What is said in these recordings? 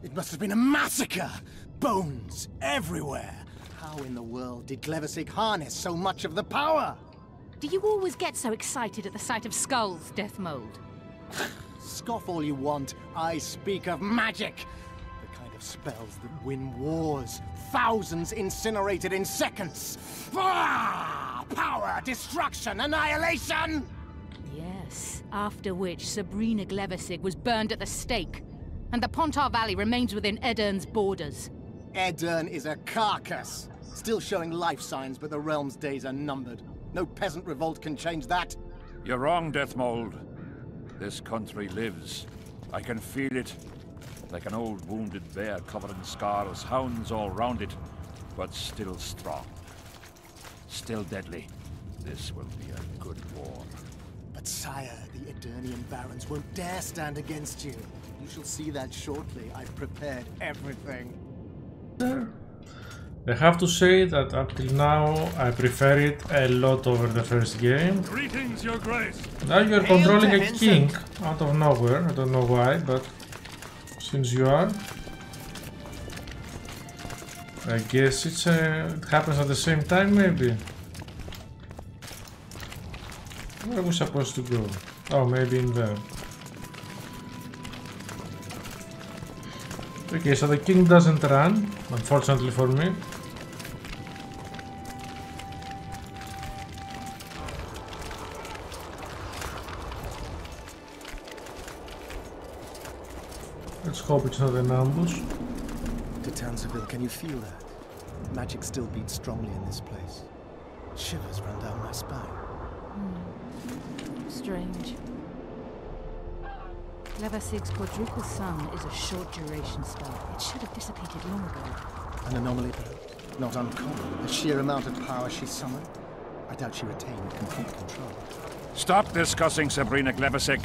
It must have been a massacre! Bones everywhere! How in the world did Glevissig harness so much of the power? Do you always get so excited at the sight of skulls, Death Mold? Scoff all you want, I speak of magic! The kind of spells that win wars. Thousands incinerated in seconds! Ah! Power, destruction, annihilation! Yes, after which Sabrina Glevissig was burned at the stake. And the Pontar Valley remains within Edern's borders. Odrin is a carcass. Still showing life signs, but the realm's days are numbered. No peasant revolt can change that. You're wrong, Death Mold. This country lives. I can feel it. Like an old wounded bear covered in scars, hounds all round it, but still strong. Still deadly. This will be a good war. But sire, the Edirnian barons won't dare stand against you. You shall see that shortly. I've prepared everything. I have to say that up till now I prefer it a lot over the first game. Greetings, Your Grace. Now you're controlling a king out of nowhere. I don't know why, but since you are, I guess it happens at the same time, maybe. Where are we supposed to go? Oh, maybe in there. Okay, so the king doesn't run, unfortunately for me. Let's hope it's not an ambush. To Townsville, can you feel that? Magic still beats strongly in this place. Shivers run down my spine. Strange. Glevissig's quadruple sun is a short-duration spell. It should have dissipated long ago. An anomaly, perhaps? Not uncommon. The sheer amount of power she summoned. I doubt she retained complete control. Stop discussing Sabrina Glevissig,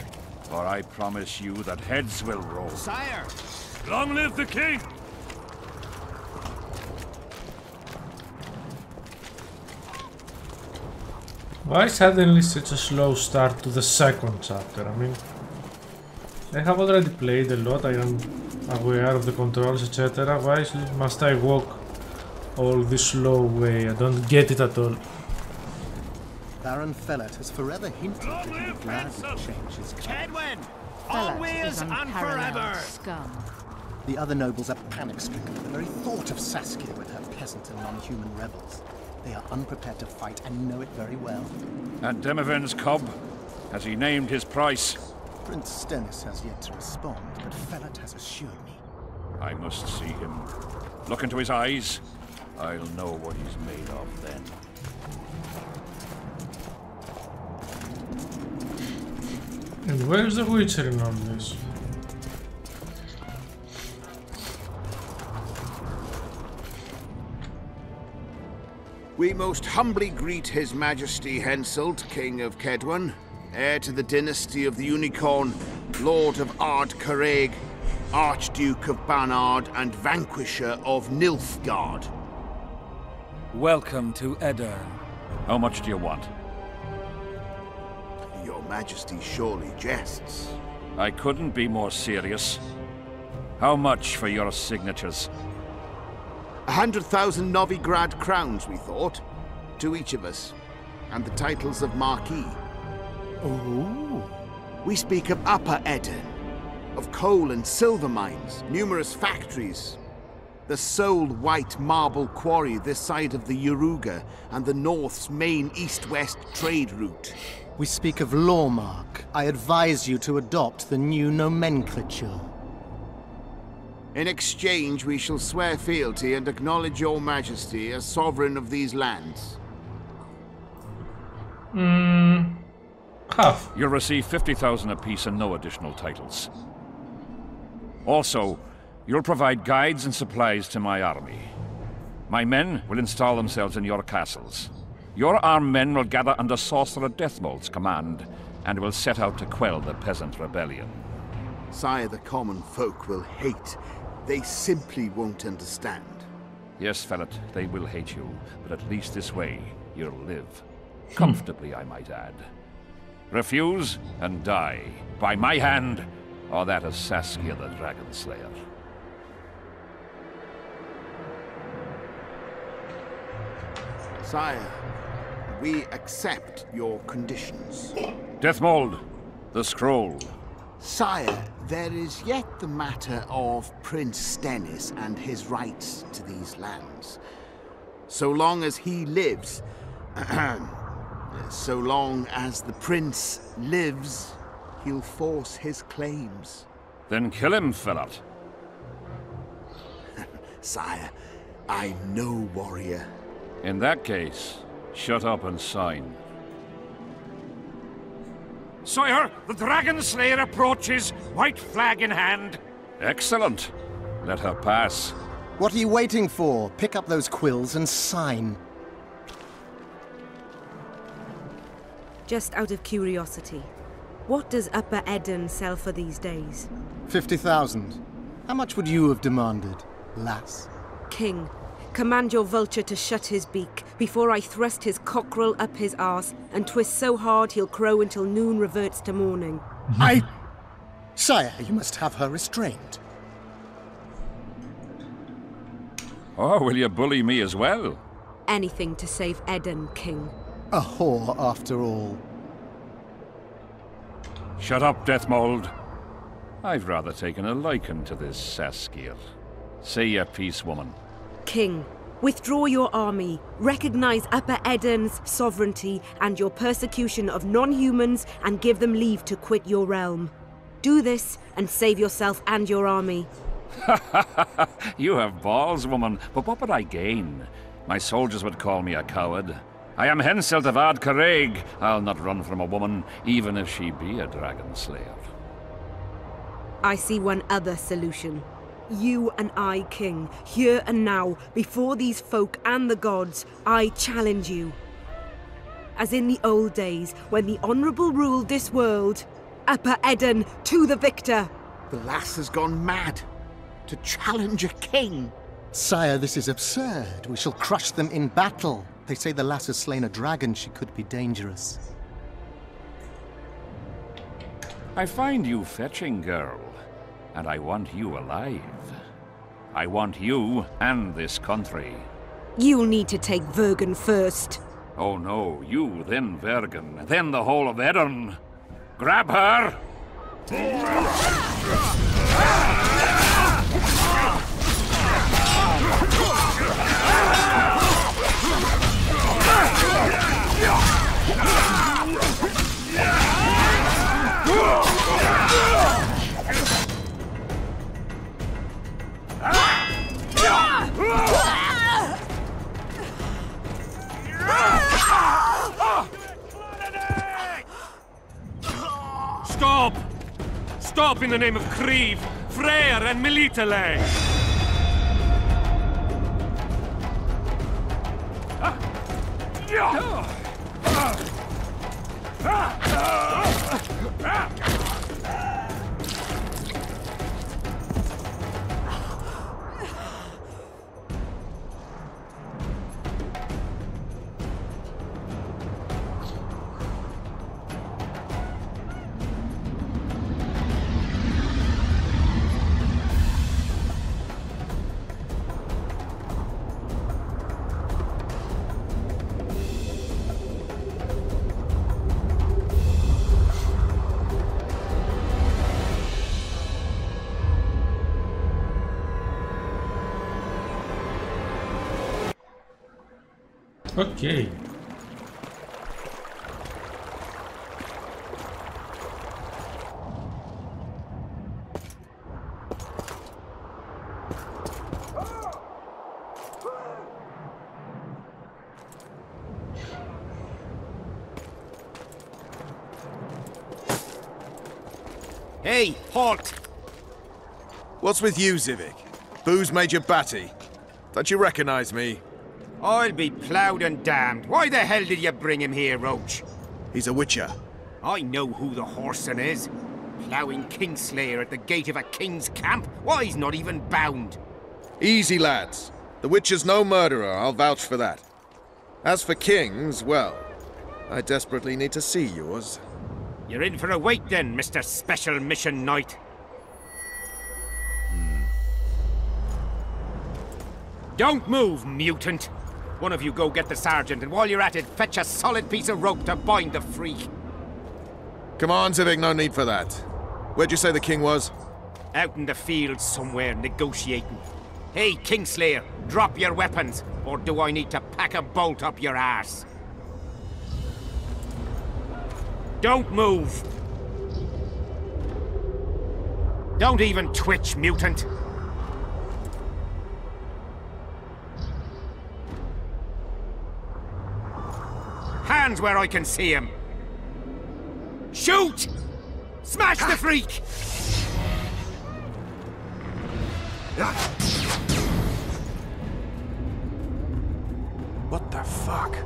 or I promise you that heads will roll. Sire! Long live the king! Why suddenly such a slow start to the second chapter? I mean, I have already played a lot, I am aware of the controls, etc. Why must I walk all this slow way? I don't get it at all. Baron Fellet has forever hinted that he would gladly change his Kaedwen! Fellet Always is and unparalleled forever! scum. The other nobles are panic-stricken at the very thought of Saskia with her peasant and non-human rebels. They are unprepared to fight and know it very well. And Demiven's cub? Has he named his price? Prince Stennis has yet to respond, but Fellet has assured me. I must see him. Look into his eyes. I'll know what he's made of then. And where's the Witcher in all this? We most humbly greet His Majesty Henselt, King of Kaedwen, heir to the dynasty of the Unicorn, Lord of Ard-Carreg, Archduke of Banard, and Vanquisher of Nilfgaard. Welcome to Edern. How much do you want? Your Majesty surely jests. I couldn't be more serious. How much for your signatures? 100,000 Novigrad crowns, we thought, to each of us, and the titles of Marquis. Ooh. We speak of Upper Edern, of coal and silver mines, numerous factories, the sole white marble quarry this side of the Yaruga, and the North's main east-west trade route. We speak of Lawmark. I advise you to adopt the new nomenclature. In exchange, we shall swear fealty and acknowledge your majesty as sovereign of these lands. Half. You'll receive 50,000 apiece and no additional titles. Also, you'll provide guides and supplies to my army. My men will install themselves in your castles. Your armed men will gather under Sorcerer Deathmold's command, and will set out to quell the peasant rebellion. Sire, the common folk will hate. They simply won't understand. Yes, Fellet, they will hate you, but at least this way, you'll live. Comfortably, I might add. Refuse, and die. By my hand, or that of Saskia the Dragon Slayer. Sire, we accept your conditions. Deathmold, the scroll. Sire, there is yet the matter of Prince Stennis and his rights to these lands. So long as he lives, so long as the prince lives, he'll force his claims. Then kill him, Felot. Sire, I'm no warrior. In that case, shut up and sign. Sire, the Dragon Slayer approaches, white flag in hand. Excellent. Let her pass. What are you waiting for? Pick up those quills and sign. Just out of curiosity, what does Upper Eden sell for these days? 50,000. How much would you have demanded, lass? King, command your vulture to shut his beak before I thrust his cockerel up his arse and twist so hard he'll crow until noon reverts to morning. Sire, you must have her restrained. Oh, will you bully me as well? Anything to save Eden, King. A whore, after all. Shut up, Deathmold. I've rather taken a liking to this Saskia. Say your piece, woman. King, withdraw your army, recognize Upper Eden's sovereignty and your persecution of non-humans, and give them leave to quit your realm. Do this and save yourself and your army. You have balls, woman, but what would I gain? My soldiers would call me a coward. I am Henselt of Ard Caraig. I'll not run from a woman, even if she be a dragon slayer. I see one other solution. You and I, King, here and now, before these folk and the gods, I challenge you. As in the old days, when the Honourable ruled this world, Upper Eden to the victor! The lass has gone mad. To challenge a king. Sire, this is absurd. We shall crush them in battle. They say the lass has slain a dragon. She could be dangerous. I find you fetching, girl, and I want you alive. I want you and this country. You'll need to take Vergen first. Oh no, you, then Vergen, then the whole of Eden. Grab her! Stop! Stop in the name of Kriv, Freyr and Militale! Okay. Hey, halt! What's with you, Zivik? Booze made you batty. Don't you recognize me? I'll be ploughed and damned. Why the hell did you bring him here, Roach? He's a witcher. I know who the whoreson is. Ploughing Kingslayer at the gate of a king's camp? Why, he's not even bound. Easy, lads. The witcher's no murderer, I'll vouch for that. As for kings, well, I desperately need to see yours. You're in for a wait then, Mr. Special Mission Knight. Don't move, mutant. One of you go get the sergeant, and while you're at it, fetch a solid piece of rope to bind the freak. Come on, Civic, no need for that. Where'd you say the king was? Out in the field somewhere, negotiating. Hey, Kingslayer, drop your weapons, or do I need to pack a bolt up your arse? Don't move! Don't even twitch, mutant! Hands where I can see him! Shoot! Smash the freak! What the fuck?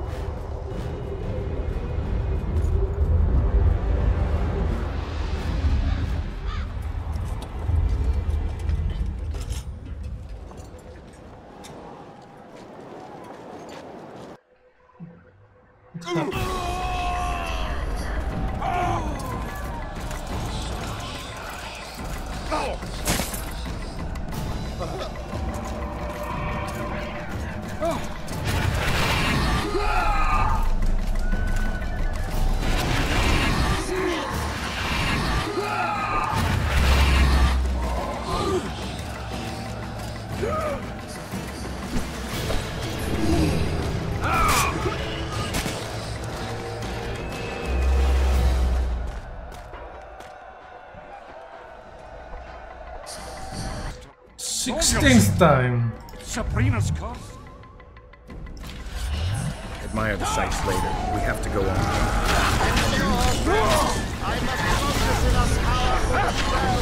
Time. Sabrina's curse. Admire the sights later. We have to go on. I must focus enough power for the spell.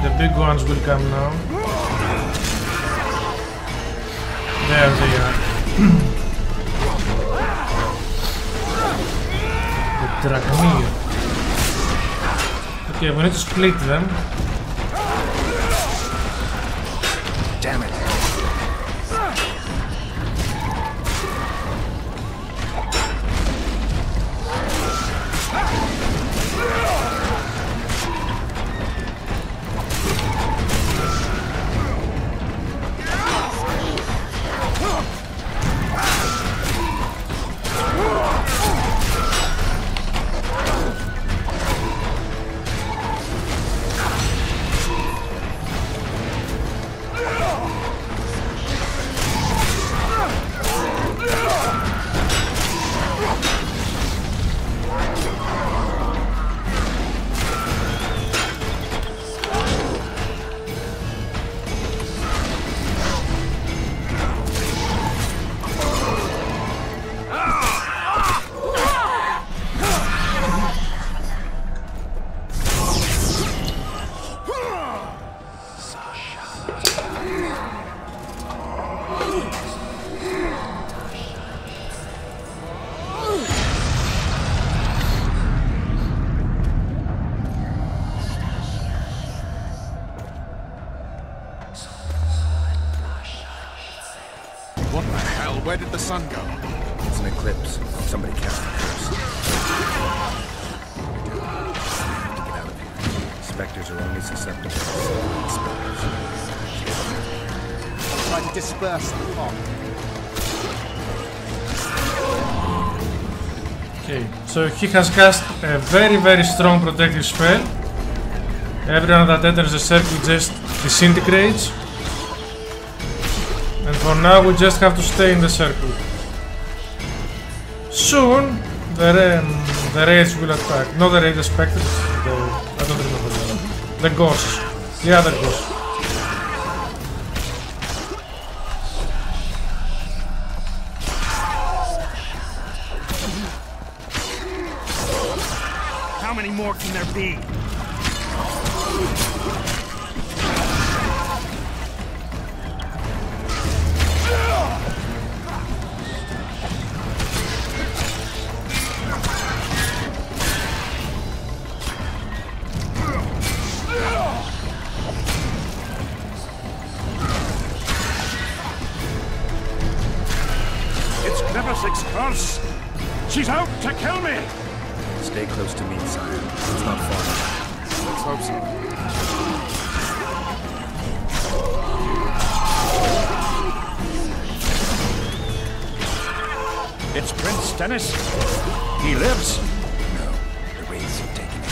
The big ones will come now. There they are. The Dracmir. Okay, we need to split them. Damn it. Where did the sun go? It's an eclipse. Somebody cast a curse. We have to get out of here. Spectres are only susceptible to spells. Try to disperse the fog. Okay, so he has cast a very strong protective spell. Everyone that enters the circle just disintegrates. And for now we just have to stay in the circle. Soon the raids will attack. Not the raid, the spectres. I don't remember the name. The ghosts. The other ghosts. How many more can there be? It's Glevisic's curse. She's out to kill me. Stay close to me, sire. It's not far enough. Let's hope so. It's Prince Dennis. He lives. No, the raids have taken it.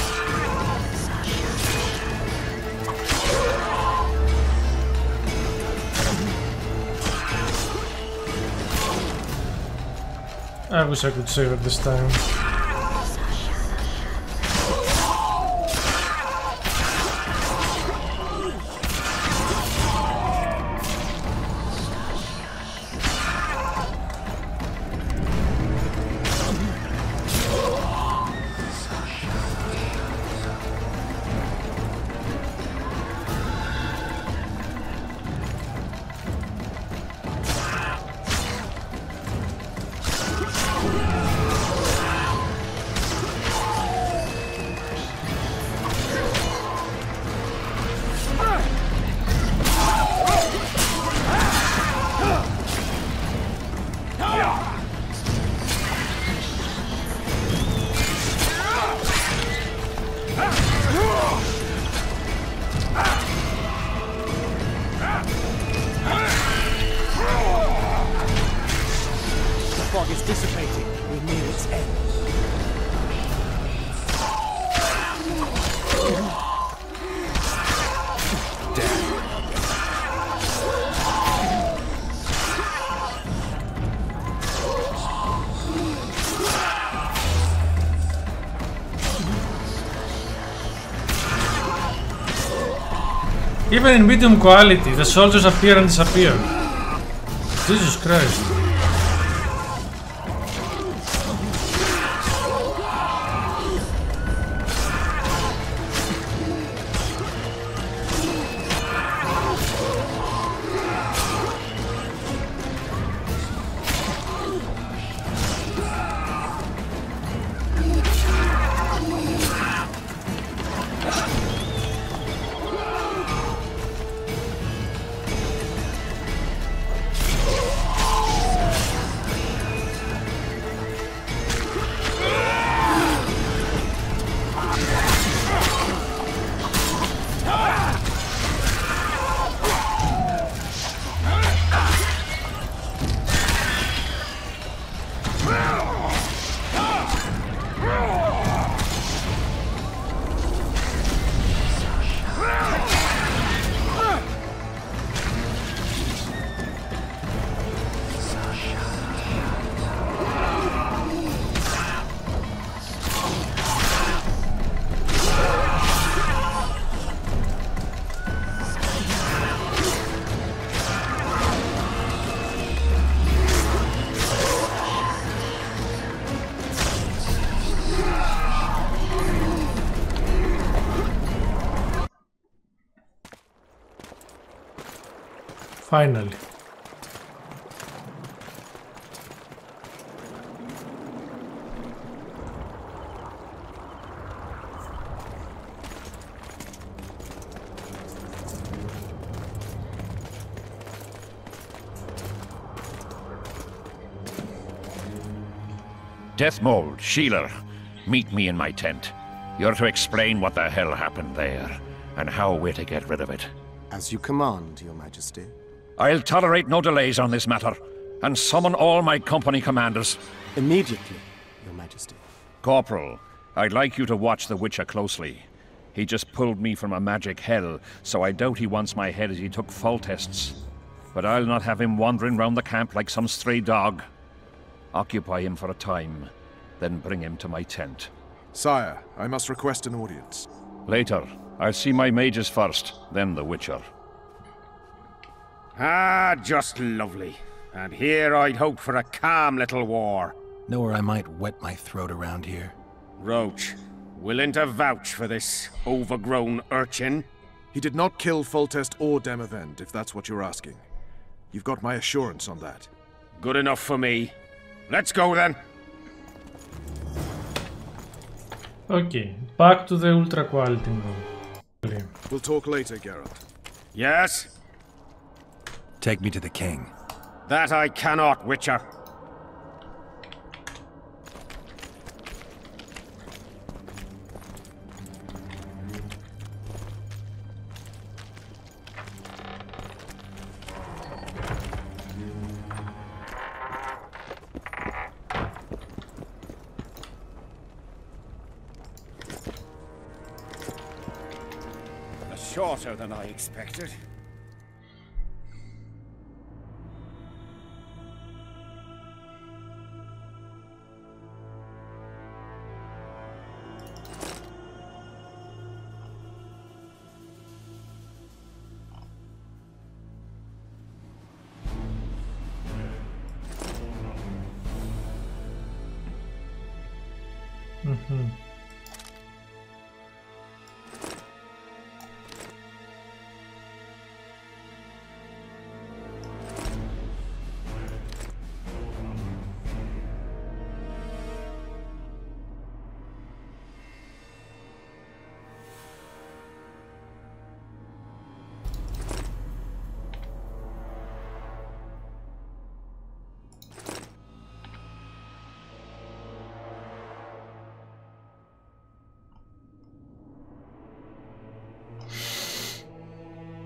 I wish I could save it this time. Even in medium quality, the soldiers appear and disappear. Jesus Christ. Finally. Deathmold, Sheeler, meet me in my tent. You're to explain what the hell happened there, and how we're to get rid of it. As you command, Your Majesty. I'll tolerate no delays on this matter, and summon all my company commanders. Immediately, Your Majesty. Corporal, I'd like you to watch the Witcher closely. He just pulled me from a magic hell, so I doubt he wants my head as he took full tests. But I'll not have him wandering round the camp like some stray dog. Occupy him for a time, then bring him to my tent. Sire, I must request an audience. Later. I'll see my mages first, then the Witcher. Ah, just lovely. And here I'd hoped for a calm little war. Know where I might wet my throat around here? Roach, willing to vouch for this overgrown urchin? He did not kill Foltest or Demavend, if that's what you're asking. You've got my assurance on that. Good enough for me. Let's go then. Okay, back to the ultra quality mode. We'll talk later, Geralt. Yes? Take me to the king. That I cannot, Witcher. Shorter than I expected.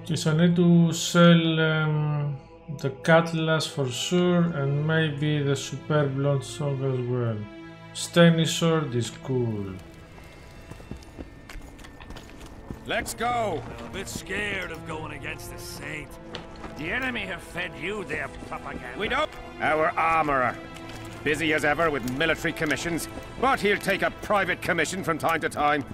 Okay, so I need to sell the Cutlass for sure, and maybe the Superb Longsword as well. Steny Sword is cool. Let's go! I'm a bit scared of going against the Saint. The enemy have fed you their propaganda. We don't. Our armorer. Busy as ever with military commissions, but he'll take a private commission from time to time.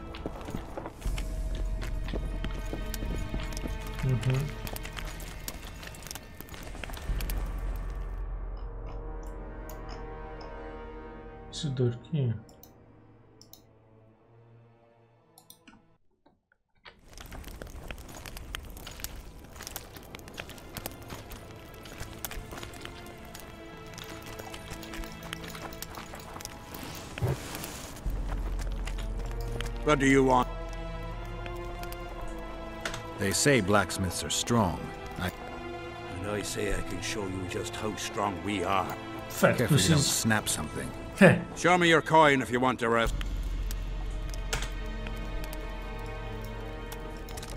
It's dark here. What do you want? They say blacksmiths are strong. And I say I can show you just how strong we are. Careful you don't snap something. Show me your coin if you want the rest.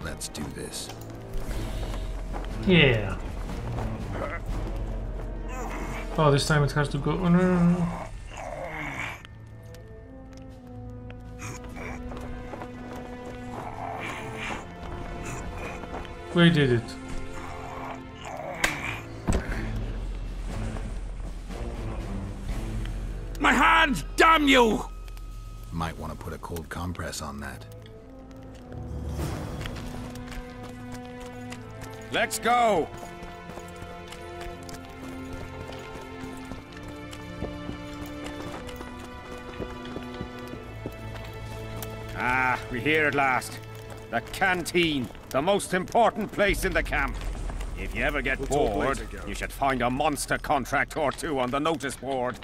Let's do this. Yeah. Oh, this time it has to go. Oh, no. We did it. My hands, damn you! Might want to put a cold compress on that. Let's go! Ah, we're here at last. The canteen, the most important place in the camp. If you ever get bored, you should find a monster contract or two on the notice board.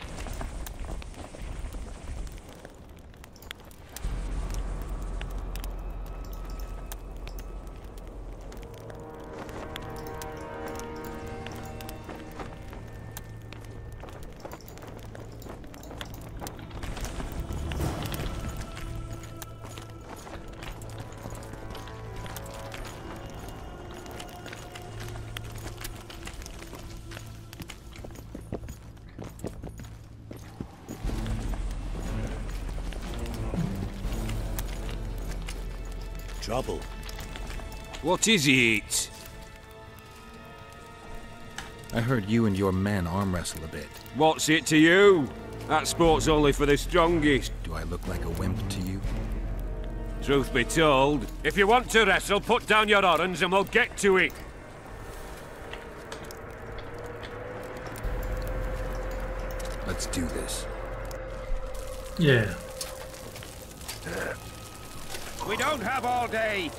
trouble. What is it? I heard you and your men arm wrestle a bit. What's it to you? That sport's only for the strongest. Do I look like a wimp to you? Truth be told, if you want to wrestle, put down your orange and we'll get to it. Let's do this. Yeah. We don't have all day.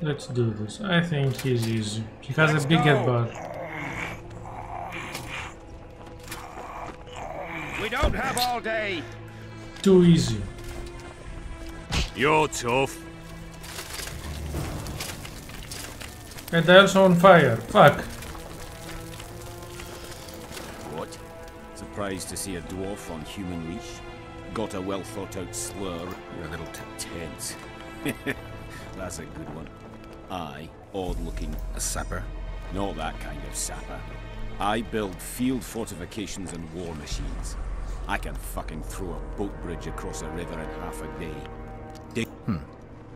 Let's do this. I think he's easy. He has a big headbutt. We don't have all day. Too easy. You're tough. And I also on fire. Fuck. What? Surprised to see a dwarf on human leash? Got a well thought out slur? You're a little tense. That's a good one. I, odd-looking... A sapper? Not that kind of sapper. I build field fortifications and war machines. I can fucking throw a boat bridge across a river in half a day.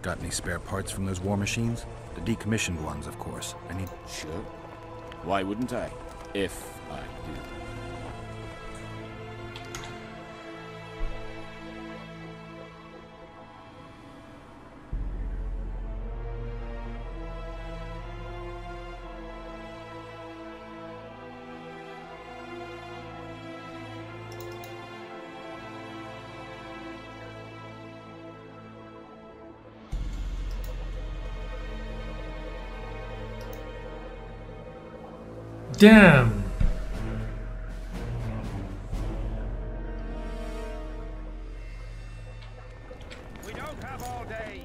Got any spare parts from those war machines? The decommissioned ones, of course. I need... Sure. Why wouldn't I? If I do. Damn. We don't have all day.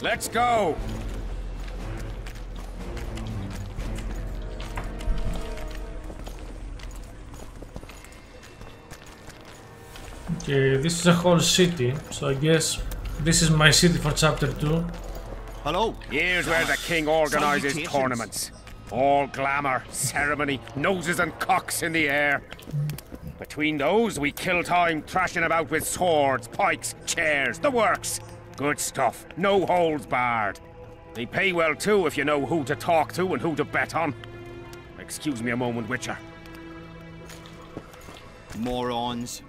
Let's go! Okay, this is a whole city, so I guess this is my city for chapter 2. Hello. Here's where the king organizes tournaments. All glamour, ceremony, noses and cocks in the air. Between those, we kill time thrashing about with swords, pikes, chairs, the works. Good stuff, no holds barred. They pay well too if you know who to talk to and who to bet on. Excuse me a moment, Witcher. Morons.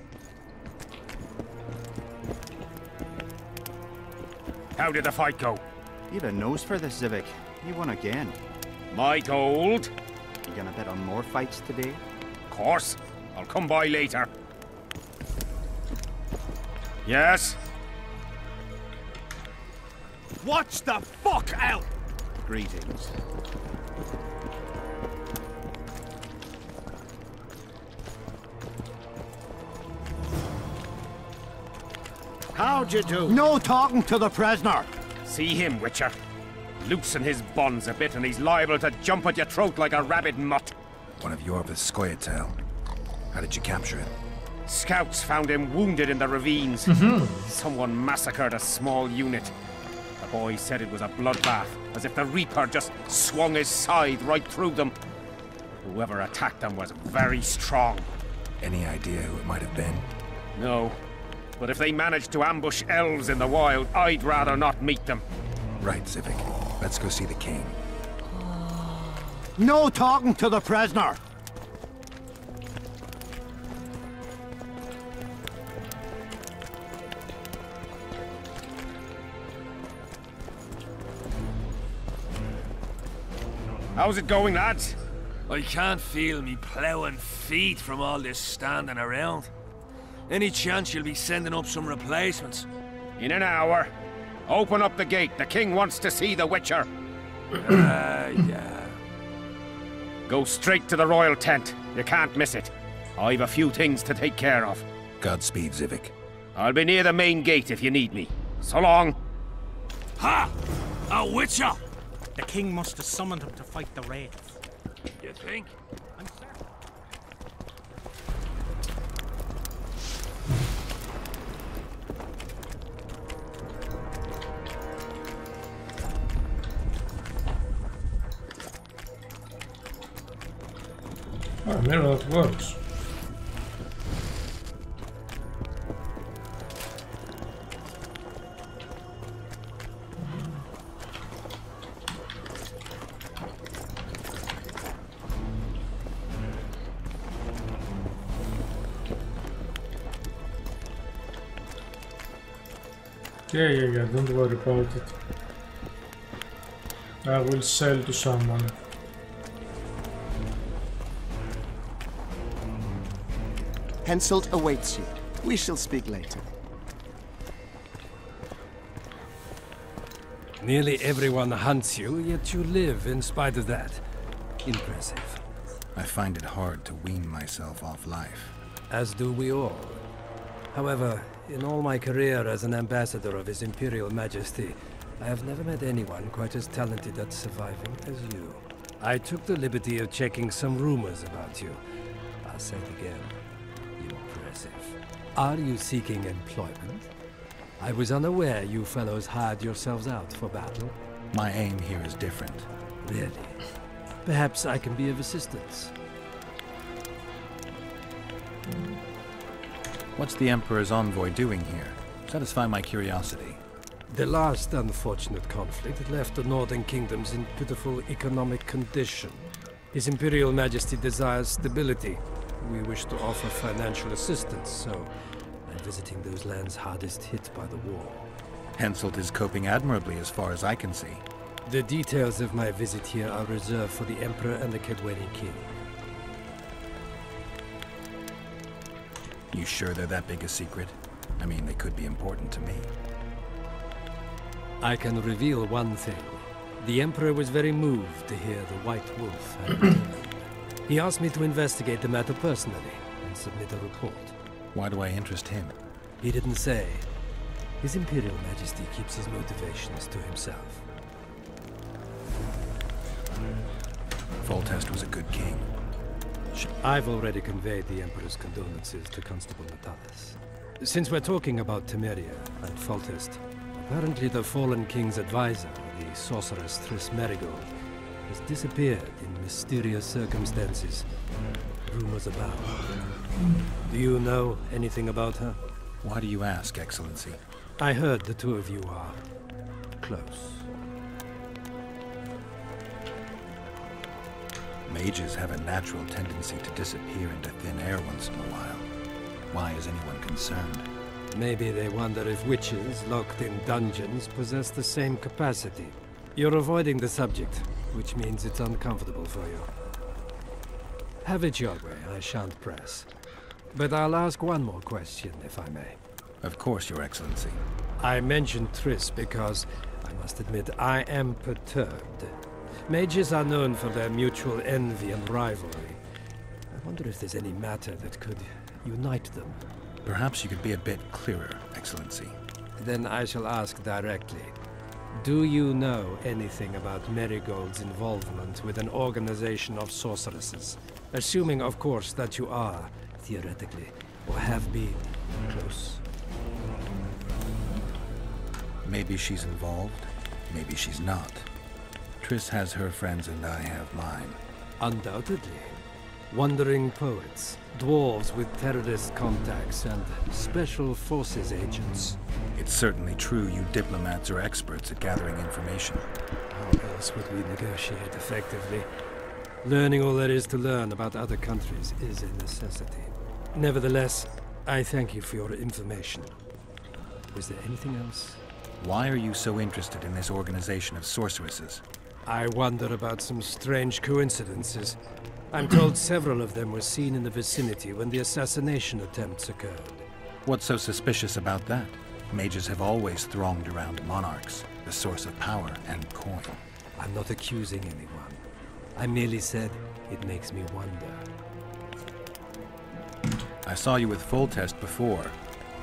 How did the fight go? You have a nose for this, Zivik. You won again. My gold. You gonna bet on more fights today? Of course. I'll come by later. Yes? Watch the fuck out! Greetings. How'd you do? No talking to the prisoner! See him, Witcher. Loosen his bonds a bit and he's liable to jump at your throat like a rabid mutt. One of your Skoyatel. How did you capture him? Scouts found him wounded in the ravines. Someone massacred a small unit. The boy said it was a bloodbath, as if the Reaper just swung his scythe right through them. Whoever attacked them was very strong. Any idea who it might have been? No. But if they managed to ambush elves in the wild, I'd rather not meet them. Right, Civic. Let's go see the king. No talking to the prisoner! How's it going, lads? I can't feel me ploughing feet from all this standing around. Any chance you'll be sending up some replacements? In an hour. Open up the gate. The king wants to see the Witcher. Yeah. Go straight to the royal tent. You can't miss it. I've a few things to take care of. Godspeed, Civic. I'll be near the main gate if you need me. So long. Ha! A Witcher! The king must have summoned him to fight the wraiths. You think? I'm certain. Oh, mirror that works. Yeah, don't worry about it. I will sell to someone. Henselt awaits you. We shall speak later. Nearly everyone hunts you, yet you live in spite of that. Impressive. I find it hard to wean myself off life. As do we all. However, in all my career as an ambassador of His Imperial Majesty, I have never met anyone quite as talented at surviving as you. I took the liberty of checking some rumors about you. I'll say it again. Impressive. Are you seeking employment? I was unaware you fellows hired yourselves out for battle. My aim here is different. Really? Perhaps I can be of assistance. What's the Emperor's envoy doing here? Satisfy my curiosity. The last unfortunate conflict left the northern kingdoms in pitiful economic condition. His Imperial Majesty desires stability. We wish to offer financial assistance, so I'm visiting those lands hardest hit by the war. Henselt is coping admirably as far as I can see. The details of my visit here are reserved for the Emperor and the Kaedweni King. You sure they're that big a secret? I mean, they could be important to me. I can reveal one thing. The Emperor was very moved to hear the White Wolf had returned. He asked me to investigate the matter personally and submit a report. Why do I interest him? He didn't say. His Imperial Majesty keeps his motivations to himself. Foltest was a good king. I've already conveyed the Emperor's condolences to Constable Natalis. Since we're talking about Temeria and Foltest, apparently the fallen king's advisor, the sorceress Triss Merigold, has disappeared in mysterious circumstances. Rumors abound. Do you know anything about her? Why do you ask, Excellency? I heard the two of you are close. Mages have a natural tendency to disappear into thin air once in a while. Why is anyone concerned? Maybe they wonder if witches locked in dungeons possess the same capacity. You're avoiding the subject, which means it's uncomfortable for you. Have it your way, I shan't press. But I'll ask one more question, if I may. Of course, Your Excellency. I mentioned Triss because, I must admit, I am perturbed. Mages are known for their mutual envy and rivalry. I wonder if there's any matter that could unite them. Perhaps you could be a bit clearer, Excellency. Then I shall ask directly. Do you know anything about Merigold's involvement with an organization of sorceresses? Assuming, of course, that you are, theoretically, or have been, close. Maybe she's involved, maybe she's not. Triss has her friends and I have mine. Undoubtedly. Wandering poets, dwarves with terrorist contacts, and special forces agents. It's certainly true you diplomats are experts at gathering information. How else would we negotiate effectively? Learning all there is to learn about other countries is a necessity. Nevertheless, I thank you for your information. Was there anything else? Why are you so interested in this organization of sorceresses? I wonder about some strange coincidences. I'm told several of them were seen in the vicinity when the assassination attempts occurred. What's so suspicious about that? Mages have always thronged around monarchs, the source of power and coin. I'm not accusing anyone. I merely said it makes me wonder. I saw you with Foltest before.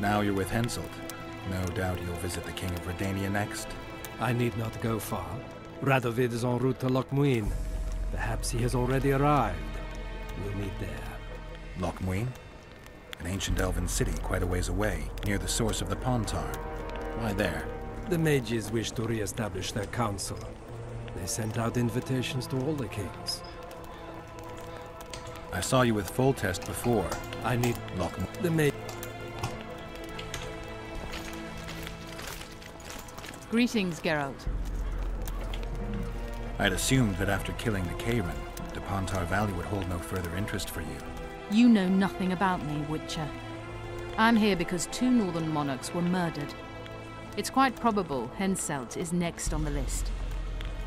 Now you're with Henselt. No doubt you'll visit the King of Redania next. I need not go far. Radovid is en route to Lochmuin. Perhaps he has already arrived. We'll meet there. Lochmuin? An ancient elven city quite a ways away, near the source of the Pontar. Why there? The mages wish to re-establish their council. They sent out invitations to all the kings. I saw you with Foltest before. I need Lochmuin. The mage. Greetings, Geralt. I'd assumed that after killing the Kayran, the Pontar Valley would hold no further interest for you. You know nothing about me, Witcher. I'm here because 2 northern monarchs were murdered. It's quite probable Henselt is next on the list.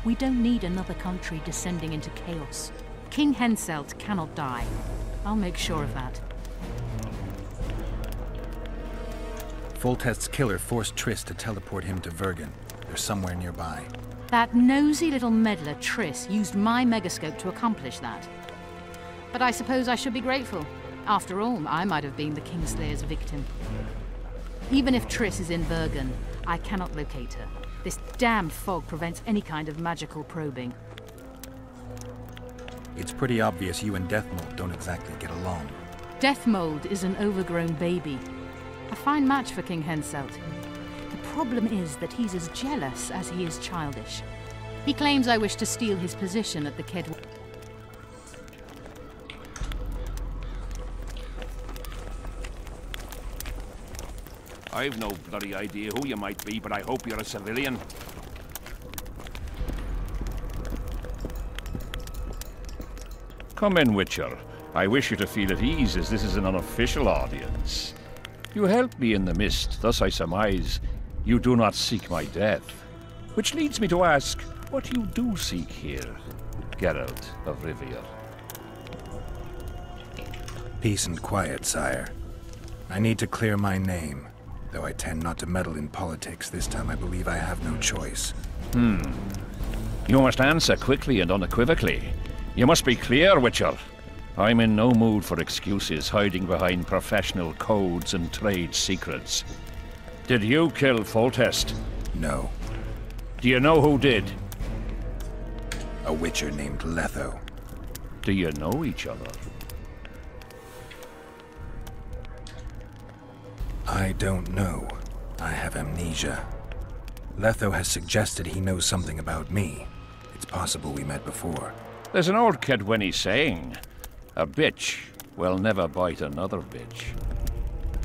We don't need another country descending into chaos. King Henselt cannot die. I'll make sure of that. Foltest's killer forced Triss to teleport him to Vergen. They're somewhere nearby. That nosy little meddler Triss used my megascope to accomplish that. But I suppose I should be grateful. After all, I might have been the Kingslayer's victim. Even if Triss is in Vergen, I cannot locate her. This damned fog prevents any kind of magical probing. It's pretty obvious you and Deathmold don't exactly get along. Deathmold is an overgrown baby. A fine match for King Henselt. The problem is that he's as jealous as he is childish. He claims I wish to steal his position at the Kaedweni. I've no bloody idea who you might be, but I hope you're a civilian. Come in, Witcher. I wish you to feel at ease, as this is an unofficial audience. You helped me in the mist, thus I surmise you do not seek my death. Which leads me to ask what you do seek here, Geralt of Rivia. Peace and quiet, sire. I need to clear my name. Though I tend not to meddle in politics, this time I believe I have no choice. You must answer quickly and unequivocally. You must be clear, Witcher. I'm in no mood for excuses hiding behind professional codes and trade secrets. Did you kill Foltest? No. Do you know who did? A witcher named Letho. Do you know each other? I don't know. I have amnesia. Letho has suggested he knows something about me. It's possible we met before. There's an old Kaedweni saying, a bitch will never bite another bitch.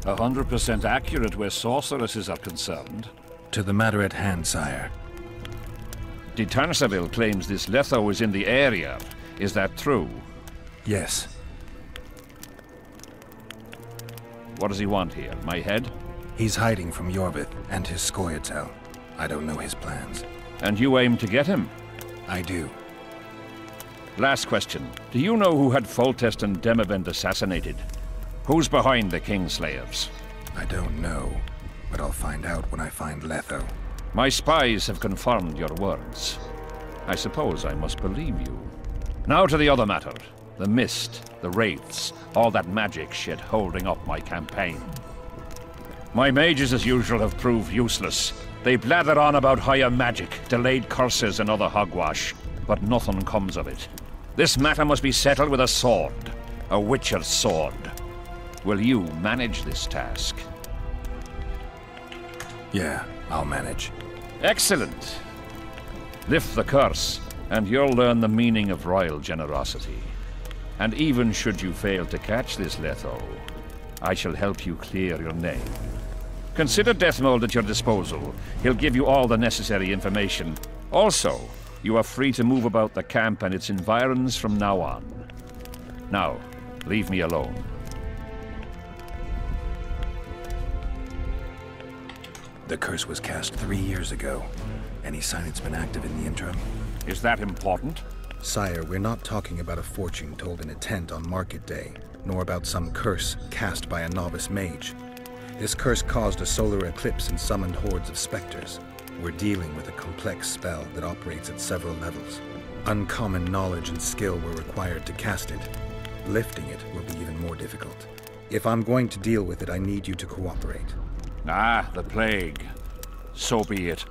100% accurate where sorceresses are concerned. To the matter at hand, sire. De Tanseville claims this Letho is in the area. Is that true? Yes. What does he want here? My head? He's hiding from Yorvith and his Scoia'tael. I don't know his plans. And you aim to get him? I do. Last question. Do you know who had Foltest and Demavend assassinated? Who's behind the Kingslayers? I don't know, but I'll find out when I find Letho. My spies have confirmed your words. I suppose I must believe you. Now to the other matter. The mist, the wraiths, all that magic shit holding up my campaign. My mages, as usual, have proved useless. They blather on about higher magic, delayed curses and other hogwash, but nothing comes of it. This matter must be settled with a sword. A witcher's sword. Will you manage this task? Yeah, I'll manage. Excellent. Lift the curse, and you'll learn the meaning of royal generosity. And even should you fail to catch this Letho, I shall help you clear your name. Consider Deathmold at your disposal. He'll give you all the necessary information. Also, you are free to move about the camp and its environs from now on. Now, leave me alone. The curse was cast 3 years ago. Any sign it's been active in the interim? Is that important? Sire, we're not talking about a fortune told in a tent on market day, nor about some curse cast by a novice mage. This curse caused a solar eclipse and summoned hordes of specters. We're dealing with a complex spell that operates at several levels. Uncommon knowledge and skill were required to cast it. Lifting it will be even more difficult. If I'm going to deal with it, I need you to cooperate. Ah, the plague. So be it.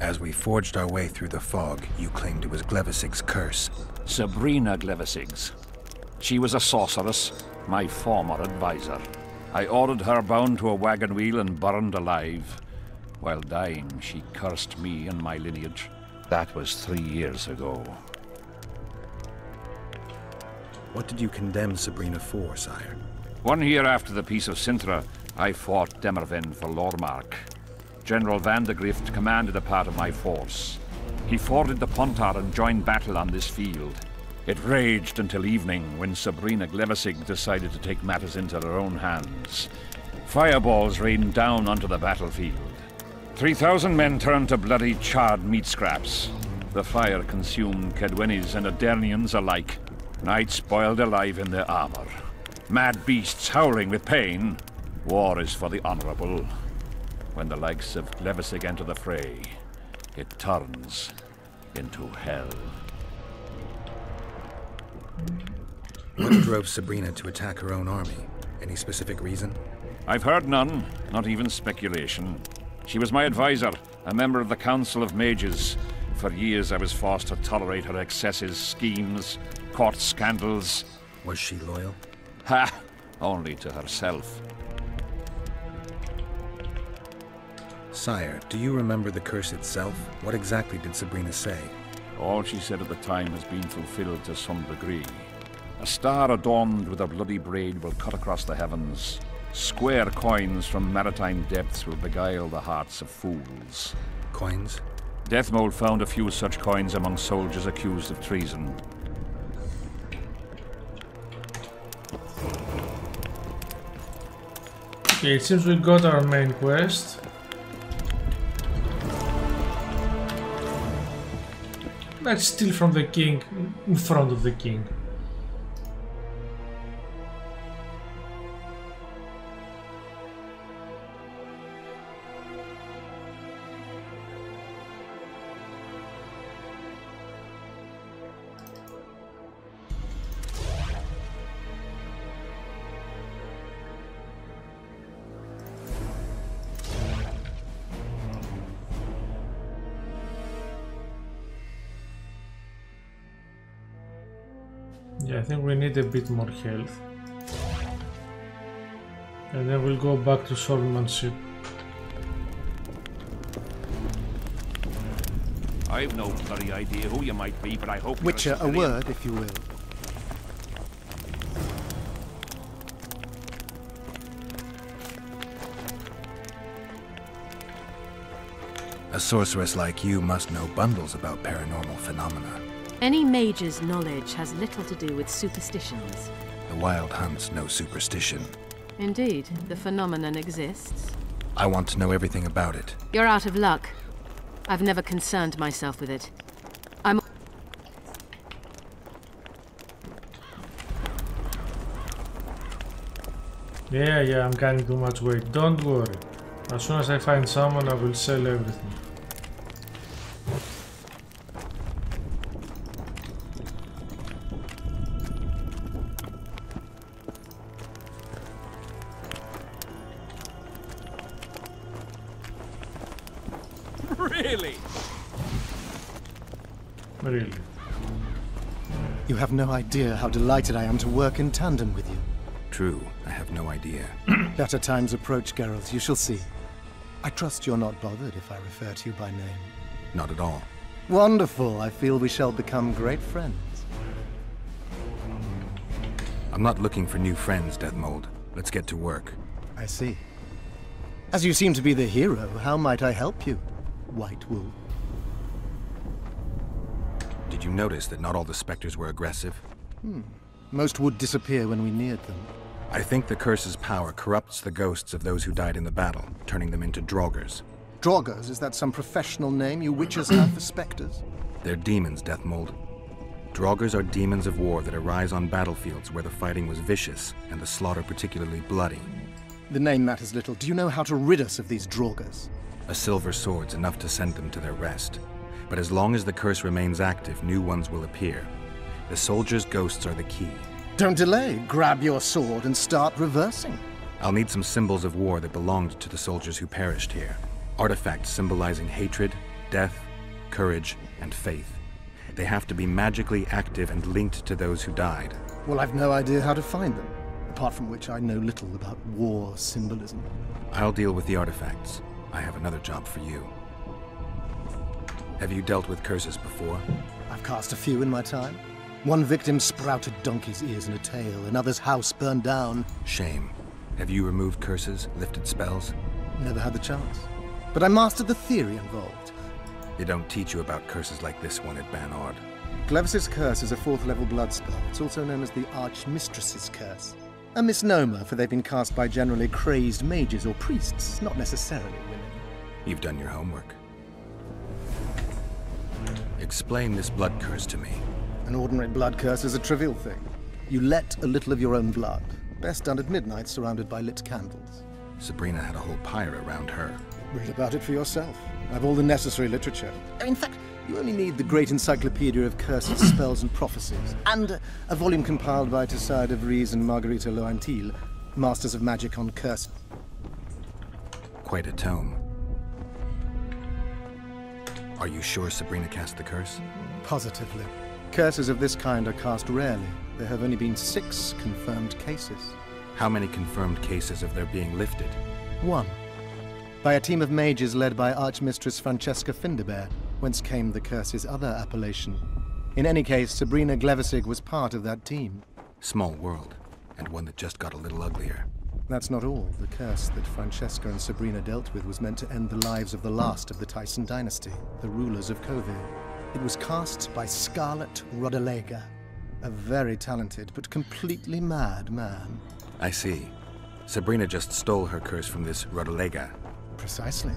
As we forged our way through the fog, you claimed it was Glevisig's curse. Sabrina Glevisig's. She was a sorceress, my former advisor. I ordered her bound to a wagon wheel and burned alive. While dying, she cursed me and my lineage. That was 3 years ago. What did you condemn Sabrina for, sire? 1 year after the Peace of Sintra, I fought Demerven for Lormark. General Vandegrift commanded a part of my force. He forded the Pontar and joined battle on this field. It raged until evening, when Sabrina Glevisig decided to take matters into her own hands. Fireballs rained down onto the battlefield. 3,000 men turned to bloody, charred meat scraps. The fire consumed Kaedwenis and Adernians alike. Knights boiled alive in their armor. Mad beasts howling with pain. War is for the honorable. When the likes of Glevisig enter the fray, it turns into hell. What drove Sabrina to attack her own army? Any specific reason? I've heard none, not even speculation. She was my advisor, a member of the Council of Mages. For years I was forced to tolerate her excesses, schemes, court scandals. Was she loyal? Ha! Only to herself. Sire, do you remember the curse itself? What exactly did Sabrina say? All she said at the time has been fulfilled to some degree. A star adorned with a bloody braid will cut across the heavens. Square coins from maritime depths will beguile the hearts of fools. Coins? Deathmold found a few such coins among soldiers accused of treason. Okay, it seems we got our main quest. Let's steal from the king in front of the king. Yeah, I think we need a bit more health. And then we'll go back to swordsmanship. I've no bloody idea who you might be, but I hope Witcher, a word, if you will. A sorceress like you must know bundles about paranormal phenomena. Any mage's knowledge has little to do with superstitions. The Wild Hunt's no superstition. Indeed, the phenomenon exists. I want to know everything about it. You're out of luck. I've never concerned myself with it. I'm... Yeah, I'm gaining too much weight. Don't worry. As soon as I find someone, I will sell everything. Really? Really? You have no idea how delighted I am to work in tandem with you. True, I have no idea. Better times approach, Geralt. You shall see. I trust you're not bothered if I refer to you by name. Not at all. Wonderful. I feel we shall become great friends. I'm not looking for new friends, Deathmold. Let's get to work. I see. As you seem to be the hero, how might I help you, White Wolf? Did you notice that not all the Spectres were aggressive? Most would disappear when we neared them. I think the curse's power corrupts the ghosts of those who died in the battle, turning them into Draugrs. Draugrs? Is that some professional name you witches have for Spectres? They're demons, Deathmold. Draugrs are demons of war that arise on battlefields where the fighting was vicious and the slaughter particularly bloody. The name matters little. Do you know how to rid us of these Draugrs? A silver sword's enough to send them to their rest. But as long as the curse remains active, new ones will appear. The soldiers' ghosts are the key. Don't delay. Grab your sword and start reversing. I'll need some symbols of war that belonged to the soldiers who perished here. Artifacts symbolizing hatred, death, courage, and faith. They have to be magically active and linked to those who died. Well, I've no idea how to find them, apart from which I know little about war symbolism. I'll deal with the artifacts. I have another job for you. Have you dealt with curses before? I've cast a few in my time. One victim sprouted donkey's ears and a tail, another's house burned down. Shame. Have you removed curses, lifted spells? Never had the chance. But I mastered the theory involved. They don't teach you about curses like this one at Banord. Glevis's curse is a 4th level blood spell. It's also known as the Archmistress's curse. A misnomer, for they've been cast by generally crazed mages or priests, not necessarily women. You've done your homework. Explain this blood curse to me. An ordinary blood curse is a trivial thing. You let a little of your own blood. Best done at midnight, surrounded by lit candles. Sabrina had a whole pyre around her. Read about it for yourself. I have all the necessary literature. In fact, you only need the great encyclopedia of curses, spells, and prophecies, and a volume compiled by Tesside de Vries and Margarita Loantil, Masters of Magic on Curse. Quite a tome. Are you sure Sabrina cast the curse? Positively. Curses of this kind are cast rarely. There have only been 6 confirmed cases. How many confirmed cases of their being lifted? 1. By a team of mages led by Archmistress Francesca Finderbear, whence came the curse's other appellation. In any case, Sabrina Glevissig was part of that team. Small world, and one that just got a little uglier. That's not all. The curse that Francesca and Sabrina dealt with was meant to end the lives of the last of the Tyson dynasty, the rulers of Kovir. It was cast by Scarlet Rodalega, a very talented but completely mad man. I see. Sabrina just stole her curse from this Rodalega. Precisely.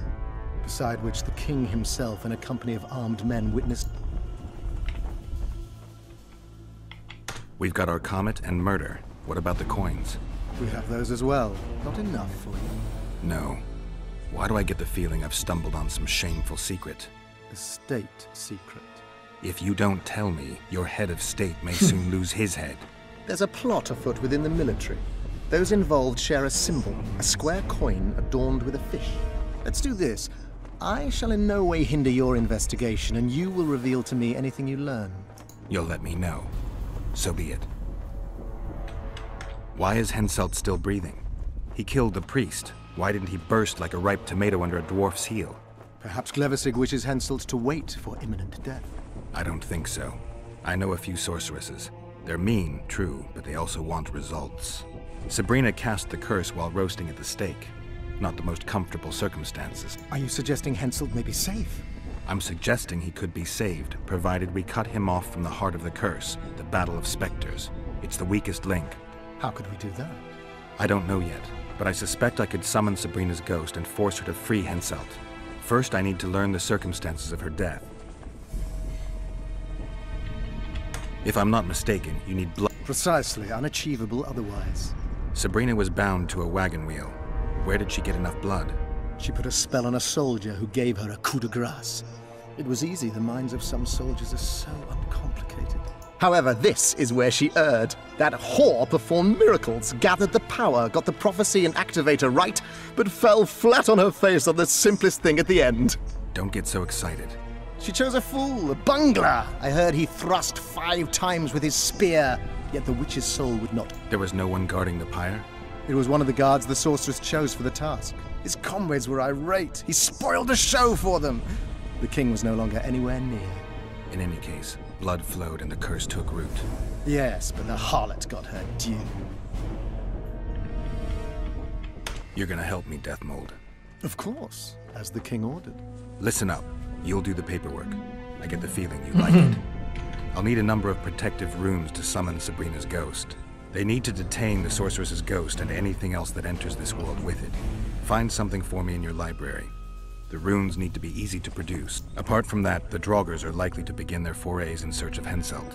Beside which the king himself and a company of armed men witnessed. We've got our comet and murder. What about the coins? We have those as well. Not enough for you. No. Why do I get the feeling I've stumbled on some shameful secret? A state secret. If you don't tell me, your head of state may soon lose his head. There's a plot afoot within the military. Those involved share a symbol, a square coin adorned with a fish. Let's do this. I shall in no way hinder your investigation, and you will reveal to me anything you learn. You'll let me know. So be it. Why is Henselt still breathing? He killed the priest. Why didn't he burst like a ripe tomato under a dwarf's heel? Perhaps Glevissig wishes Henselt to wait for imminent death. I don't think so. I know a few sorceresses. They're mean, true, but they also want results. Sabrina cast the curse while roasting at the stake. Not the most comfortable circumstances. Are you suggesting Henselt may be safe? I'm suggesting he could be saved, provided we cut him off from the heart of the curse, the Battle of Spectres. It's the weakest link. How could we do that? I don't know yet, but I suspect I could summon Sabrina's ghost and force her to free Henselt. First, I need to learn the circumstances of her death. If I'm not mistaken, you need blood. Precisely, unachievable otherwise. Sabrina was bound to a wagon wheel. Where did she get enough blood? She put a spell on a soldier who gave her a coup de grace. It was easy. The minds of some soldiers are so uncomplicated. However, this is where she erred. That whore performed miracles, gathered the power, got the prophecy and activator right, but fell flat on her face on the simplest thing at the end. Don't get so excited. She chose a fool, a bungler. I heard he thrust 5 times with his spear, yet the witch's soul would not. There was no one guarding the pyre? It was one of the guards the sorceress chose for the task. His comrades were irate. He spoiled the show for them. The king was no longer anywhere near. In any case, blood flowed and the curse took root. Yes, but the harlot got her due. You're gonna help me, Deathmold. Of course, as the king ordered. Listen up. You'll do the paperwork. I get the feeling you like it. I'll need a number of protective runes to summon Sabrina's ghost. They need to detain the sorceress's ghost and anything else that enters this world with it. Find something for me in your library. The runes need to be easy to produce. Apart from that, the Draugrs are likely to begin their forays in search of Henselt.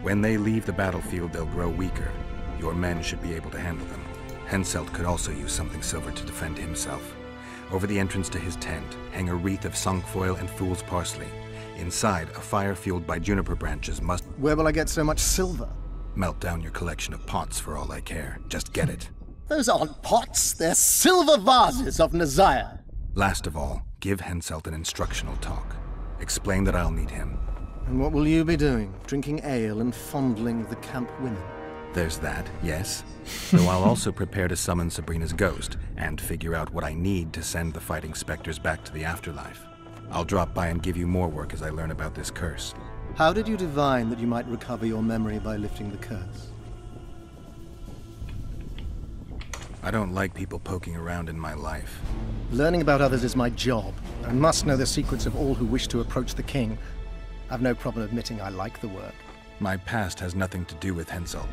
When they leave the battlefield, they'll grow weaker. Your men should be able to handle them. Henselt could also use something silver to defend himself. Over the entrance to his tent, hang a wreath of sungfoil and fool's parsley. Inside, a fire fueled by juniper branches must... Where will I get so much silver? Melt down your collection of pots for all I care. Just get it. Those aren't pots, they're silver vases of Nazaya. Last of all, give Henselt an instructional talk. Explain that I'll need him. And what will you be doing? Drinking ale and fondling the camp women? There's that, yes. Though I'll also prepare to summon Sabrina's ghost, and figure out what I need to send the fighting specters back to the afterlife. I'll drop by and give you more work as I learn about this curse. How did you divine that you might recover your memory by lifting the curse? I don't like people poking around in my life. Learning about others is my job. I must know the secrets of all who wish to approach the king. I've no problem admitting I like the work. My past has nothing to do with Henselt.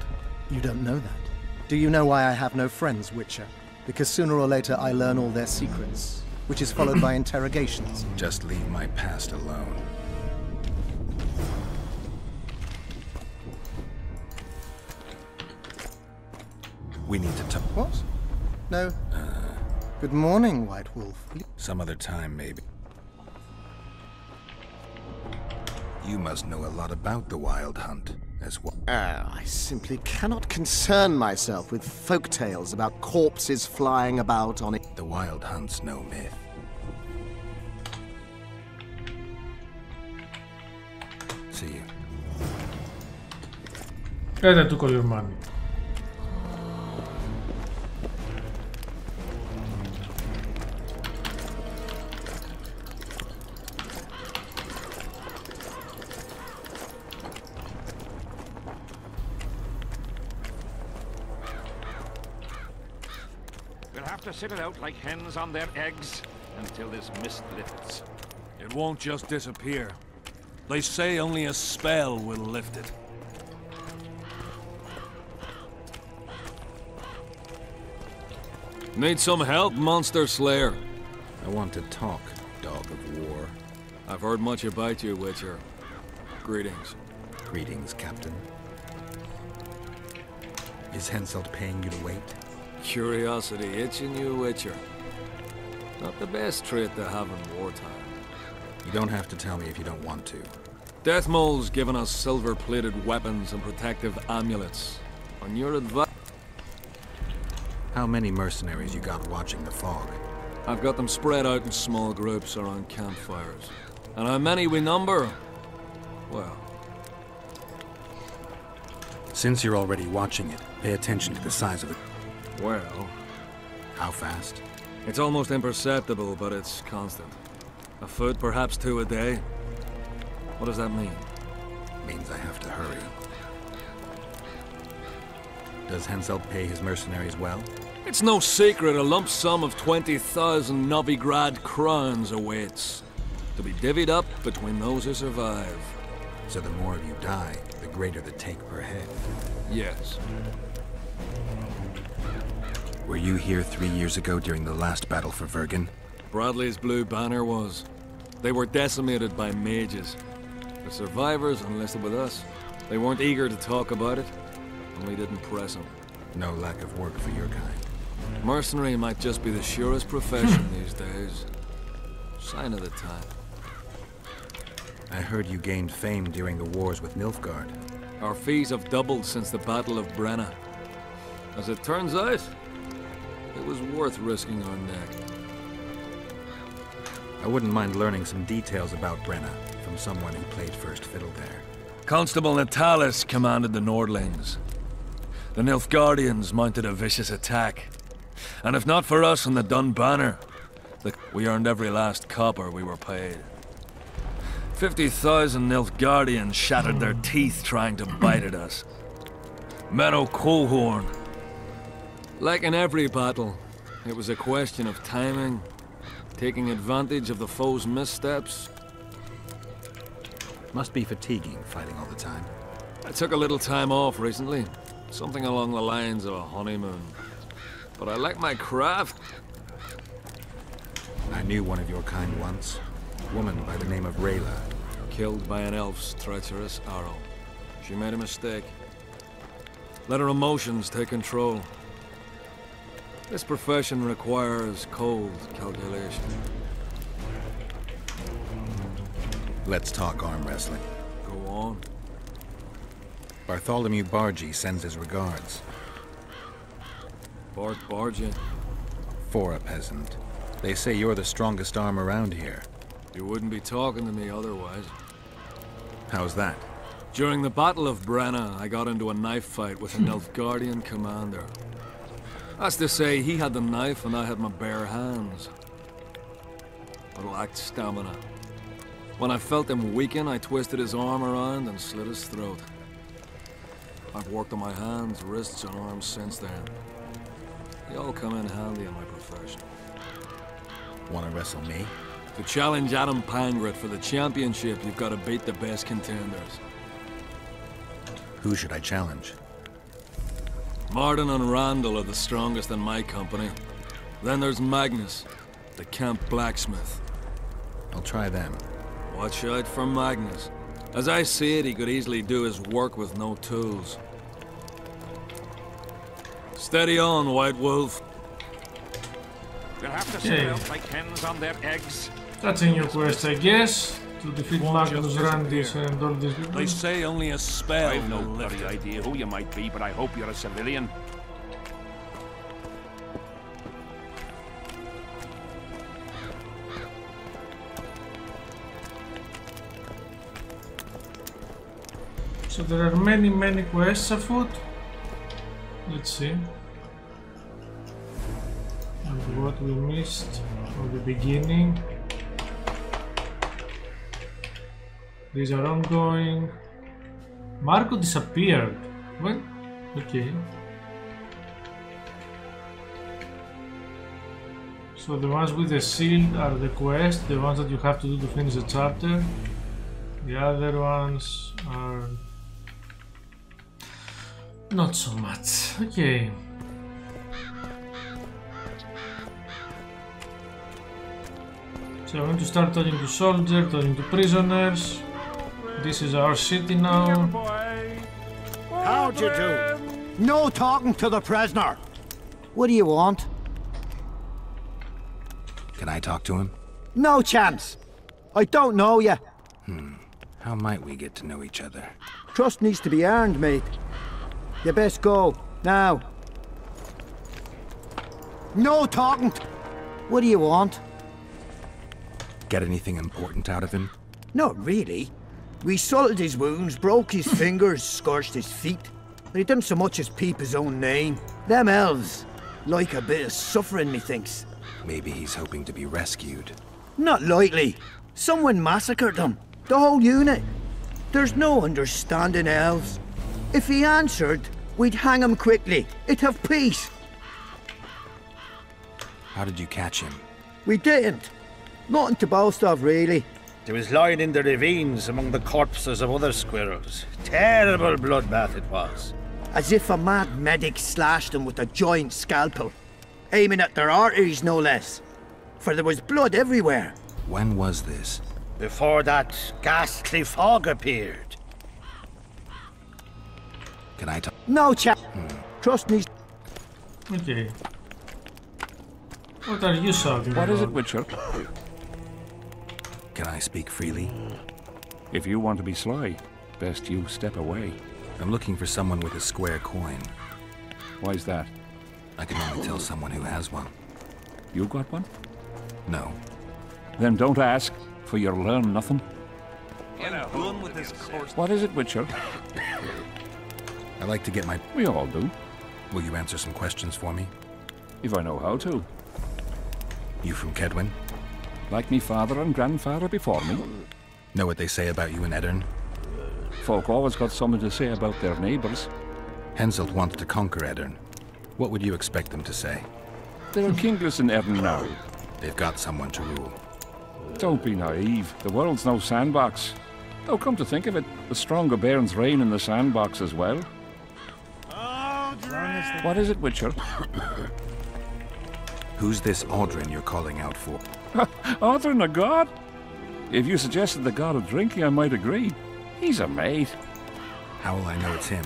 You don't know that. Do you know why I have no friends, Witcher? Because sooner or later I learn all their secrets, which is followed by interrogations. Just leave my past alone. We need to talk. What? No. Good morning, White Wolf. Some other time, maybe. You must know a lot about the Wild Hunt, as well. I simply cannot concern myself with folk tales about corpses flying about on it. The Wild Hunt's no myth. See you. I took all your money. To sit it out like hens on their eggs until this mist lifts. It won't just disappear. They say only a spell will lift it. Need some help, Monster Slayer? I want to talk, Dog of War. I've heard much about you, Witcher. Greetings. Greetings, Captain. Is Henselt paying you to wait? Curiosity itching you, Witcher. Not the best trait to have in wartime. You don't have to tell me if you don't want to. Deathmold's given us silver-plated weapons and protective amulets. On your advice... How many mercenaries you got watching the fog? I've got them spread out in small groups around campfires. And how many we number? Well... Since you're already watching it, pay attention to the size of it. Well... How fast? It's almost imperceptible, but it's constant. A foot, perhaps 2 a day. What does that mean? Means I have to hurry. Does Henselt pay his mercenaries well? It's no secret a lump sum of 20,000 Novigrad crowns awaits. To be divvied up between those who survive. So the more of you die, the greater the take per head. Yes. Were you here 3 years ago during the last battle for Vergen? Bradley's Blue Banner was. They were decimated by mages. The survivors enlisted with us. They weren't eager to talk about it, and we didn't press them. No lack of work for your kind. Mercenary might just be the surest profession these days. Sign of the time. I heard you gained fame during the wars with Nilfgaard. Our fees have doubled since the Battle of Brenna. As it turns out, it was worth risking our neck. I wouldn't mind learning some details about Brenna from someone who played first fiddle there. Constable Natalis commanded the Nordlings. The Nilfgaardians mounted a vicious attack. And if not for us and the Dun Banner, we earned every last copper we were paid. 50,000 Nilfgaardians shattered their teeth trying to bite at us. Men o' Coalhorn. Like in every battle, it was a question of timing, taking advantage of the foe's missteps. Must be fatiguing, fighting all the time. I took a little time off recently. Something along the lines of a honeymoon. But I like my craft. I knew one of your kind once. A woman by the name of Rayla. Killed by an elf's treacherous arrow. She made a mistake. Let her emotions take control. This profession requires cold calculation. Let's talk arm wrestling. Go on. Bartholomew Bargy sends his regards. Bart Bargy? For a peasant. They say you're the strongest arm around here. You wouldn't be talking to me otherwise. How's that? During the Battle of Brenna, I got into a knife fight with an Nilfgaardian commander. That's to say, he had the knife and I had my bare hands. But lacked stamina. When I felt him weaken, I twisted his arm around and slit his throat. I've worked on my hands, wrists, and arms since then. They all come in handy in my profession. Want to wrestle me? To challenge Adam Pangret for the championship, you've got to beat the best contenders. Who should I challenge? Martin and Randall are the strongest in my company. Then there's Magnus, the camp blacksmith. I'll try them. Watch out for Magnus. As I see it, he could easily do his work with no tools. Steady on, White Wolf. You'll have to smell like hens on their eggs. That's in your quest, I guess. To defeat Magnus, Randis, and all these people. They say only a spell. I've no bloody idea who you might be, but I hope you're a civilian. So there are many quests afoot. Let's see. And what we missed from the beginning. These are ongoing. Marco disappeared. What? Okay. So the ones with the shield are the quest, the ones that you have to do to finish the chapter. The other ones are not so much. Okay. So I'm going to start talking to soldiers, talking to prisoners. This is our city now. How'd you do? No talking to the prisoner. What do you want? Can I talk to him? No chance. I don't know you. How might we get to know each other? Trust needs to be earned, mate. You best go, now. No talking. What do you want? Get anything important out of him? Not really. We salted his wounds, broke his fingers, scorched his feet. But he didn't so much as peep his own name. Them elves like a bit of suffering, methinks. Maybe he's hoping to be rescued. Not likely. Someone massacred them. The whole unit. There's no understanding elves. If he answered, we'd hang him quickly. It'd have peace. How did you catch him? We didn't. Nothing to boast of, really. He was lying in the ravines among the corpses of other squirrels. Terrible bloodbath it was. As if a mad medic slashed him with a giant scalpel. Aiming at their arteries, no less. For there was blood everywhere. When was this? Before that ghastly fog appeared. Can I talk? No chap. Trust me. Okay. What are you shouting about? What is it, Witcher? Can I speak freely? If you want to be sly, best you step away. I'm looking for someone with a square coin. Why's that? I can only tell someone who has one. You got one? No. Then don't ask, for you'll learn nothing. Get a home with this course. What is it, Witcher? I like to get my... We all do. Will you answer some questions for me? If I know how to. You from Kaedwen? Like me father and grandfather before me. Know what they say about you in Odrin? Folk always got something to say about their neighbours. Henselt wants to conquer Odrin. What would you expect them to say? There are kingless in Odrin now. They've got someone to rule. Don't be naive. The world's no sandbox. Oh, come to think of it, the stronger bairns reign in the sandbox as well. Odrin! What is it, Witcher? Who's this Odrin you're calling out for? Odrin, a god? If you suggested the god of drinking, I might agree. He's a mate. How will I know it's him?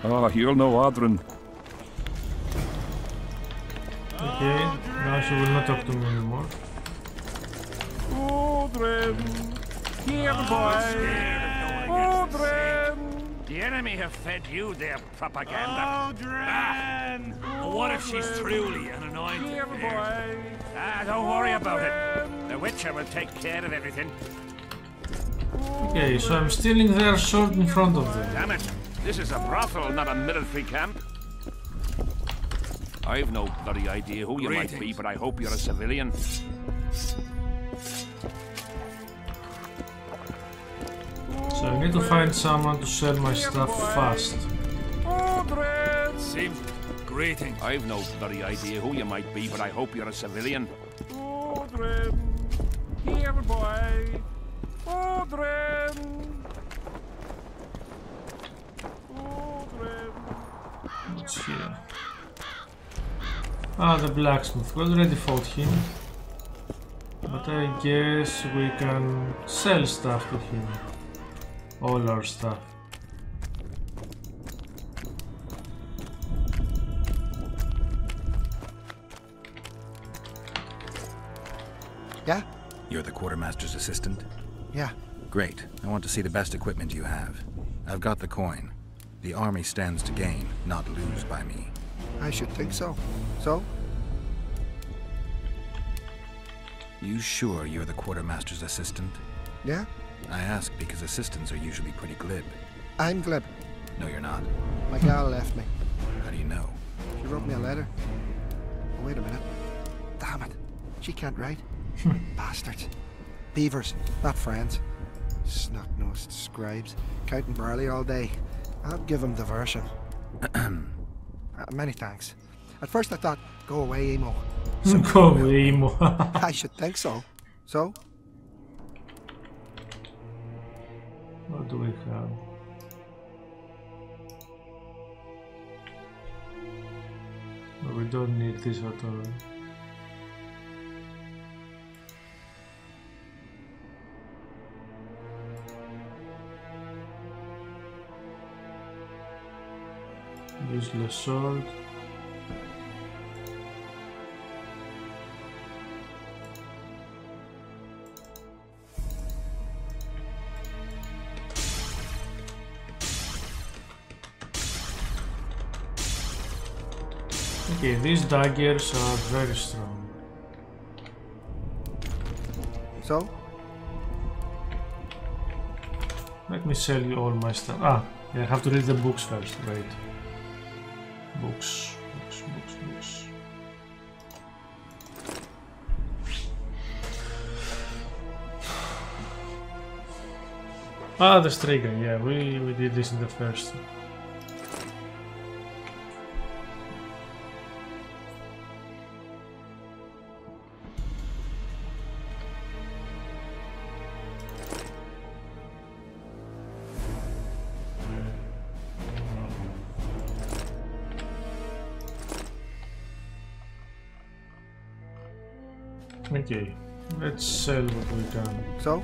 Oh, you'll know Odrin. Okay, now she will not talk to me anymore. Odrin! Here, boy! Odrin! The enemy have fed you their propaganda. Odrin! What if she's truly an anointed? Here, boy! Don't worry about it. The Witcher will take care of everything. Okay, so I'm stealing their sword in front of them. Damn it! This is a brothel, not a military camp. I've no bloody idea who you might be, but I hope you're a civilian. So I need to find someone to sell my stuff fast. Seems greeting. I've no bloody idea who you might be, but I hope you're a civilian. Odrin! Here, boy! Odrin! Odrin! What's here? Ah, the blacksmith. We already fought him. But I guess we can sell stuff to him. All our stuff. Yeah? You're the quartermaster's assistant? Yeah. Great. I want to see the best equipment you have. I've got the coin. The army stands to gain, not lose by me. I should think so. So? You sure you're the quartermaster's assistant? Yeah? I ask because assistants are usually pretty glib. I'm glib. No, you're not. My gal left me. How do you know? She wrote me a letter. Oh, wait a minute. Damn it. She can't write. Bastards. Beavers, not friends. Snot-nosed scribes. Counting barley all day. I'll give them diversion. Many thanks. At first I thought, go away, emo. Go away, emo. I should think so. So? What do we have? No, we don't need this at all. Useless sword. Okay, these daggers are very strong. So? Let me sell you all my stuff. Ah, yeah, I have to read the books first, right? Books. Ah, the Striga, yeah, we did this in the first. Okay, let's sell what we can. So?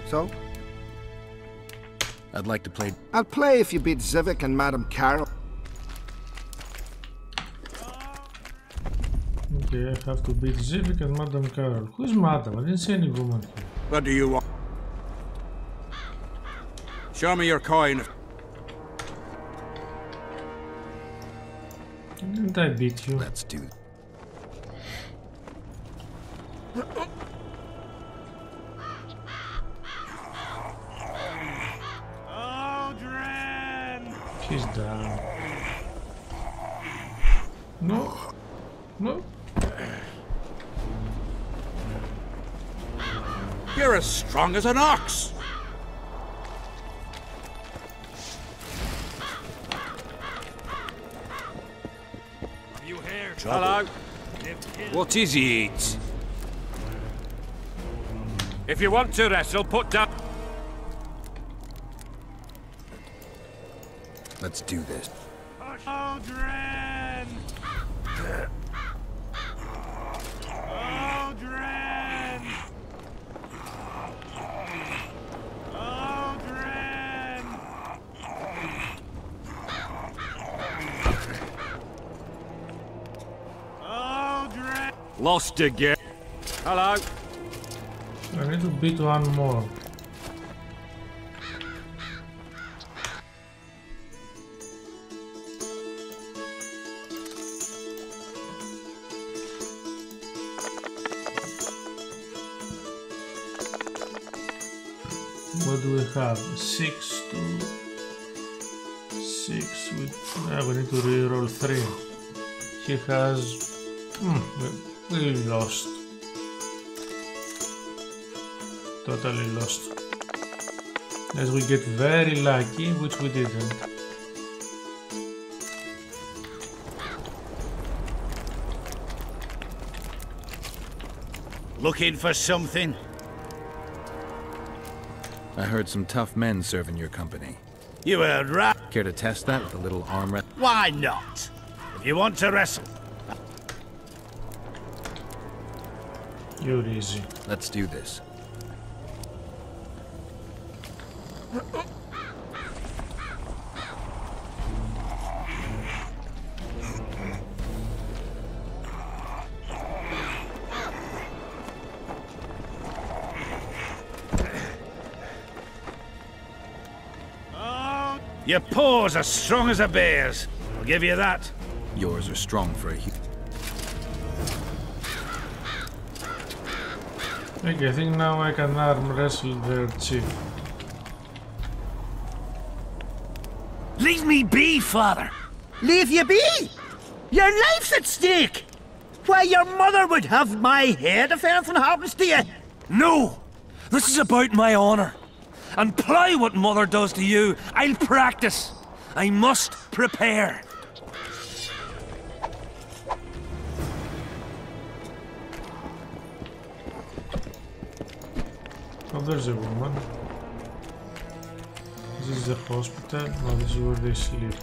So? I'd like to play... I'll play if you beat Zivik and Madame Carol. Have to beat Zivik and Madame Carol. Who's Madame? I didn't see any woman here. What do you want? Show me your coin. Didn't I beat you? Let's do it. Odrin! She's down. No. No. You're as strong as an ox. You heard? Hello? What is it? If you want to wrestle, put down... Let's do this. Odrin! Odrin! Odrin! Odrin! Lost again. Hello? I need to beat one more. What do we have? 6 to 6 with... we need to reroll 3. He has... we lost. Totally lost. As we get very lucky, which we didn't. Looking for something? I heard some tough men serve in your company. You heard right. Care to test that with a little arm wrestle? Why not? If you want to wrestle. You're easy. Let's do this. Your paws are strong as a bear's. I'll give you that. Yours are strong for a Okay, I think now I can arm wrestle their chief. Leave me be, father. Leave you be? Your life's at stake. Why, your mother would have my head if anything happens to you. No! This is about my honor. And ply what mother does to you, I'll practice. I must prepare. Oh, there's a woman. This is the hospital. No, this is where they sleep.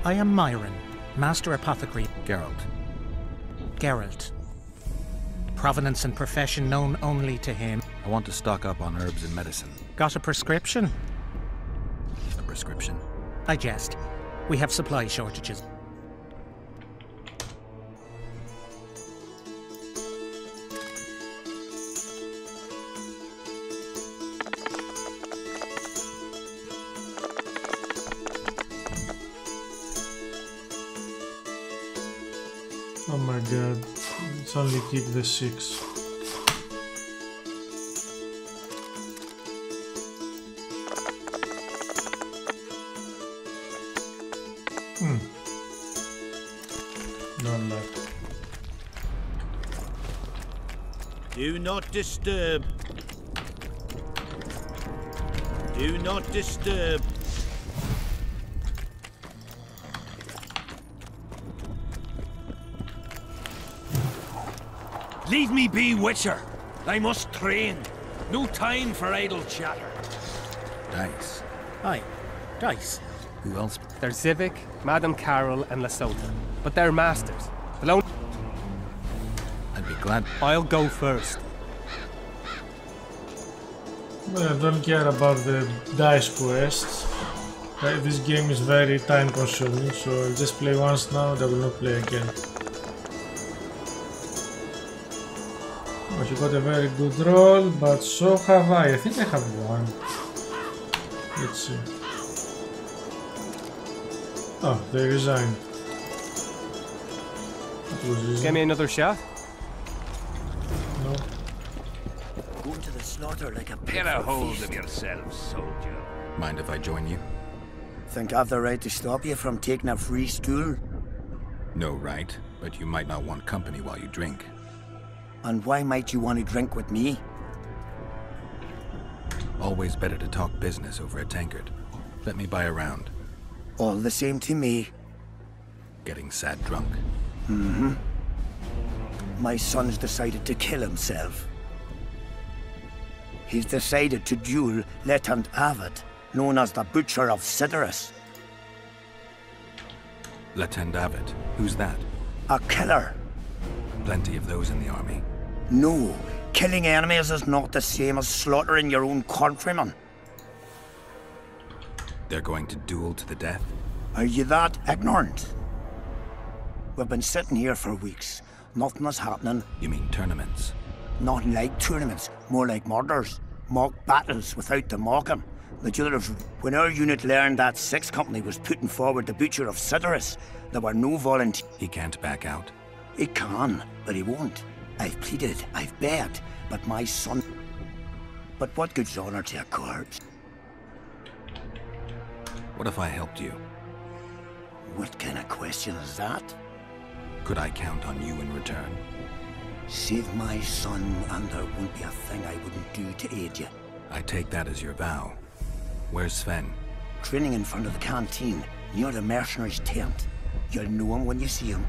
I am Myron, Master Apothecary. Geralt. Geralt. Provenance and profession known only to him. I want to stock up on herbs and medicine. Got a prescription? A prescription? I jest. We have supply shortages. Oh my god, let's only keep the 6. No luck. Do not disturb. Do not disturb. Leave me be, Witcher. I must train. No time for idle chatter. Dice. Aye, dice. Who else? There's Zivik, Madame Carol, and Lesota. But they're masters. Alone. I'd be glad. I'll go first. Well, I don't care about the dice quests. This game is very time consuming, so I'll just play once now and I will not play again. Oh, he got a very good roll, but so have I. I think I have one. Let's see. Oh, they resigned. Give me another shot. No. Going to the slaughter like a Get a hold of yourself, soldier. Mind if I join you? Think I've the right to stop you from taking a free stool? No right, but you might not want company while you drink. And why might you want to drink with me? Always better to talk business over a tankard. Let me buy a round. All the same to me. Getting sad drunk. Mm-hmm. My son's decided to kill himself. He's decided to duel Lieutenant Ave, known as the Butcher of Cidaris. Lieutenant Ave? Who's that? A killer. Plenty of those in the army. No, killing enemies is not the same as slaughtering your own countrymen. They're going to duel to the death? Are you that ignorant? We've been sitting here for weeks. Nothing is happening. You mean tournaments? Nothing like tournaments, more like murders. Mock battles without the mocking. The jewelers, when our unit learned that 6th Company was putting forward the Butcher of Cidaris, there were no volunteers. He can't back out? He can, but he won't. I've pleaded, I've begged, but my son... But what good's honor to a corpse? What if I helped you? What kind of question is that? Could I count on you in return? Save my son, and there won't be a thing I wouldn't do to aid you. I take that as your vow. Where's Sven? Training in front of the canteen, near the mercenaries' tent. You'll know him when you see him.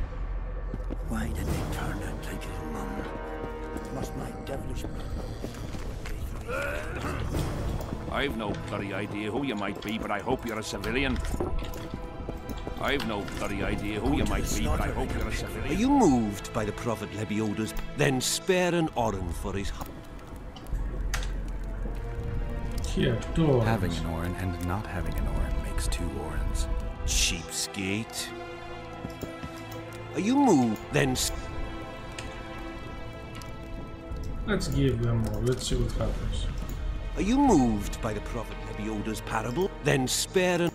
Why did they turn out like his mum? Must my devilish... I've no bloody idea who you might be, but I hope you're a civilian. I've no bloody idea who you might be, but I hope you're a civilian. Are you moved by the Prophet Lebioda's? Then spare an Odrin for his... Here, 2 Orins. Having an Orin and not having an Orin makes 2 Orins. Cheapskate. Are you moved? Then... Let's give them more. Let's see what happens. Are you moved by the Prophet Lebioda's parable? Then spare an...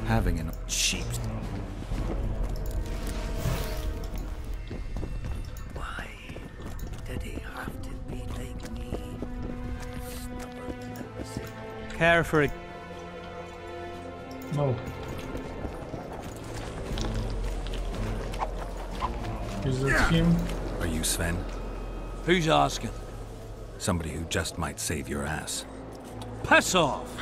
Having an... Cheap. Why did he have to be like me? Stubborn embassy. Care for it. No. Is that him? Are you Sven? Who's asking? Somebody who just might save your ass. Piss off!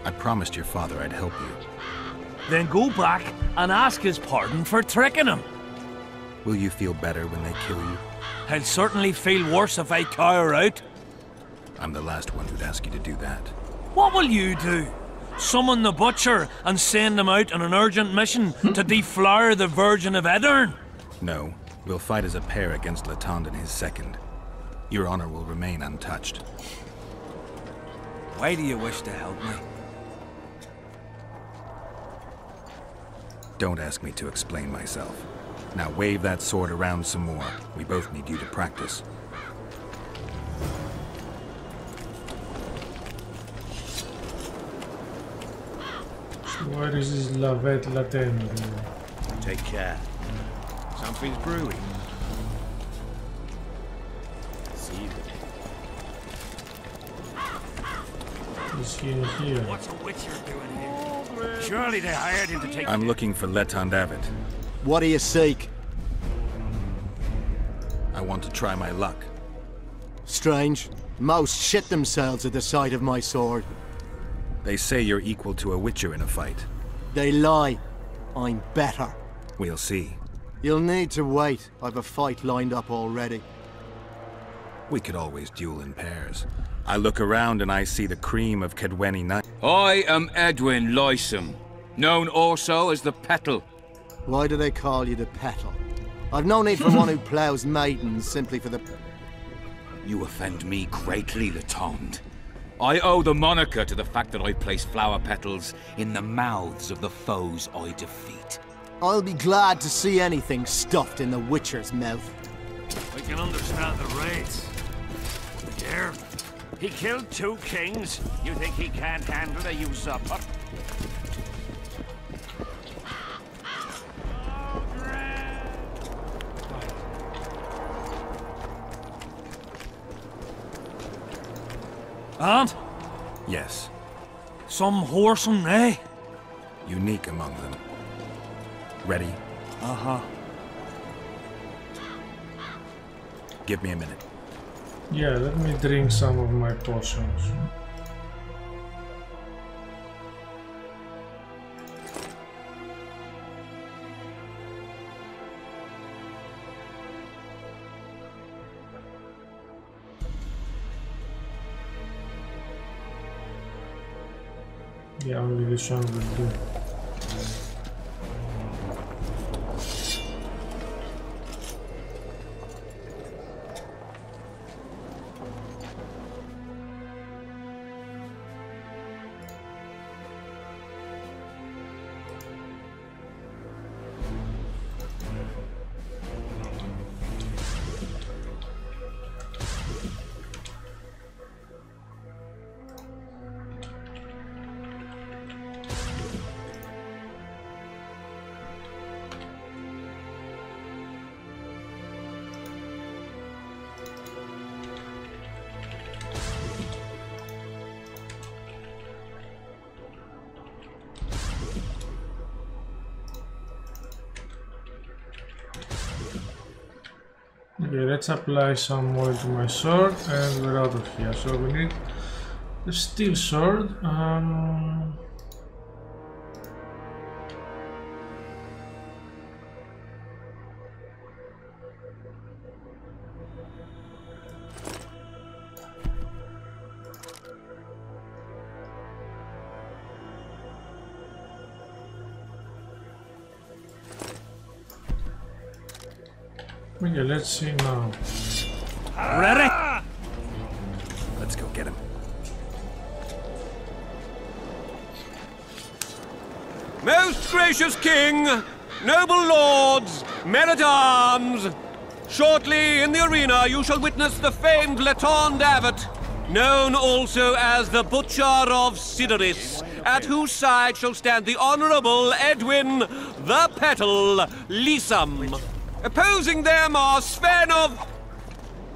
I promised your father I'd help you. Then go back and ask his pardon for tricking him. Will you feel better when they kill you? He'll certainly feel worse if I tire out. I'm the last one who'd ask you to do that. What will you do? Summon the Butcher and send him out on an urgent mission to deflower the Virgin of Odrin? No, we'll fight as a pair against Latond and his 2nd. Your honor will remain untouched. Why do you wish to help me? Don't ask me to explain myself. Now wave that sword around some more. We both need you to practice. Where is this Lavette Laten? Take care. Something's brewing. See you. Is he in here? What's a witcher doing here? Surely they hired him to take... I'm looking for Letond Avid. What do you seek? I want to try my luck. Strange. Most shit themselves at the sight of my sword. They say you're equal to a witcher in a fight. They lie. I'm better. We'll see. You'll need to wait. I've a fight lined up already. We could always duel in pairs. I look around and I see the cream of Kaedweni Camp. I am Edwin Lysum, known also as the Petal. Why do they call you the Petal? I've no need for one who ploughs maidens simply for the... You offend me greatly, Letond. I owe the moniker to the fact that I place flower petals in the mouths of the foes I defeat. I'll be glad to see anything stuffed in the Witcher's mouth. I can understand the raids. There. He killed 2 kings. You think he can't handle a usurper? And? Yes. Some whoresome, eh? Unique among them. Ready? Uh-huh. Give me a minute. Yeah, let me drink some of my potions. Yeah, only this one will do. Okay, let's apply some oil to my sword and we're out of here. So we need the steel sword. Okay, let's see now. Ready? Let's go get him. Most gracious king, noble lords, men-at-arms, shortly in the arena you shall witness the famed Letond Abbot, known also as the Butcher of Cidaris, at whose side shall stand the Honourable Edwin the Petal Lysam. Opposing them are Sven of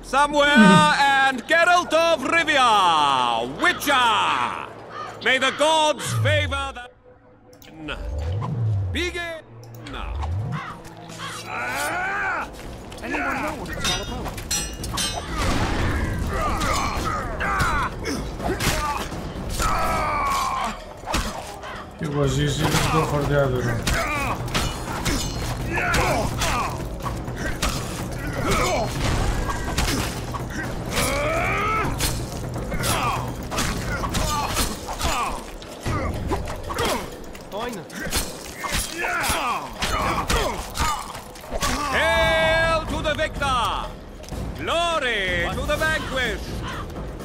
somewhere and Geralt of Rivia, Witcher. May the gods favor the... Begin. Anyone know what it's all about? It was easy, let's go for the other one. Hail to the victor! Glory to the vanquished!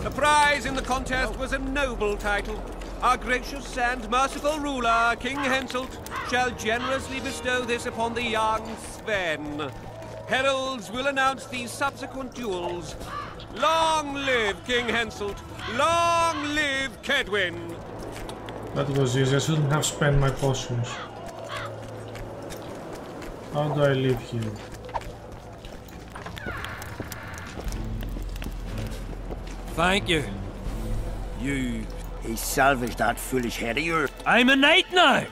The prize in the contest was a noble title. Our gracious and merciful ruler, King Henselt, shall generously bestow this upon the young Sven. Heralds will announce these subsequent duels. Long live King Henselt! Long live Kaedwen! That was easy, I shouldn't have spent my potions. How do I leave here? Thank you. You... He salvaged that foolish head of yours. I'm a knight now!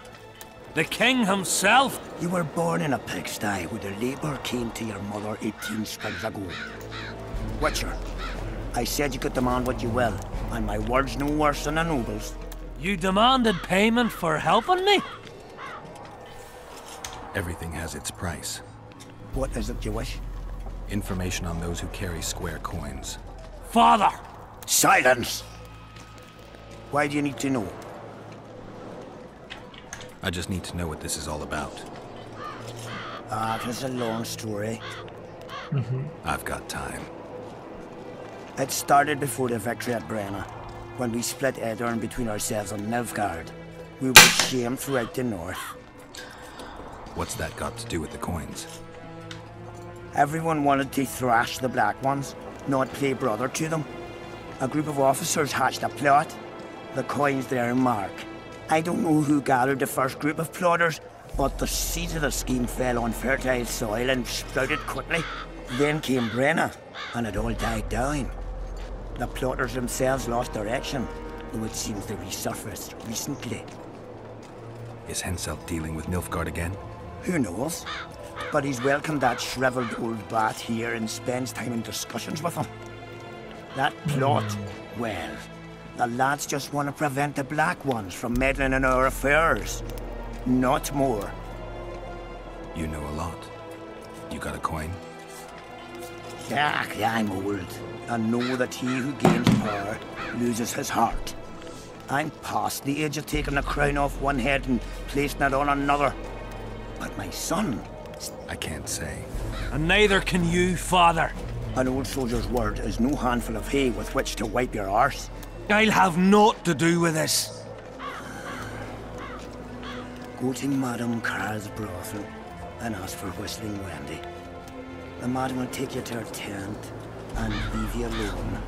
The king himself! You were born in a pigsty where the labour came to your mother 18 springs ago. Witcher, I said you could demand what you will, and my word's no worse than a noble's. You demanded payment for helping me? Everything has its price. What is it you wish? Information on those who carry square coins. Father! Silence! Why do you need to know? I just need to know what this is all about. It is a long story. I've got time. It started before the victory at Brenna, when we split Odrin between ourselves and Nilfgaard. We were shamed throughout the north. What's that got to do with the coins? Everyone wanted to thrash the Black Ones, not play brother to them. A group of officers hatched a plot. The coins their mark. I don't know who gathered the first group of plotters, but the seeds of the scheme fell on fertile soil and sprouted quickly. Then came Brenna, and it all died down. The plotters themselves lost direction, though it seems they resurfaced recently. Is Henselt dealing with Nilfgaard again? Who knows? But he's welcomed that shriveled old bat here and spends time in discussions with him. That plot, well, the lads just want to prevent the Black Ones from meddling in our affairs. Not more. You know a lot. You got a coin? Yeah, I'm old, and know that he who gains power loses his heart. I'm past the age of taking the crown off one head and placing it on another. But my son... I can't say. And neither can you, father. An old soldier's word is no handful of hay with which to wipe your arse. I'll have naught to do with this. Go to Madame Carr's brothel and ask for Whistling Wendy. The madam will take you to her tent and leave you alone.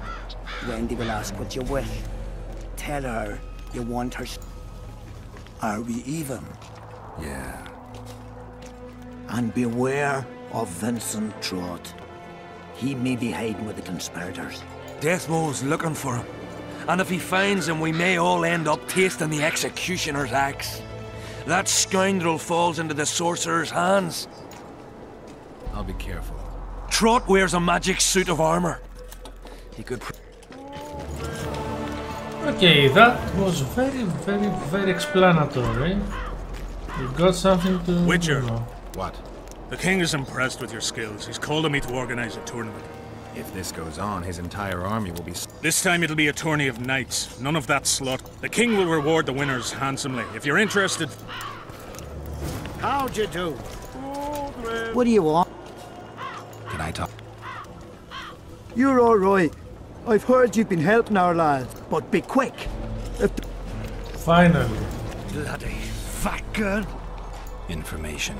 Wendy will ask what you wish. Tell her you want her... Are we even? Yeah. And beware of Vincent Trott. He may be hiding with the conspirators. Deathmold's looking for him. And if he finds him, we may all end up tasting the executioner's axe. That scoundrel falls into the sorcerer's hands. I'll be careful. Trott wears a magic suit of armor. He could... Okay, that was very explanatory. You got something to... Witcher. What? The king is impressed with your skills. He's called on me to organize a tournament. If this goes on, his entire army will be... This time it'll be a tourney of knights. None of that slaughter. The king will reward the winners handsomely. If you're interested... How'd you do? What do you want? Can I talk? You're all right. I've heard you've been helping our lads, but be quick. Finally. Bloody fat girl. Information.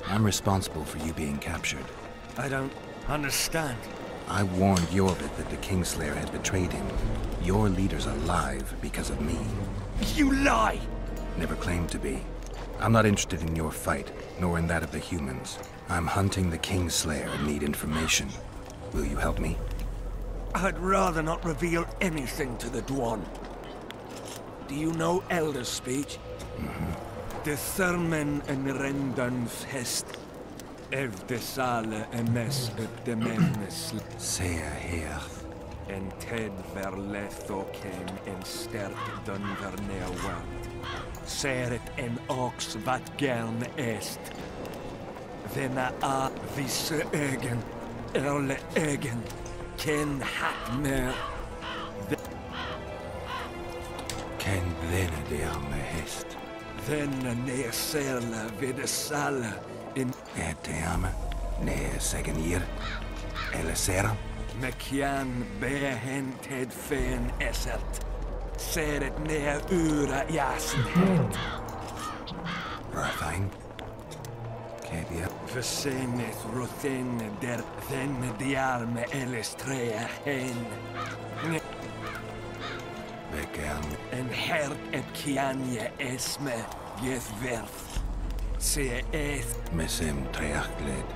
I'm responsible for you being captured. I don't understand. I warned Jorvik that the Kingslayer had betrayed him. Your leader's alive because of me. You lie! Never claimed to be. I'm not interested in your fight, nor in that of the humans. I'm hunting the Kingslayer and need information. Will you help me? I'd rather not reveal anything to the Dwan. Do you know Elder's speech? De Thurmen en Rendan Fest. Ev de Sale emes ut de Mevnes. Sea her. En Ted verletho ken en sterk dun vernewad. Seret en ox vat gern est. Venna a visse ögen. Erle ögen. Ken hat mer. Ken vene de arme hest. Venna ne serla vid sala in Teame, ne segenir, eller sera. Mekian behented fen esert. Seret ne ura jasnhet. Rathain. Kebia. Versenet rothen der ven diarme elestrea hen. Vegan. En hert et kianje esme jet verth. Se eth. Mesem treachled.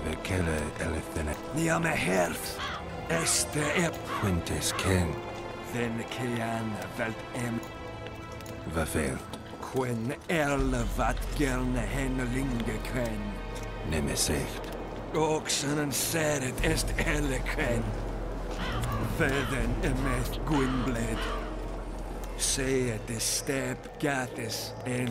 Vekele elefene. Nia me herth. Este ep. Quintes ken. Ven kian velt em. Vavel. Quen erle vat gerne hennelinge kwen. Nemesecht. Oxen en seret est elle kwen. Veden emeth gwynbled. Se de step gatis en...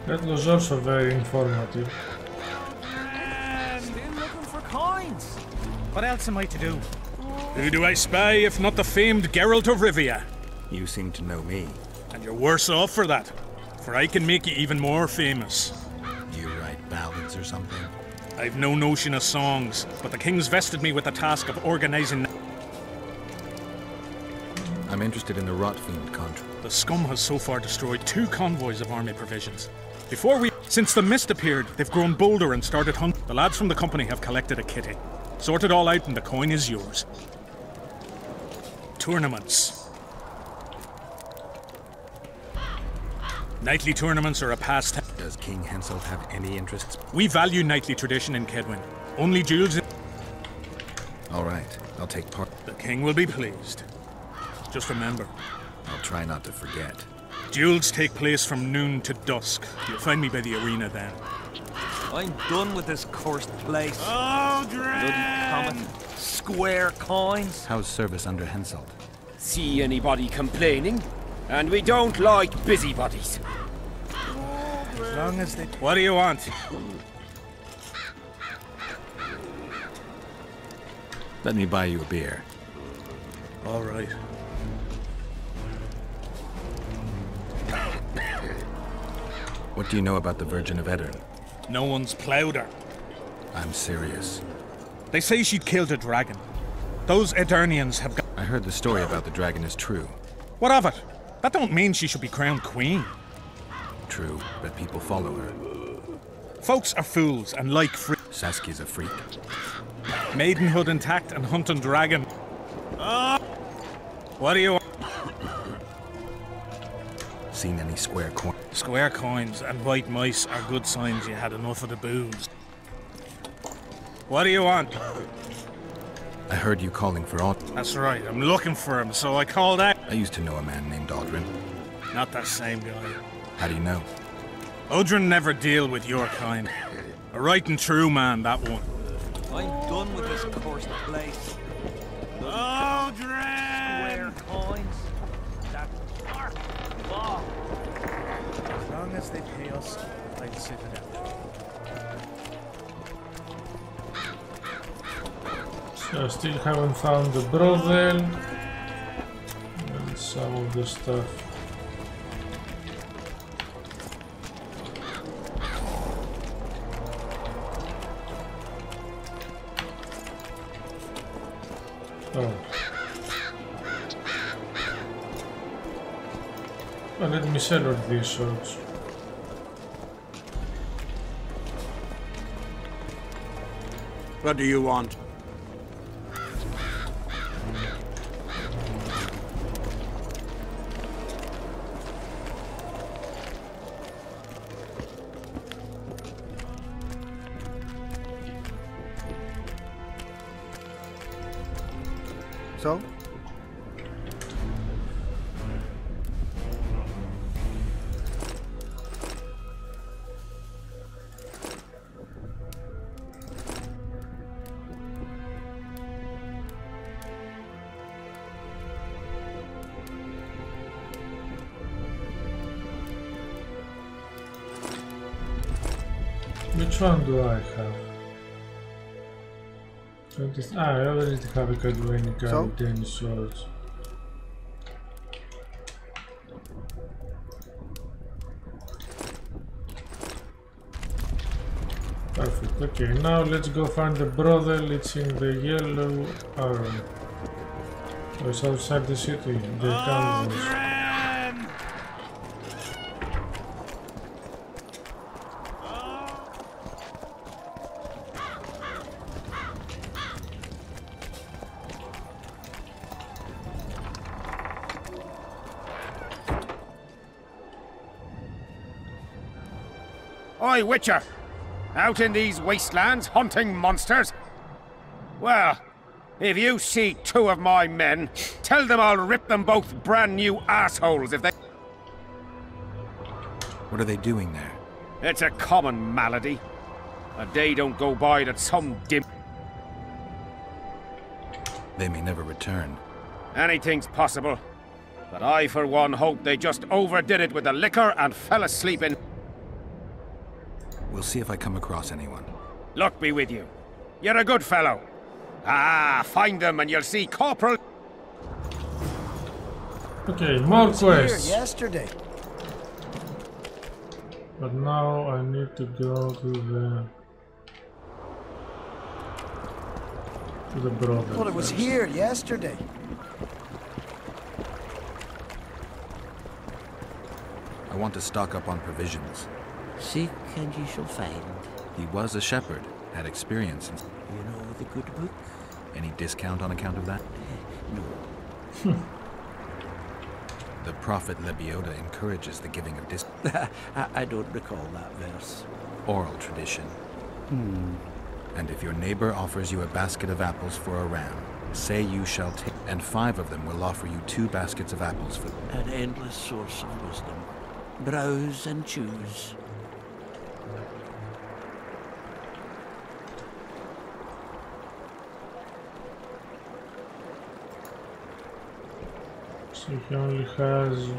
That was also very informative. Still looking for coins. What else am I to do? Who do I spy if not the famed Geralt of Rivia? You seem to know me. And you're worse off for that, for I can make you even more famous. You write ballads songs or something? I've no notion of songs, but the king's vested me with the task of organizing. I'm interested in the Rotfiend contract. The scum has so far destroyed 2 convoys of army provisions. Since the mist appeared, they've grown bolder and started hunting. The lads from the company have collected a kitty. Sort it all out and the coin is yours. Tournaments. Knightly tournaments are a pastime. Does King Henselt have any interests? We value knightly tradition in Kaedwen. Only duels. All right, I'll take part. The king will be pleased. Just remember. I'll try not to forget. Duels take place from noon to dusk. You'll find me by the arena then. I'm done with this cursed place. Odrin! Bloody comet. Square coins. How's service under Henselt? See anybody complaining? And we don't like busybodies. As long as they... What do you want? Let me buy you a beer. All right. What do you know about the Virgin of Odrin? No one's ploughed her. I'm serious. They say she killed a dragon. Those Eternians have got... I heard the story about the dragon is true. What of it? That don't mean she should be crowned queen. True, but people follow her. Folks are fools and like free... Saskia's a freak. Maidenhood intact and hunting dragon. What do you want? Seen any square coins? Square coins and white mice are good signs you had enough of the booze. What do you want? I heard you calling for Odrin. That's right, I'm looking for him, so I called out. I used to know a man named Odrin. Not that same guy. How do you know? Odrin never deal with your kind. A right and true man, that one. I'm done with this cursed place. Odrin! Square coins. That dark ball. As long as they pay us, I'll sit it out. So I still haven't found the brothel and some of the stuff. Oh. Well, let me sell all these swords. What do you want? So? Which one do I have? I already have a Kaedweni Camp tennis swords. Perfect, okay, now let's go find the brothel. It's in the yellow arrow. Oh, it's outside the city, the canvas. Oi, Witcher! Out in these wastelands hunting monsters? Well, if you see 2 of my men, tell them I'll rip them both brand new assholes if they... What are they doing there? It's a common malady. A day don't go by that some dim... They may never return. Anything's possible. But I, for one, hope they just overdid it with the liquor and fell asleep in... We'll see if I come across anyone. Luck be with you. You're a good fellow. Ah, find them and you'll see Corporal... Okay, more quests. Yesterday. But now I need to go to the... To the brother. Thought it was here yesterday. I want to stock up on provisions. Seek and ye shall find. He was a shepherd, had experience. You know the good book? Any discount on account of that? No. The prophet Lebioda encourages the giving of I don't recall that verse. Oral tradition. And if your neighbor offers you a basket of apples for a ram, say you shall take, and 5 of them will offer you 2 baskets of apples for an endless source of wisdom. Browse and choose. So he only has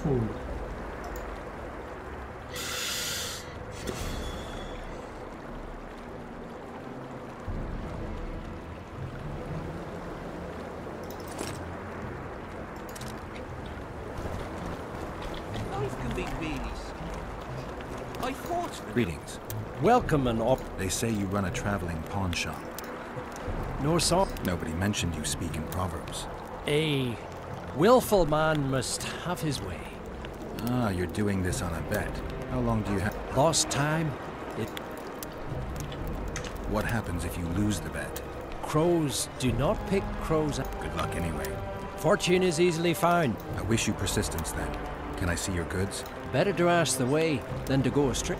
food. Greetings. Welcome and They say you run a traveling pawn shop. No song. Nobody mentioned you speak in proverbs. A willful man must have his way. Ah, you're doing this on a bet. How long do you have? Lost time. What happens if you lose the bet? Crows do not pick crows up. Good luck anyway. Fortune is easily found. I wish you persistence then. Can I see your goods? Better to ask the way than to go astray.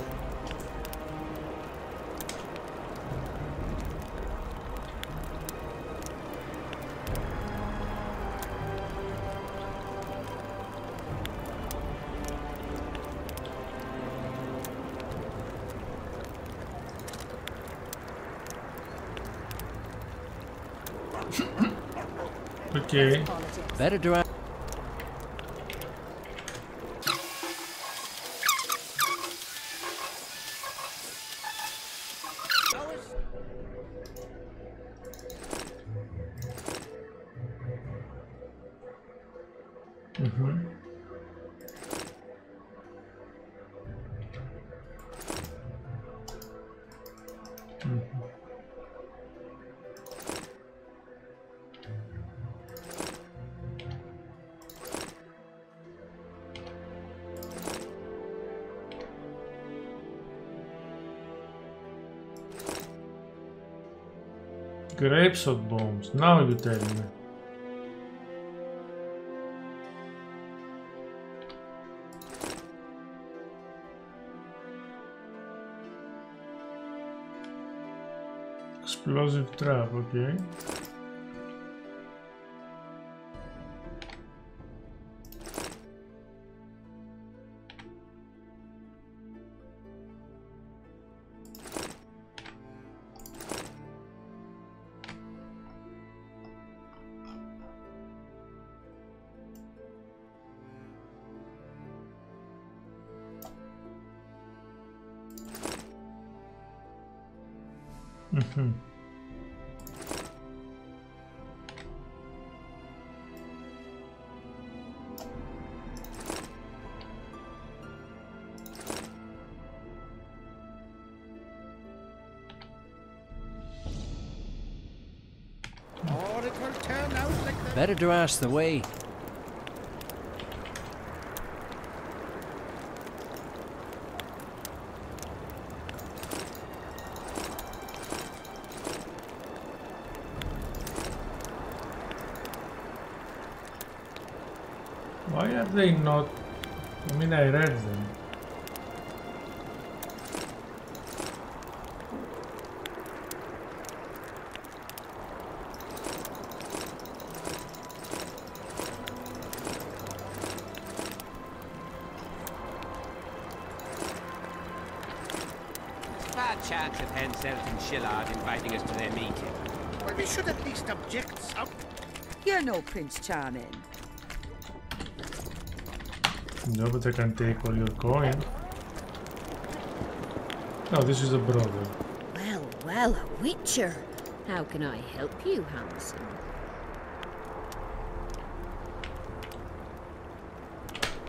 Okay. Better to ask. Grapes of bombs. Now you tell me. Explosive trap, okay. Better to ask the way. Why are they not? I mean, I read them. Chance of Henselt and Shillard inviting us to their meeting. Well, we should at least object some. You're no Prince Charming. No, but I can take all your coin. Oh, this is a brother. Well, well, a witcher. How can I help you, Hansen?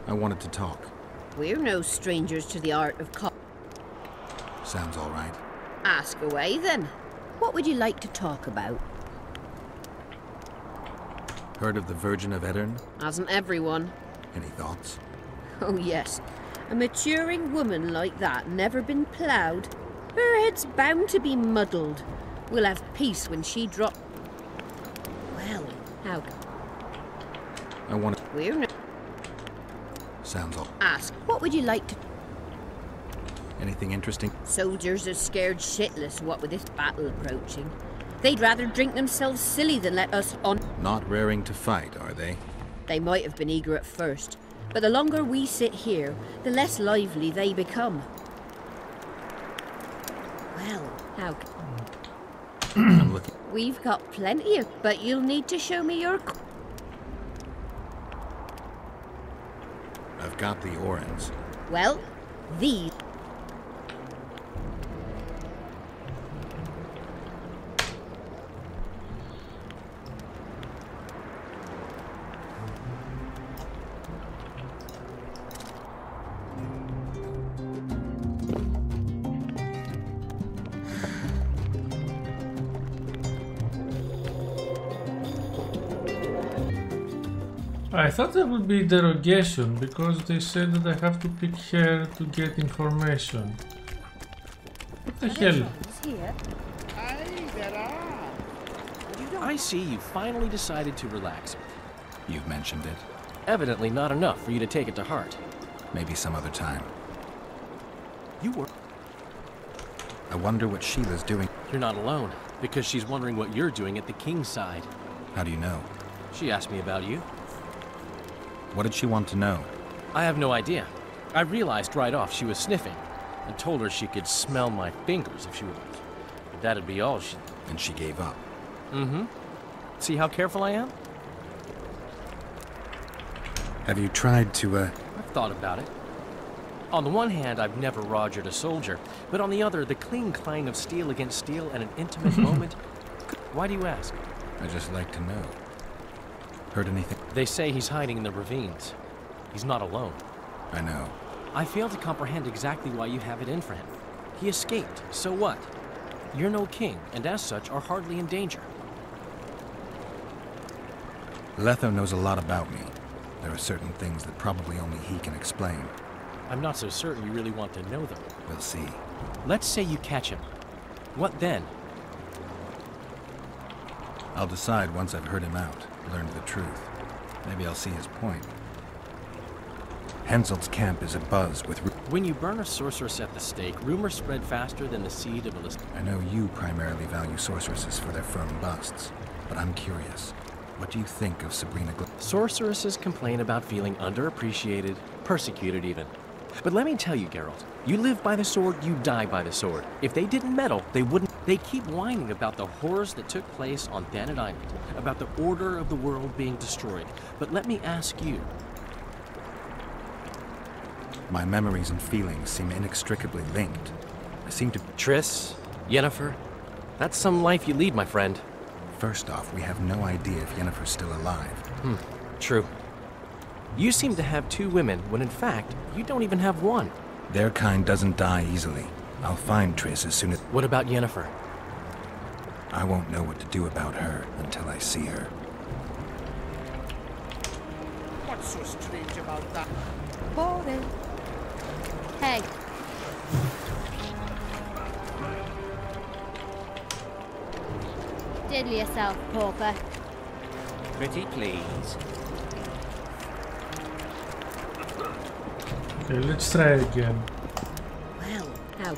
I wanted to talk. We're no strangers to the art of Sounds all right. Ask away, then. What would you like to talk about? Heard of the Virgin of Odrin? Hasn't everyone? Any thoughts? Oh yes. A maturing woman like that never been ploughed. Her head's bound to be muddled. We'll have peace when she drops. Well, how? I want to... We're not... Sounds all... Ask, what would you like to... Anything interesting? Soldiers are scared shitless, what with this battle approaching. They'd rather drink themselves silly than let us on... Not raring to fight, are they? They might have been eager at first, but the longer we sit here, the less lively they become. Well, how... I'm looking... We've got plenty of... But you'll need to show me your... I've got the Orans. Well, these... I thought there would be derogation because they said that I have to pick her to get information. What the hell? I see you finally decided to relax. You've mentioned it. Evidently not enough for you to take it to heart. Maybe some other time. You were... I wonder what Sheila's doing. You're not alone, because she's wondering what you're doing at the king's side. How do you know? She asked me about you. What did she want to know? I have no idea. I realized right off she was sniffing, and told her she could smell my fingers if she wanted. But that'd be all she... And she gave up. Mm-hmm. See how careful I am? Have you tried to, I've thought about it. On the one hand, I've never rogered a soldier, but on the other, the clean clang of steel against steel at an intimate moment... Why do you ask? I just like to know. Heard anything? They say he's hiding in the ravines. He's not alone. I know. I fail to comprehend exactly why you have it in for him. He escaped, so what? You're no king, and as such are hardly in danger. Letho knows a lot about me. There are certain things that probably only he can explain. I'm not so certain you really want to know them. We'll see. Let's say you catch him. What then? I'll decide once I've heard him out, learned the truth. Maybe I'll see his point. Henselt's camp is abuzz with... When you burn a sorceress at the stake, rumors spread faster than the seed of a list. I know you primarily value sorceresses for their firm busts, but I'm curious. What do you think of Sabrina Sorceresses complain about feeling underappreciated, persecuted even. But let me tell you, Geralt, you live by the sword, you die by the sword. If they didn't meddle, they wouldn't. They keep whining about the horrors that took place on Thanet Island, about the order of the world being destroyed. But let me ask you. My memories and feelings seem inextricably linked. I seem to... Triss, Yennefer, that's some life you lead, my friend. First off, we have no idea if Yennefer's still alive. True. You seem to have two women, when in fact, you don't even have one. Their kind doesn't die easily. I'll find Triss as soon as... What about Yennefer? I won't know what to do about her until I see her. What's so strange about that? Boring. Hey. Diddle yourself, pauper. Pretty please. Okay, let's try again. Well, how?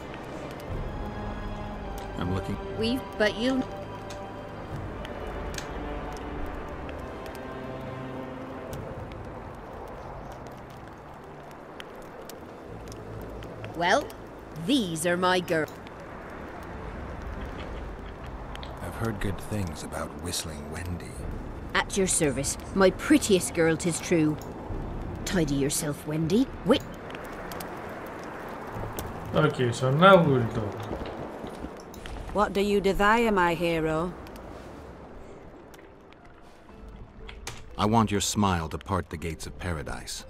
I'm looking. But you... Well, these are my girls. I've heard good things about Whistling Wendy. At your service, my prettiest girl, 'tis true. Tidy yourself, Wendy. Wait. Okay, so now we'll talk. What do you desire, my hero? I want your smile to part the gates of paradise.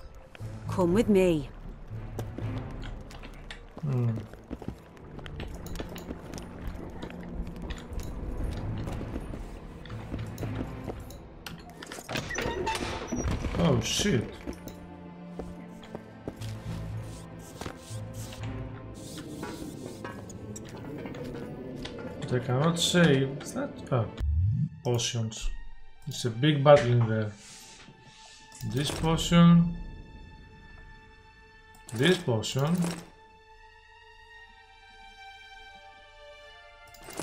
Come with me. Oh shit. But I cannot save. Is that? Oh. Potions. It's a big battle in there. This potion. This potion.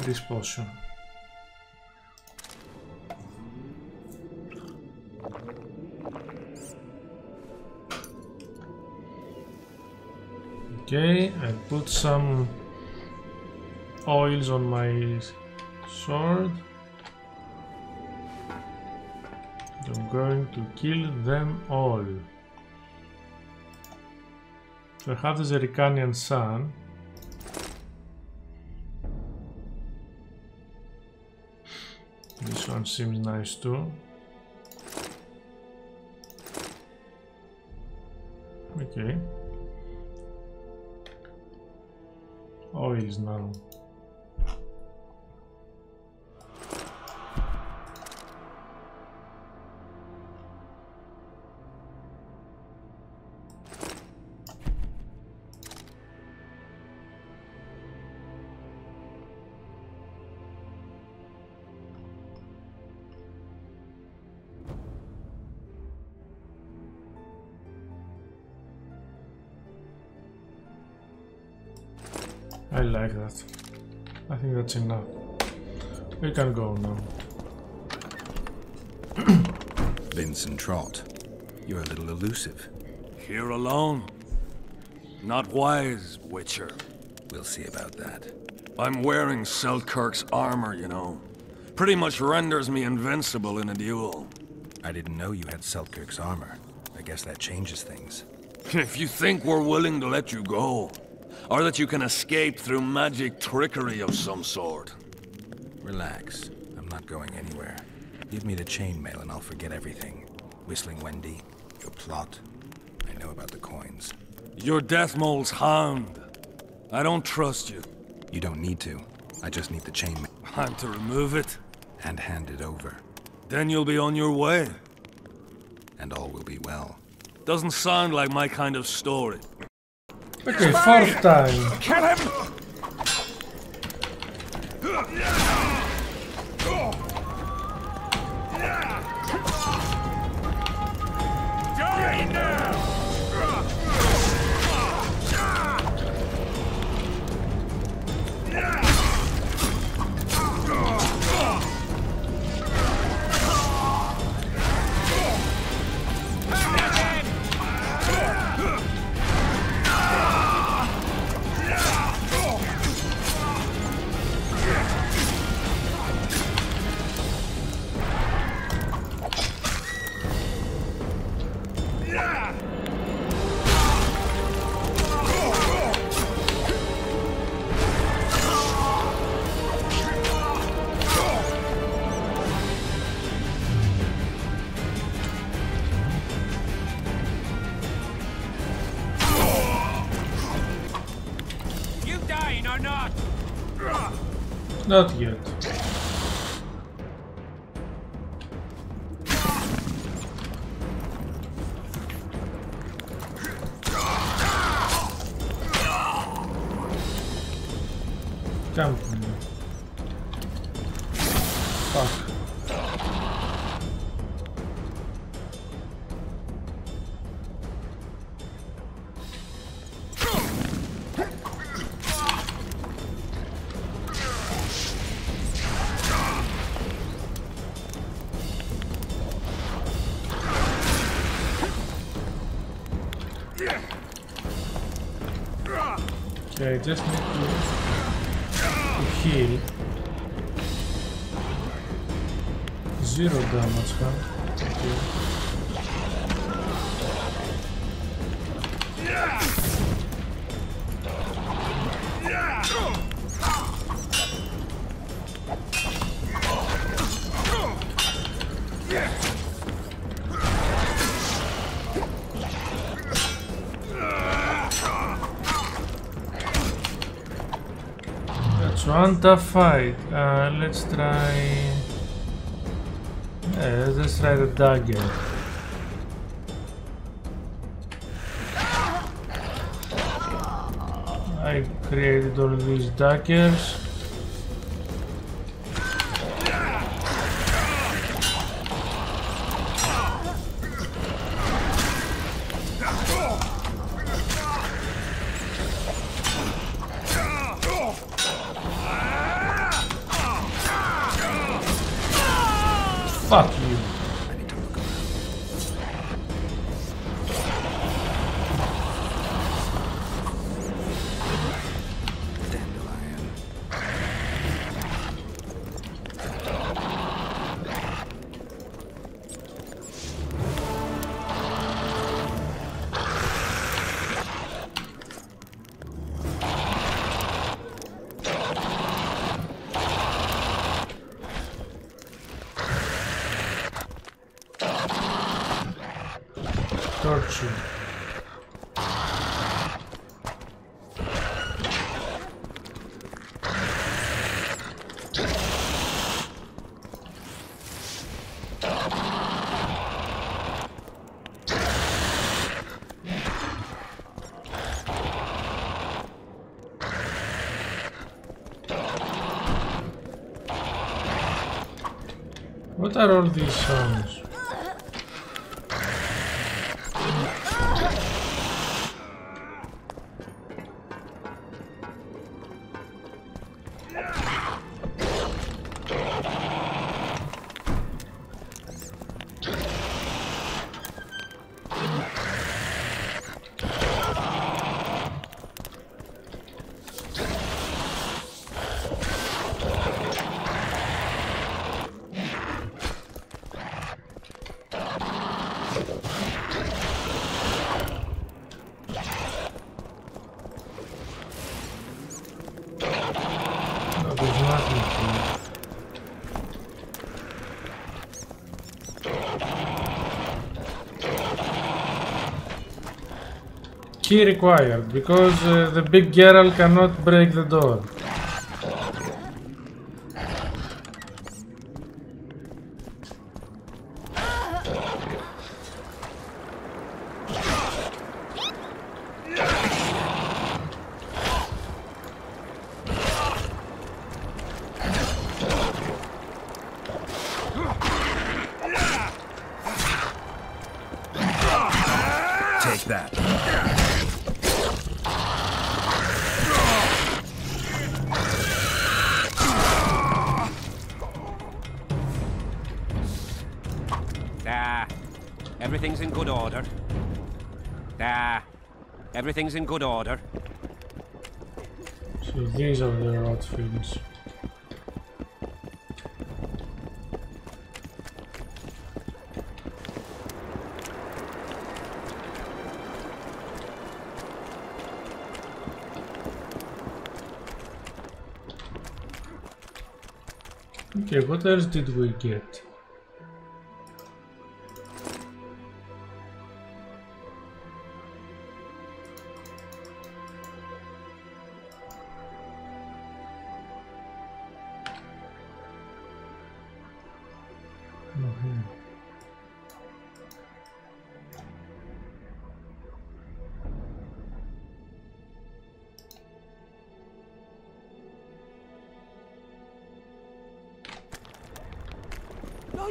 This potion. Okay, I put some oils on my sword. I'm going to kill them all. So I have the Zericanian sun. This one seems nice too. Okay. Oils now. I like that. I think that's enough. We can go now. Vincent Trott, you're a little elusive. Here alone? Not wise, Witcher. We'll see about that. I'm wearing Selkirk's armor, you know. Pretty much renders me invincible in a duel. I didn't know you had Selkirk's armor. I guess that changes things. If you think we're willing to let you go, or that you can escape through magic trickery of some sort. Relax. I'm not going anywhere. Give me the chainmail and I'll forget everything. Whistling Wendy, your plot. I know about the coins. You're Deathmold's hound. I don't trust you. You don't need to. I just need the chainmail. I'm to remove it? And hand it over. Then you'll be on your way. And all will be well. Doesn't sound like my kind of story. Okay, fourth time. Kill him! Die now! Not yet. Camp. Fuck. Okay, I just need to heal. 0 damage, huh? Okay. Want a fight? Let's try. Let's try the dagger. I created all these daggers. Fuck you. Torture. What are all these sounds? Key required, because the big Geralt cannot break the door. Take that. Everything's in good order. Everything's in good order. So these are the rot fields. Okay, what else did we get?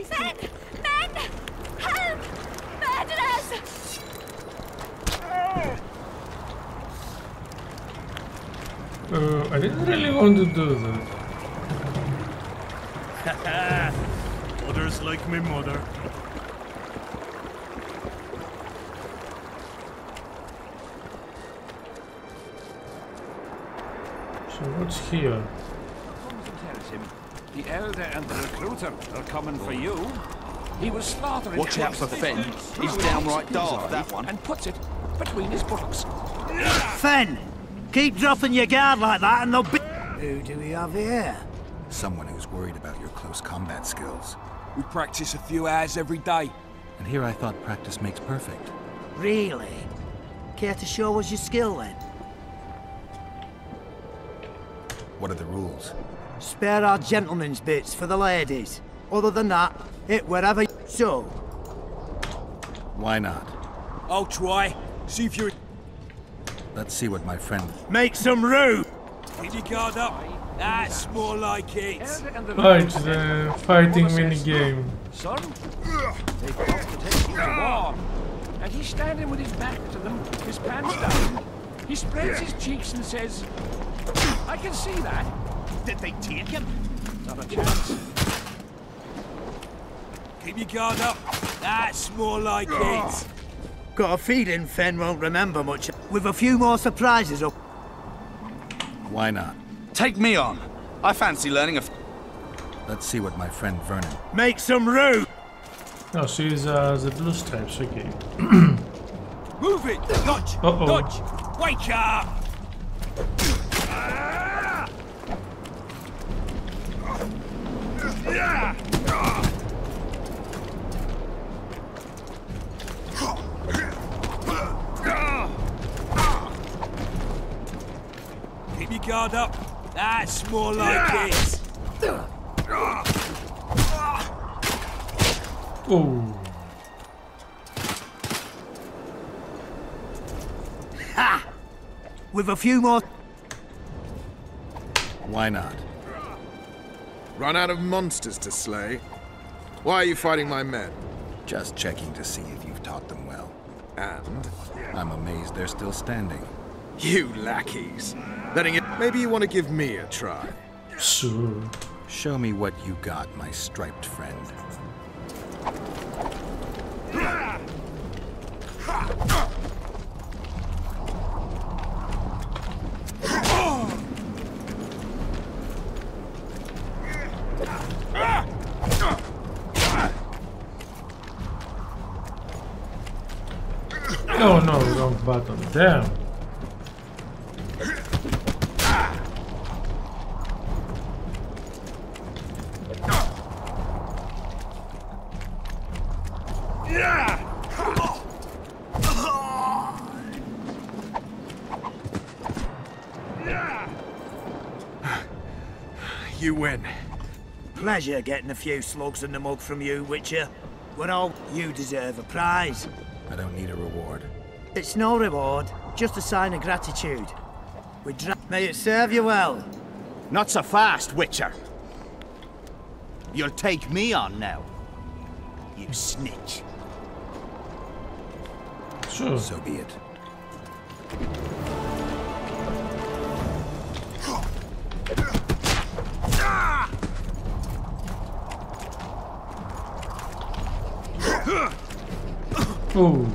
Men! Men! Help! Murderers! I didn't really want to do that. Others like my mother. So what's here? Tells him the elder and the recruiter are coming for you. He was slaughtering. Watch out for Fenn. He's downright daft, that one. And puts it between his buttocks. Fenn! Keep dropping your guard like that and they'll be... Who do we have here? Someone who's worried about your close combat skills. We practice a few hours every day. And here I thought practice makes perfect. Really? Care to show us your skill then? What are the rules? Spare our gentlemen's bits for the ladies. Other than that, hit wherever you... So... Why not? I'll try. See if you're... Let's see what my friend... Make some room! Keep your guard up. That's more like it. Oh, it's the fighting minigame. Son, they've got to take you to war. And he's standing with his back to them, his pants down. He spreads his cheeks and says, I can see that. Did they take him? Not a chance. Keep your guard up. That's more like it. Got a feeling Fen won't remember much. With a few more surprises up. Why not? Take me on. I fancy learning a... Let's see what my friend Vernon... Make some room! No, she's the blue stripes, okay. Move it! Dodge! Uh-oh. Dodge! Wake up! Keep your guard up. That's more like it. Oh. Ha! With a few more... Why not? Run out of monsters to slay? Why are you fighting my men? Just checking to see if you've taught them well. And? I'm amazed they're still standing. You lackeys. Letting it... Maybe you want to give me a try. Sure. Show me what you got, my striped friend. Oh no, wrong button. Damn. You win. Pleasure getting a few slugs in the mug from you, Witcher. Well, you deserve a prize. I don't need a reward. It's no reward, just a sign of gratitude. May it serve you well. Not so fast, Witcher. You'll take me on now. You snitch. Sure. So be it. Oh.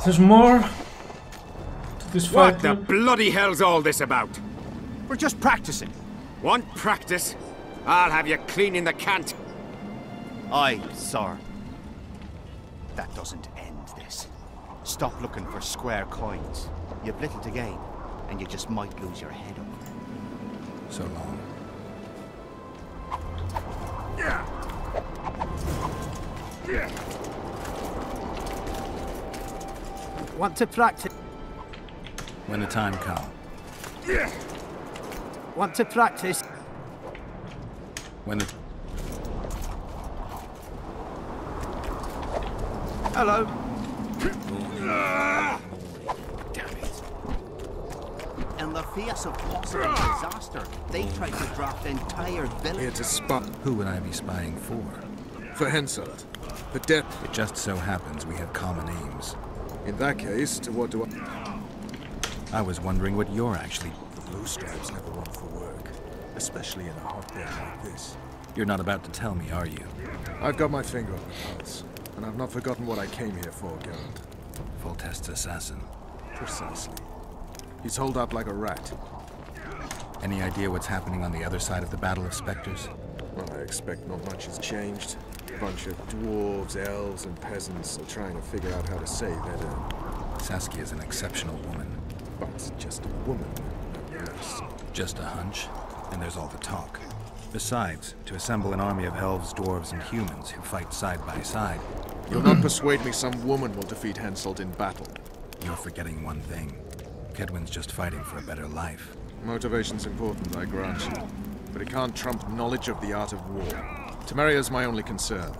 There's more to this fight. What the bloody hell's all this about? We're just practicing. Want practice? I'll have you cleaning the cant. Aye, sir. That doesn't end this. Stop looking for square coins. You've little to gain, and you just might lose your head over it. So long. Want to practice? When the time comes. Want to practice? When the... Hello. Damn it. In the face of possible disaster, they tried to drop the entire village. Here to spot. Who would I be spying for? For Henselt. The death. It just so happens we have common aims. In that case, to what do I... I was wondering what you're actually... The blue stripes never want for work. Especially in a hotbed like this. You're not about to tell me, are you? I've got my finger on the pulse. And I've not forgotten what I came here for, Geralt. Foltest's assassin. Precisely. He's holed up like a rat. Any idea what's happening on the other side of the Battle of Spectres? Well, I expect not much has changed. A bunch of dwarves, elves, and peasants are trying to figure out how to save Edda. Saskia's an exceptional woman. But just a woman, yes. Just a hunch, and there's all the talk. Besides, to assemble an army of elves, dwarves, and humans who fight side by side... You'll not persuade me some woman will defeat Henselt in battle. You're forgetting one thing. Kaedwen's just fighting for a better life. Motivation's important, I grant you. But it can't trump knowledge of the art of war. Temeria's my only concern.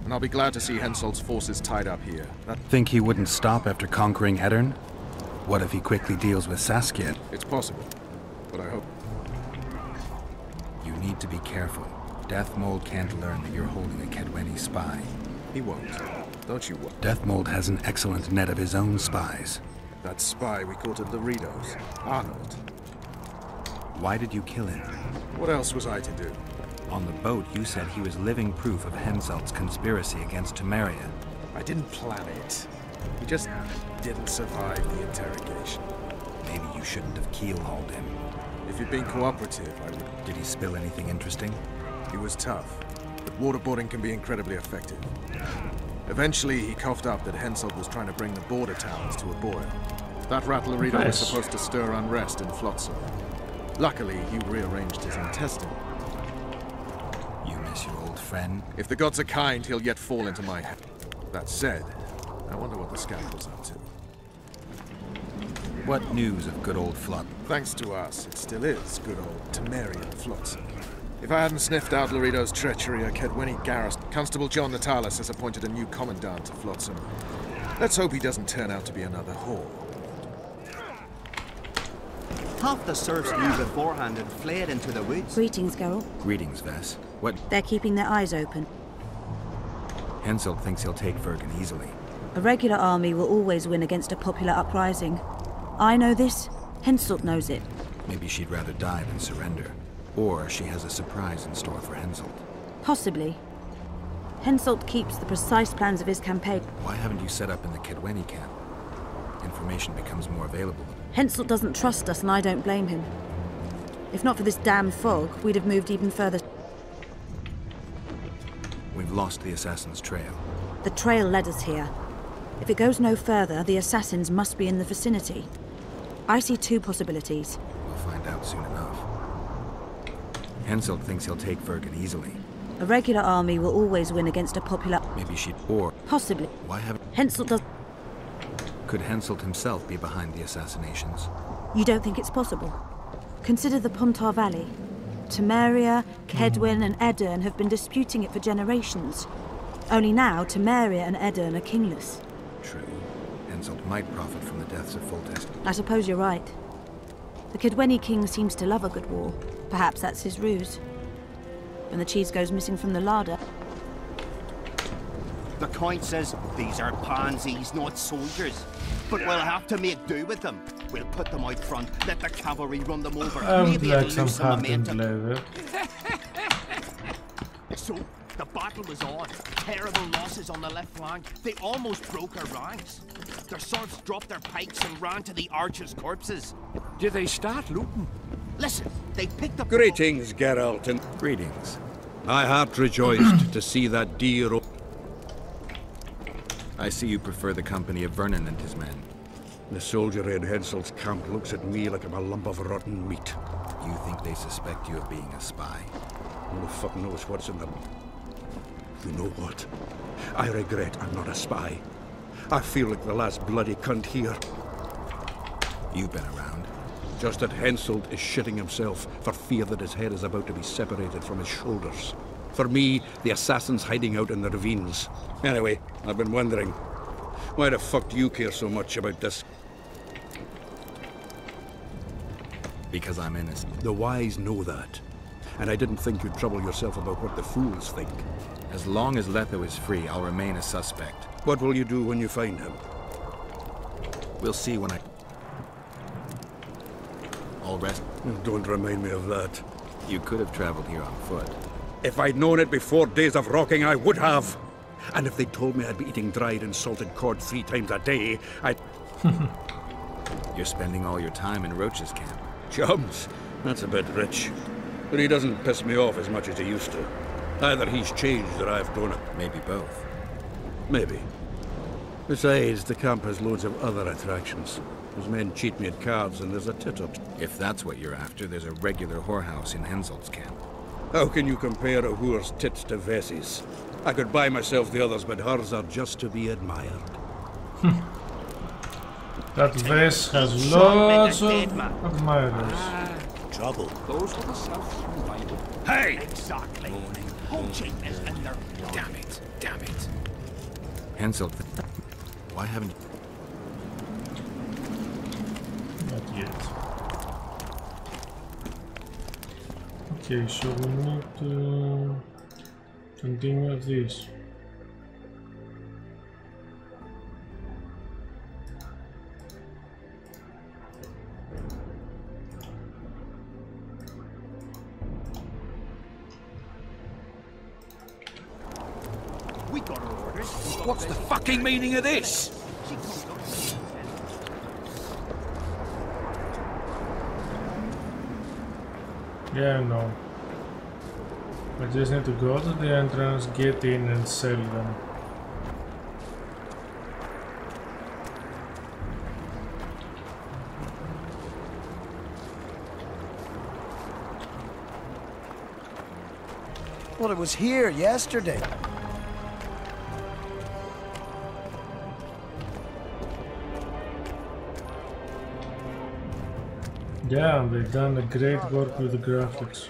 And I'll be glad to see Henselt's forces tied up here. Think he wouldn't stop after conquering Odrin? What if he quickly deals with Saskia? It's possible, but I hope... You need to be careful. Deathmold can't learn that you're holding a Kaedweni spy. He won't. Don't you worry. Deathmold has an excellent net of his own spies. That spy we caught at Laredo's, Arnold. Why did you kill him? What else was I to do? On the boat, you said he was living proof of Henselt's conspiracy against Temeria. I didn't plan it. He just didn't survive the interrogation. Maybe you shouldn't have keel-hauled him. If he'd been cooperative, I would... Did he spill anything interesting? He was tough, but waterboarding can be incredibly effective. Eventually, he coughed up that Henselt was trying to bring the border towns to a boil. That rat Laredo was supposed to stir unrest in Flotsam. Luckily, he rearranged his intestine. You miss your old friend? If the gods are kind, he'll yet fall into my head. That said, I wonder what the scoundrel's up to. What news of good old Flot? Thanks to us, it still is good old Temerian Flotsam. If I hadn't sniffed out Laredo's treachery at Kaedweni garrison, Constable John Natalis has appointed a new commandant to Flotsam. Let's hope he doesn't turn out to be another whore. Half the serfs knew beforehand and fled into the woods. Greetings, Geralt. Greetings, Ves. What? They're keeping their eyes open. Henselt thinks he'll take Vergen easily. A regular army will always win against a popular uprising. I know this. Henselt knows it. Maybe she'd rather die than surrender. Or she has a surprise in store for Henselt. Possibly. Henselt keeps the precise plans of his campaign. Why haven't you set up in the Kaedweni Camp? Information becomes more available. Henselt doesn't trust us, and I don't blame him. If not for this damned fog, we'd have moved even further. We've lost the assassin's trail. The trail led us here. If it goes no further, the assassins must be in the vicinity. I see two possibilities. We'll find out soon enough. Henselt thinks he'll take Vergen easily. A regular army will always win against a popular... Maybe she'd... Or... Possibly. Why haven't... Henselt does... Could Henselt himself be behind the assassinations? You don't think it's possible? Consider the Pontar Valley. Temeria, Kaedwen and Odrin have been disputing it for generations. Only now, Temeria and Odrin are kingless. True. Henselt might profit from the deaths of Foltest. I suppose you're right. The Kaedweni king seems to love a good war. Perhaps that's his ruse. When the cheese goes missing from the larder... The Count says these are pansies, not soldiers. But we'll have to make do with them. We'll put them out front, let the cavalry run them over. I would Maybe like it'll some lose some momentum. leather. So, the battle was on. Terrible losses on the left flank. They almost broke our ranks. Their serfs dropped their pikes and ran to the archers' corpses. Did they start looting? Listen, they picked up... Greetings, Geralt, and... Greetings. My heart rejoiced to see that dear... I see you prefer the company of Vernon and his men. The soldier in Henselt's camp looks at me like I'm a lump of rotten meat. You think they suspect you of being a spy? Who the fuck knows what's in them? You know what? I regret I'm not a spy. I feel like the last bloody cunt here. You've been around. Just that Henselt is shitting himself for fear that his head is about to be separated from his shoulders. For me, the assassin's hiding out in the ravines. Anyway, I've been wondering, why the fuck do you care so much about this? Because I'm innocent. The wise know that. And I didn't think you'd trouble yourself about what the fools think. As long as Letho is free, I'll remain a suspect. What will you do when you find him? We'll see when I... All rest. Don't remind me of that. You could have traveled here on foot. If I'd known it before days of rocking, I would have. And if they told me I'd be eating dried and salted cod 3 times a day, I'd... You're spending all your time in Roach's camp. Chums, that's a bit rich. But he doesn't piss me off as much as he used to. Either he's changed or I've grown up. Maybe both. Maybe. Besides, the camp has loads of other attractions. Those men cheat me at cards, and there's a tit up. If that's what you're after, there's a regular whorehouse in Henselt's camp. How can you compare a whore's tits to Vessi's? I could buy myself the others, but hers are just to be admired. That Vess has lots of admirers. Trouble. Those were the self-invited. Hey! Exactly. Poaching is in their blood. Damn it. Damn it. Henselt, why haven't you... Not yet. Okay, so we need to continue this. We got our orders. What's the fucking meaning of this? Yeah, no. I just need to go to the entrance, get in and sell them. Well, it was here yesterday. Yeah, they've done a great work with the graphics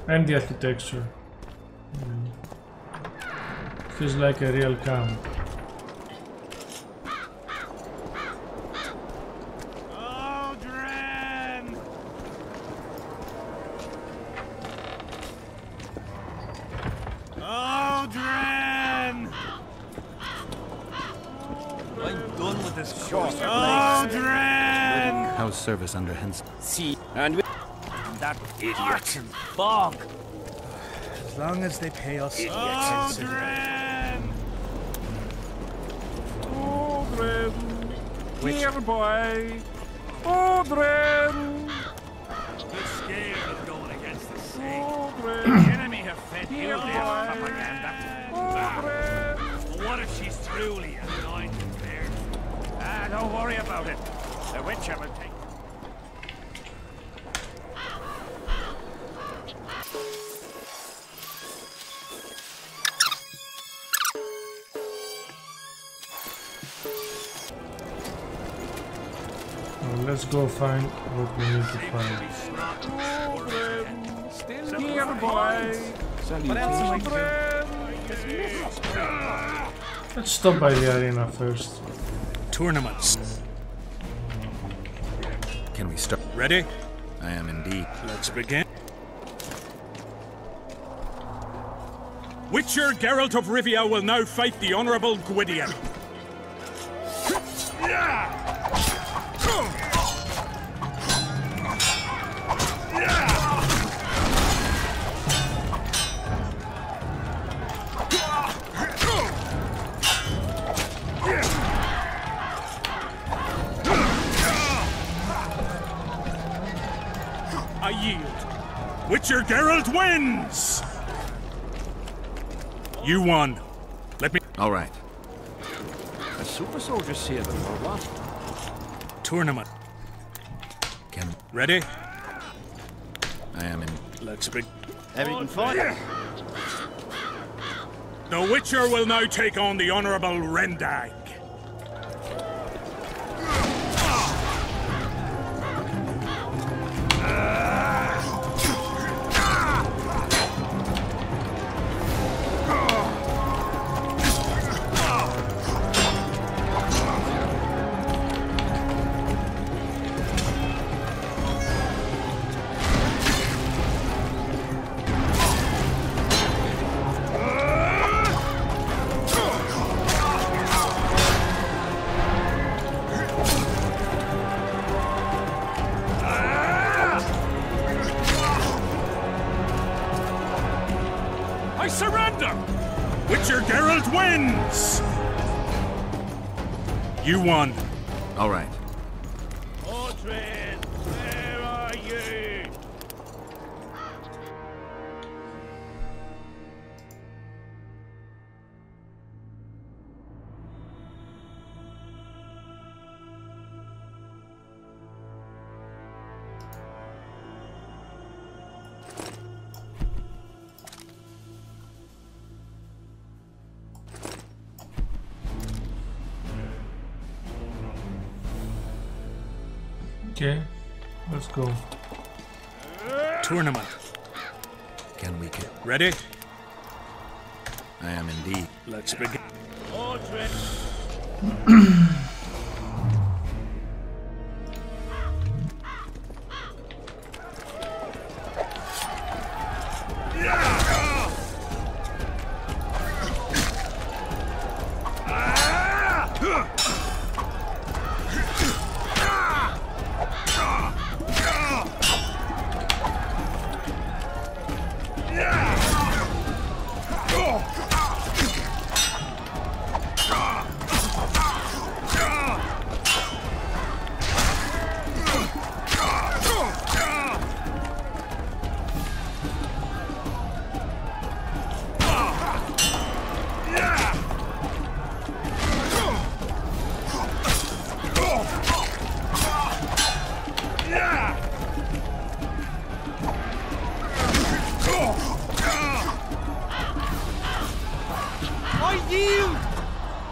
and the architecture. Feels like a real camp. Odrin! Odrin! I'm done with this short. Odrin! How's service under Henselt? See, and that idiot. Bog. As long as they pay us. Odrin! Odrin! Here, boy! Odrin! Get scared of going against the snake. Odrin! The enemy have fed you their propaganda. Odrin! What if she's truly anointed there? Don't worry about it. The Witcher will take. Now let's go find what we need to find. Odrin! Still here, boy! What else am I Odrin! Let's stop by the arena first. Tournaments. Can we start? Ready? I am indeed. Let's begin. Witcher Geralt of Rivia will now fight the Honourable Gwydion. I yield. Witcher Geralt wins! You won. Let me... All right. A super soldier saved them or what? Tournament. Can... Ready? I am in... Let's begin. Everything fine? The Witcher will now take on the Honourable Rendag. I surrender! Witcher Geralt wins! You won. All right. Odrin, where are you? Okay, let's go. Tournament. Can we get Ready? I am indeed. Let's begin. Odrin.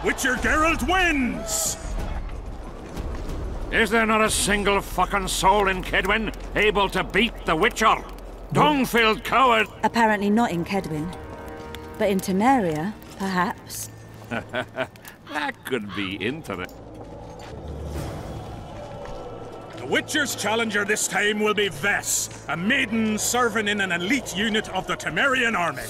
Witcher Geralt wins! Is there not a single fucking soul in Kaedwen able to beat the Witcher? Dung-filled coward! Apparently not in Kaedwen. But in Temeria, perhaps. That could be interesting. The Witcher's challenger this time will be In-VES, a maiden serving in an elite unit of the Temerian army.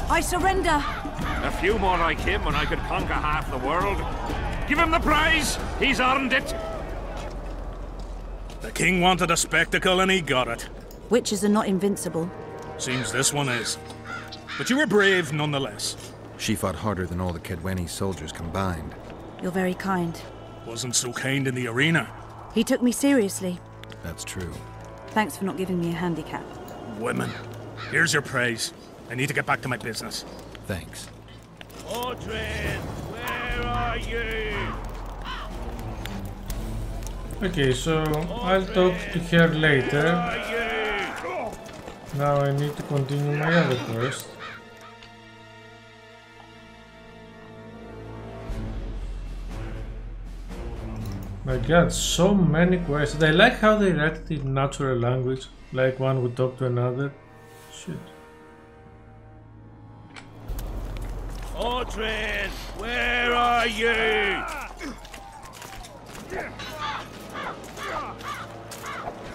I surrender! A few more like him and I could conquer half the world. Give him the prize! He's earned it! The king wanted a spectacle and he got it. Witches are not invincible. Seems this one is. But you were brave nonetheless. She fought harder than all the Kaedweni soldiers combined. You're very kind. Wasn't so kind in the arena. He took me seriously. That's true. Thanks for not giving me a handicap. Women. Here's your praise. I need to get back to my business. Thanks. Odrin, where are you? Okay, so I'll talk to her later. Now I need to continue my other quest. My god, so many quests. I like how they write it in natural language, like one would talk to another. Shit. Odrin, where are you?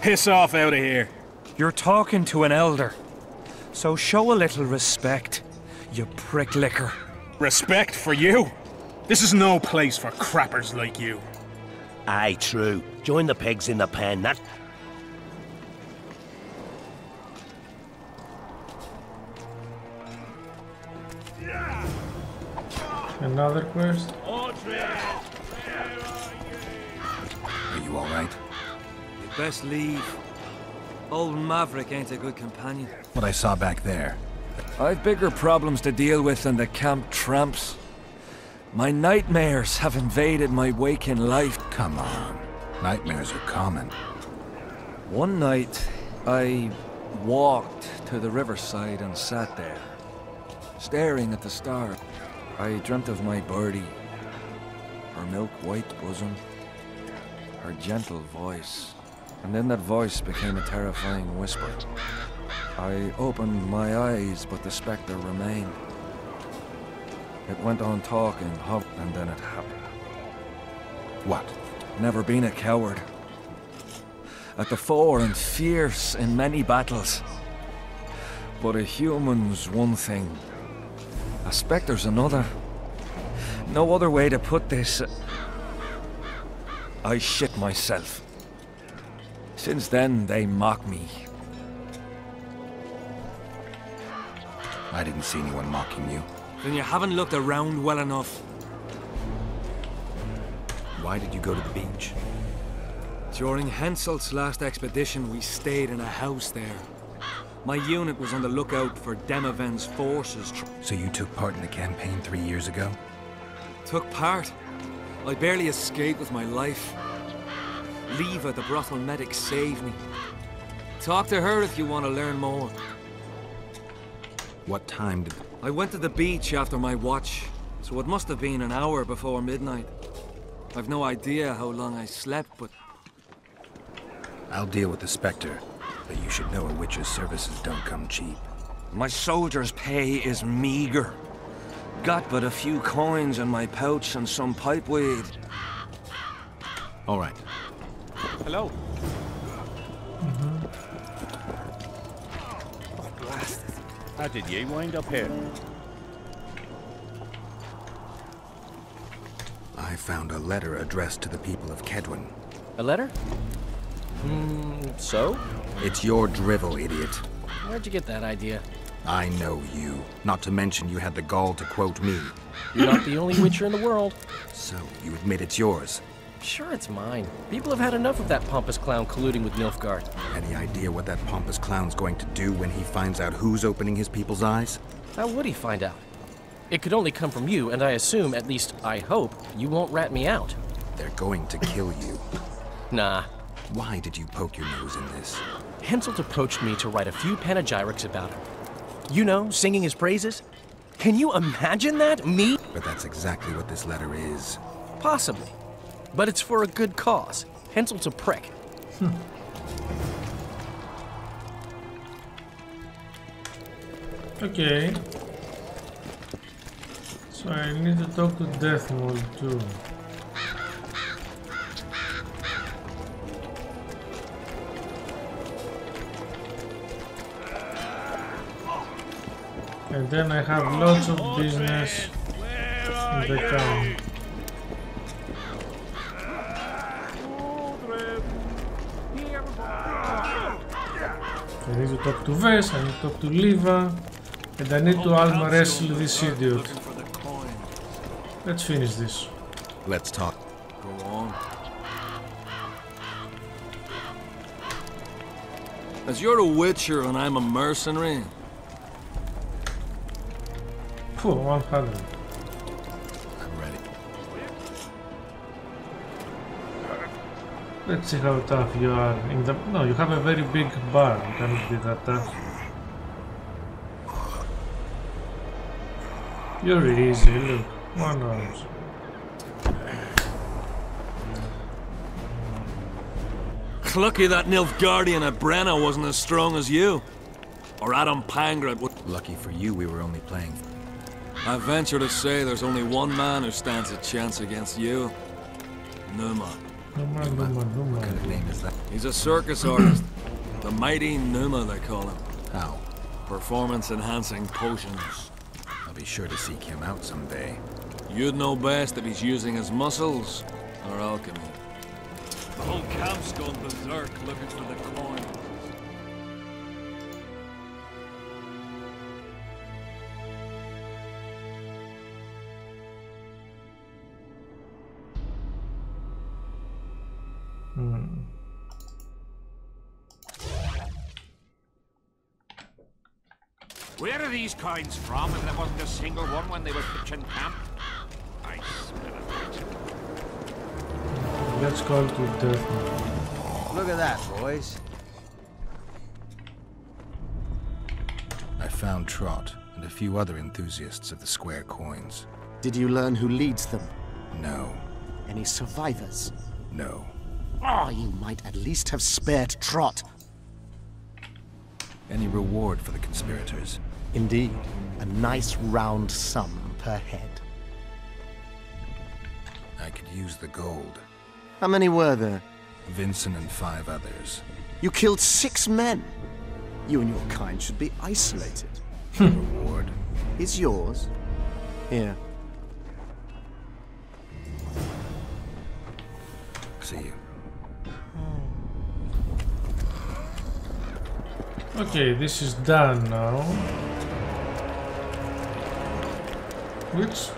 Piss off out of here. You're talking to an elder, so show a little respect, you prick licker. Respect for you? This is no place for crappers like you. Aye, true. Join the pigs in the pen, that... Another quest? Are you alright? You'd best leave. Old Maverick ain't a good companion. What I saw back there. I've bigger problems to deal with than the camp tramps. My nightmares have invaded my waking life. Come on. Nightmares are common. One night, I walked to the riverside and sat there, staring at the stars. I dreamt of my birdie, her milk-white bosom, her gentle voice, and then that voice became a terrifying whisper. I opened my eyes, but the spectre remained. It went on talking, and then it happened. What? Never been a coward. At the fore and fierce in many battles. But a human's one thing. A spectre's another. No other way to put this. I shit myself. Since then, they mock me. I didn't see anyone mocking you. Then you haven't looked around well enough. Why did you go to the beach? During Henselt's last expedition, we stayed in a house there. My unit was on the lookout for Demaven's forces. So you took part in the campaign 3 years ago? Took part? I barely escaped with my life. Leva, the brothel medic, saved me. Talk to her if you want to learn more. What time did... I went to the beach after my watch, so it must have been an hour before midnight. I've no idea how long I slept, but... I'll deal with the Spectre, but you should know a witch's services don't come cheap. My soldier's pay is meager. Got but a few coins in my pouch and some pipeweed. All right. Hello. Oh, blast it. How did ye wind up here? I found a letter addressed to the people of Kaedwen. A letter? So? It's your drivel, idiot. Where'd you get that idea? I know you. Not to mention you had the gall to quote me. You're not the only witcher in the world. So, you admit it's yours? Sure it's mine. People have had enough of that pompous clown colluding with Nilfgaard. Any idea what that pompous clown's going to do when he finds out who's opening his people's eyes? How would he find out? It could only come from you, and I assume, at least I hope, you won't rat me out. They're going to kill you. Nah. Why did you poke your nose in this? Henselt approached me to write a few panegyrics about him. You know, singing his praises? Can you imagine that? Me? But that's exactly what this letter is. Possibly. But it's for a good cause. Henselt's a prick. Okay. So I need to talk to Deathmold too. And then I have lots of business in the camp. I need to talk to Ves, I need to talk to Leva, and I need to arm wrestle this idiot. Let's finish this. Let's talk. Go on. As you're a witcher and I'm a mercenary. Phew, 100. I'm ready. Let's see how tough you are in the... No, you have a very big bar, you cannot be that tough. You're easy, look. 1 ounce. Lucky that Nilfgaardian at Brenna wasn't as strong as you. Or Adam Pangrat would... Lucky for you, we were only playing... I venture to say there's only one man who stands a chance against you. Numa. What kind of name is that? He's a circus artist. The mighty Numa, they call him. How? Performance-enhancing potions. I'll be sure to seek him out someday. You'd know best if he's using his muscles or alchemy. The whole camp's gone berserk looking for the coin. Where are these coins from if there wasn't a single one when they were pitching camp? I smell it. Let's call to Deathmold. Look at that, boys. I found Trot and a few other enthusiasts of the square coins. Did you learn who leads them? No. Any survivors? No. Oh, you might at least have spared Trot. Any reward for the conspirators? Indeed. A nice round sum per head. I could use the gold. How many were there? Vincent and 5 others. You killed 6 men. You and your kind should be isolated. The reward is yours. Here. See you. Okay, this is done now. Which...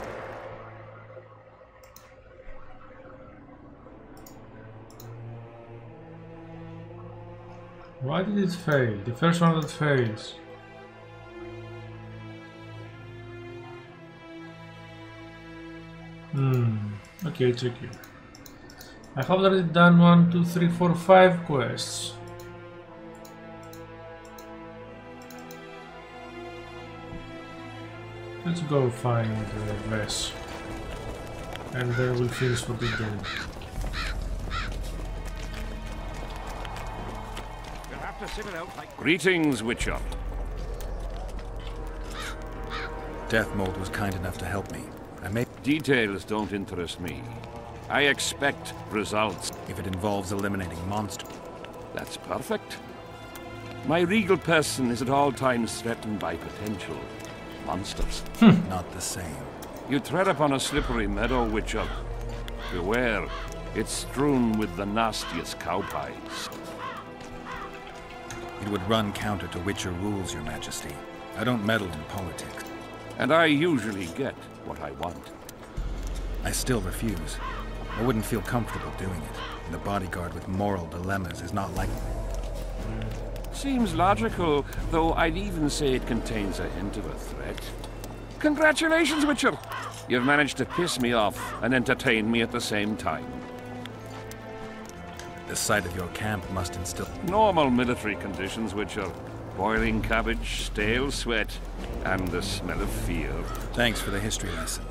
Why did it fail? The first one that fails. Okay, it's okay. I have already done 1, 2, 3, 4, 5 quests. Let's go find Ves. And then we'll finish for the day. Greetings, Witcher. Deathmold was kind enough to help me. Details don't interest me. I expect results. If it involves eliminating monsters. That's perfect. My regal person is at all times threatened by potential monsters. Not the same. You tread upon a slippery meadow, Witcher. Beware, it's strewn with the nastiest cowpies. It would run counter to Witcher rules, Your Majesty. I don't meddle in politics. And I usually get what I want. I still refuse. I wouldn't feel comfortable doing it. And a bodyguard with moral dilemmas is not like... Seems logical, though I'd even say it contains a hint of a threat. Congratulations, Witcher! You've managed to piss me off and entertain me at the same time. The sight of your camp must instill... Normal military conditions, Witcher. Boiling cabbage, stale sweat, and the smell of fear. Thanks for the history lesson.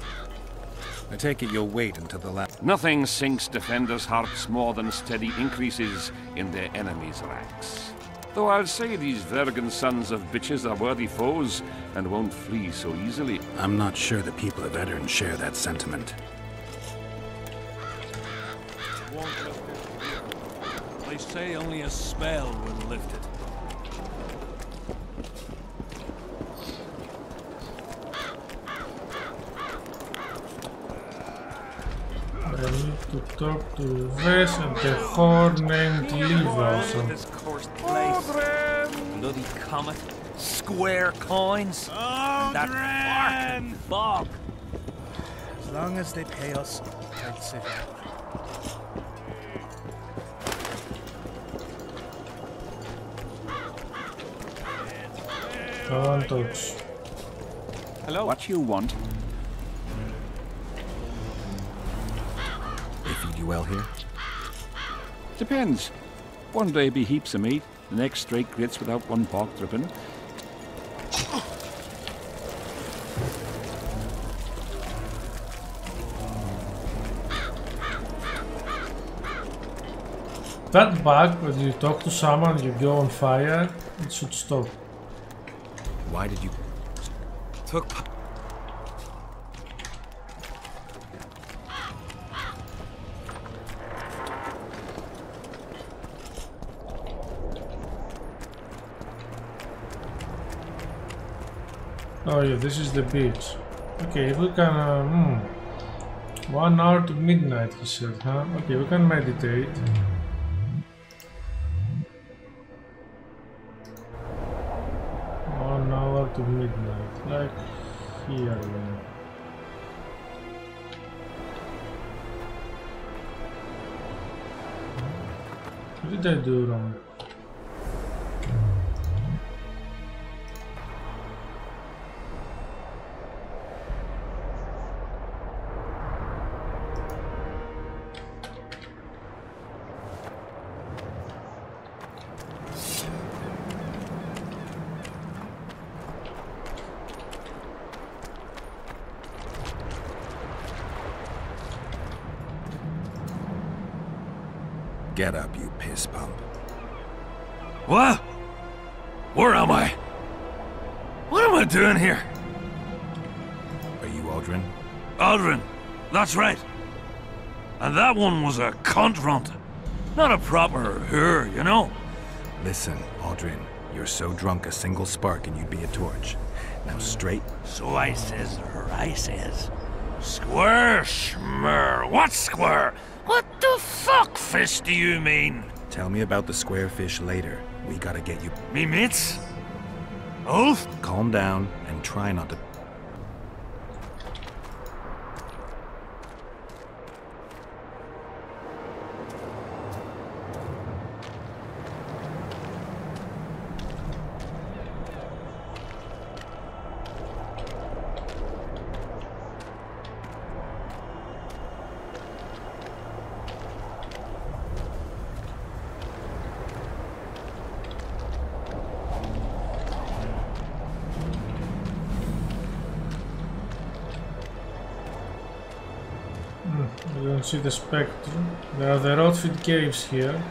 I take it you'll wait until the last... Nothing sinks defenders' hearts more than steady increases in their enemies' ranks. Though I'll say these Vergan sons of bitches are worthy foes and won't flee so easily. I'm not sure the people of Odrin share that sentiment. They say only a spell will lift it. I need to talk to Ves and the whore named Liva or something. This cursed place. Bloody comet. Square coins. And that fucking fog. As long as they pay us, I'd sit here. Don't touch. Hello? What you want? They feed you well here? Depends. One day be heaps of meat, the next straight grits without one pork dripping. That bug, when you talk to someone, you go on fire, it should stop. Why did you... Took... Oh yeah, this is the beach. Okay, if we can... 1 hour to midnight, he said, huh? Okay, we can meditate. To midnight, like here then. What did I do wrong? Get up, you piss pump. What? Where am I? What am I doing here? Are you Odrin? Odrin, that's right. And that one was a cunt runt. Not a proper her, you know? Listen, Odrin, you're so drunk a single spark and you'd be a torch. Now straight. So I says, or I says. Square, schmer. What square? What the fuck fish do you mean? Tell me about the square fish later. We gotta get you... Me mates? Oath? Calm down and try not to... I don't see the Spectre. There are the Rotfield caves here.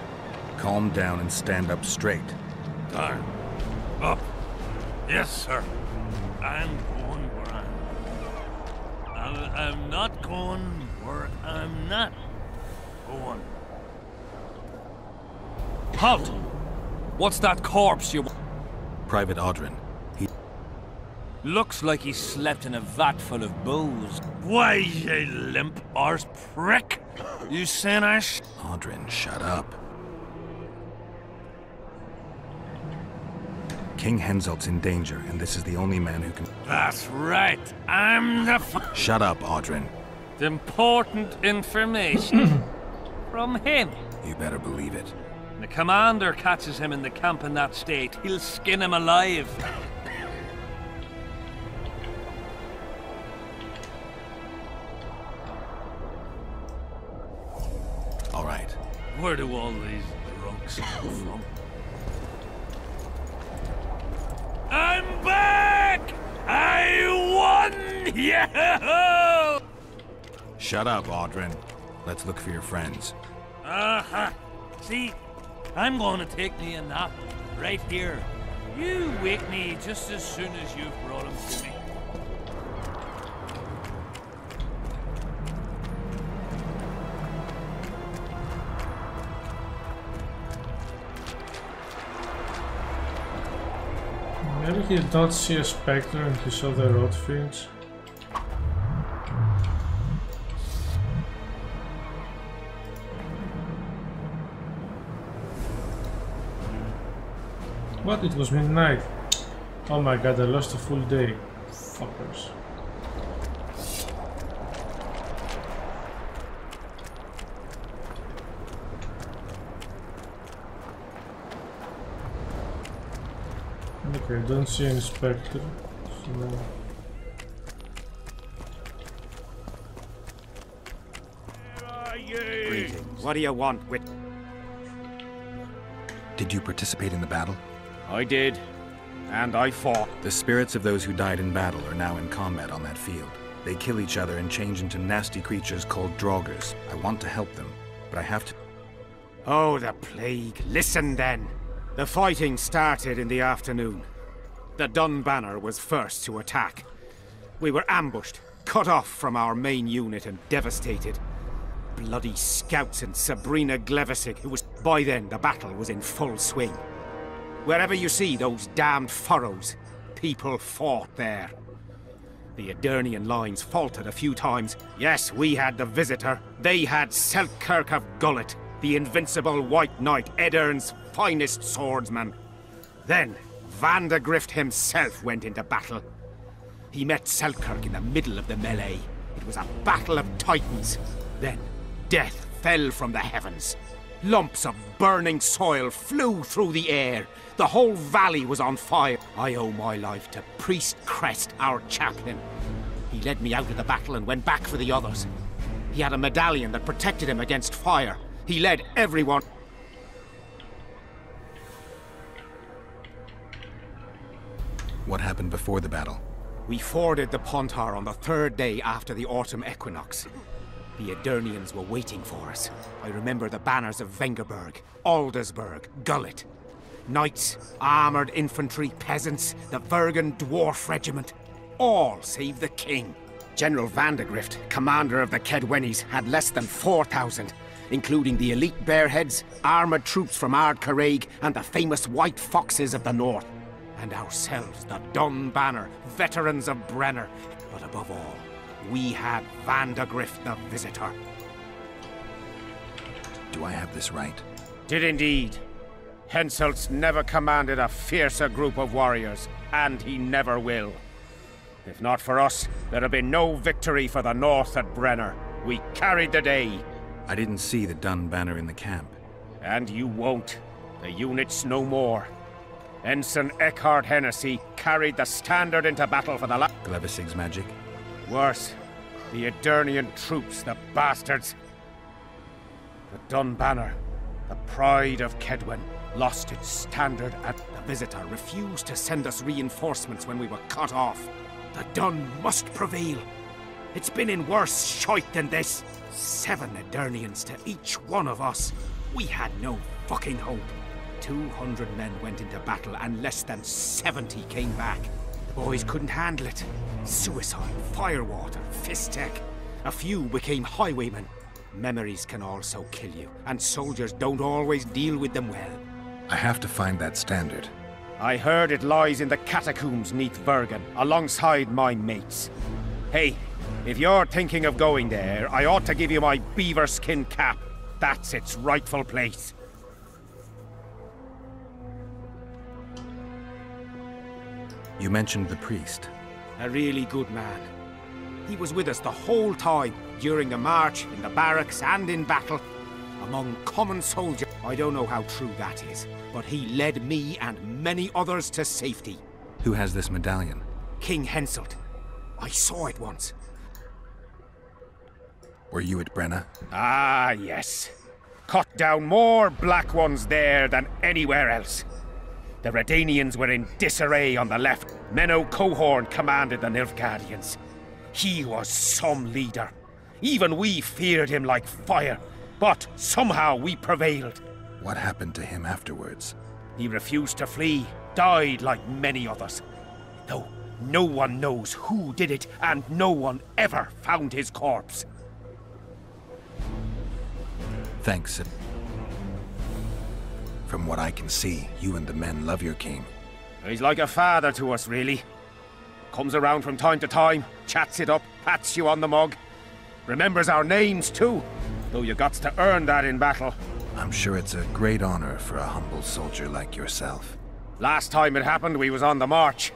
Calm down and stand up straight. Down. Up. Yes, sir. I'm going where I'm not going where I'm not going. Halt! What's that corpse you... Private Odrin. He... Looks like he slept in a vat full of booze. Why, you limp arse prick! You saying I Odrin, shut up. King Henselt's in danger, and this is the only man who can... That's right. I'm the Shut up, Odrin. Important information. From him. You better believe it. The commander catches him in the camp in that state, he'll skin him alive. All right. Where do all these drunks come from? I'm back! I won! Yeah! Shut up, Odrin. Let's look for your friends. See, I'm going to take me a nap right here. You wake me just as soon as you've brought him to me. Maybe he did not see a Spectre and he saw the Rotfields. What? It was midnight. Oh my god, I lost a full day. Fuckers. Okay, don't see any Spectre. So... Greetings. What do you want with... Did you participate in the battle? I did, and I fought. The spirits of those who died in battle are now in combat on that field. They kill each other and change into nasty creatures called Draugrs. I want to help them, but I have to... Oh, the plague. Listen then. The fighting started in the afternoon. The Dun Banner was first to attack. We were ambushed, cut off from our main unit and devastated. Bloody scouts and Sabrina Glevesig, who was... By then, the battle was in full swing. Wherever you see those damned furrows, people fought there. The Adernian lines faltered a few times. Yes, we had the Visitor. They had Selkirk of Gullet, the invincible White Knight, Edern's finest swordsman. Then, Vandegrift himself went into battle. He met Selkirk in the middle of the melee. It was a battle of titans. Then, death fell from the heavens. Lumps of burning soil flew through the air. The whole valley was on fire. I owe my life to Priest Crest, our chaplain. He led me out of the battle and went back for the others. He had a medallion that protected him against fire. He led everyone... What happened before the battle? We forded the Pontar on the third day after the autumn equinox. The Adernians were waiting for us. I remember the banners of Vengerberg, Aldersburg, Gullet. Knights, armoured infantry, peasants, the Vergen Dwarf Regiment. All save the king. General Vandegrift, commander of the Kaedwenis, had less than 4,000, including the elite Bearheads, armoured troops from Ard Caraig, and the famous White Foxes of the north. And ourselves, the Dun Banner, veterans of Brenner. But above all, we had Vandegrift the Visitor. Do I have this right? Did indeed. Henselt's never commanded a fiercer group of warriors, and he never will. If not for us, there'd have been no victory for the North at Brenner. We carried the day. I didn't see the Dun Banner in the camp. And you won't. The unit's no more. Ensign Eckhard Hennessy carried the standard into battle for the Glevesig's magic? Worse. The Adernian troops, the bastards. The Dun Banner, the pride of Kaedwen, lost its standard at the Visitor, refused to send us reinforcements when we were cut off. The Dun must prevail. It's been in worse shite than this. 7 Aedirnians to each one of us. We had no fucking hope. 200 men went into battle and less than 70 came back. The boys couldn't handle it. Suicide, firewater, fist tech. A few became highwaymen. Memories can also kill you, and soldiers don't always deal with them well. I have to find that standard. I heard it lies in the catacombs neath Bergen, alongside my mates. Hey, if you're thinking of going there, I ought to give you my beaver skin cap. That's its rightful place. You mentioned the priest. A really good man. He was with us the whole time, during the march, in the barracks, and in battle. Among common soldiers. I don't know how true that is, but he led me and many others to safety. Who has this medallion? King Henselt. I saw it once. Were you at Brenna? Ah, yes. Cut down more black ones there than anywhere else. The Redanians were in disarray on the left. Menno Cohorn commanded the Nilfgaardians. He was some leader. Even we feared him like fire. But somehow we prevailed. What happened to him afterwards? He refused to flee, died like many others. Though no one knows who did it, and no one ever found his corpse. Thanks. From what I can see, you and the men love your king. He's like a father to us, really. Comes around from time to time, chats it up, pats you on the mug. Remembers our names, too. Though you got to earn that in battle. I'm sure it's a great honor for a humble soldier like yourself. Last time it happened, we was on the march.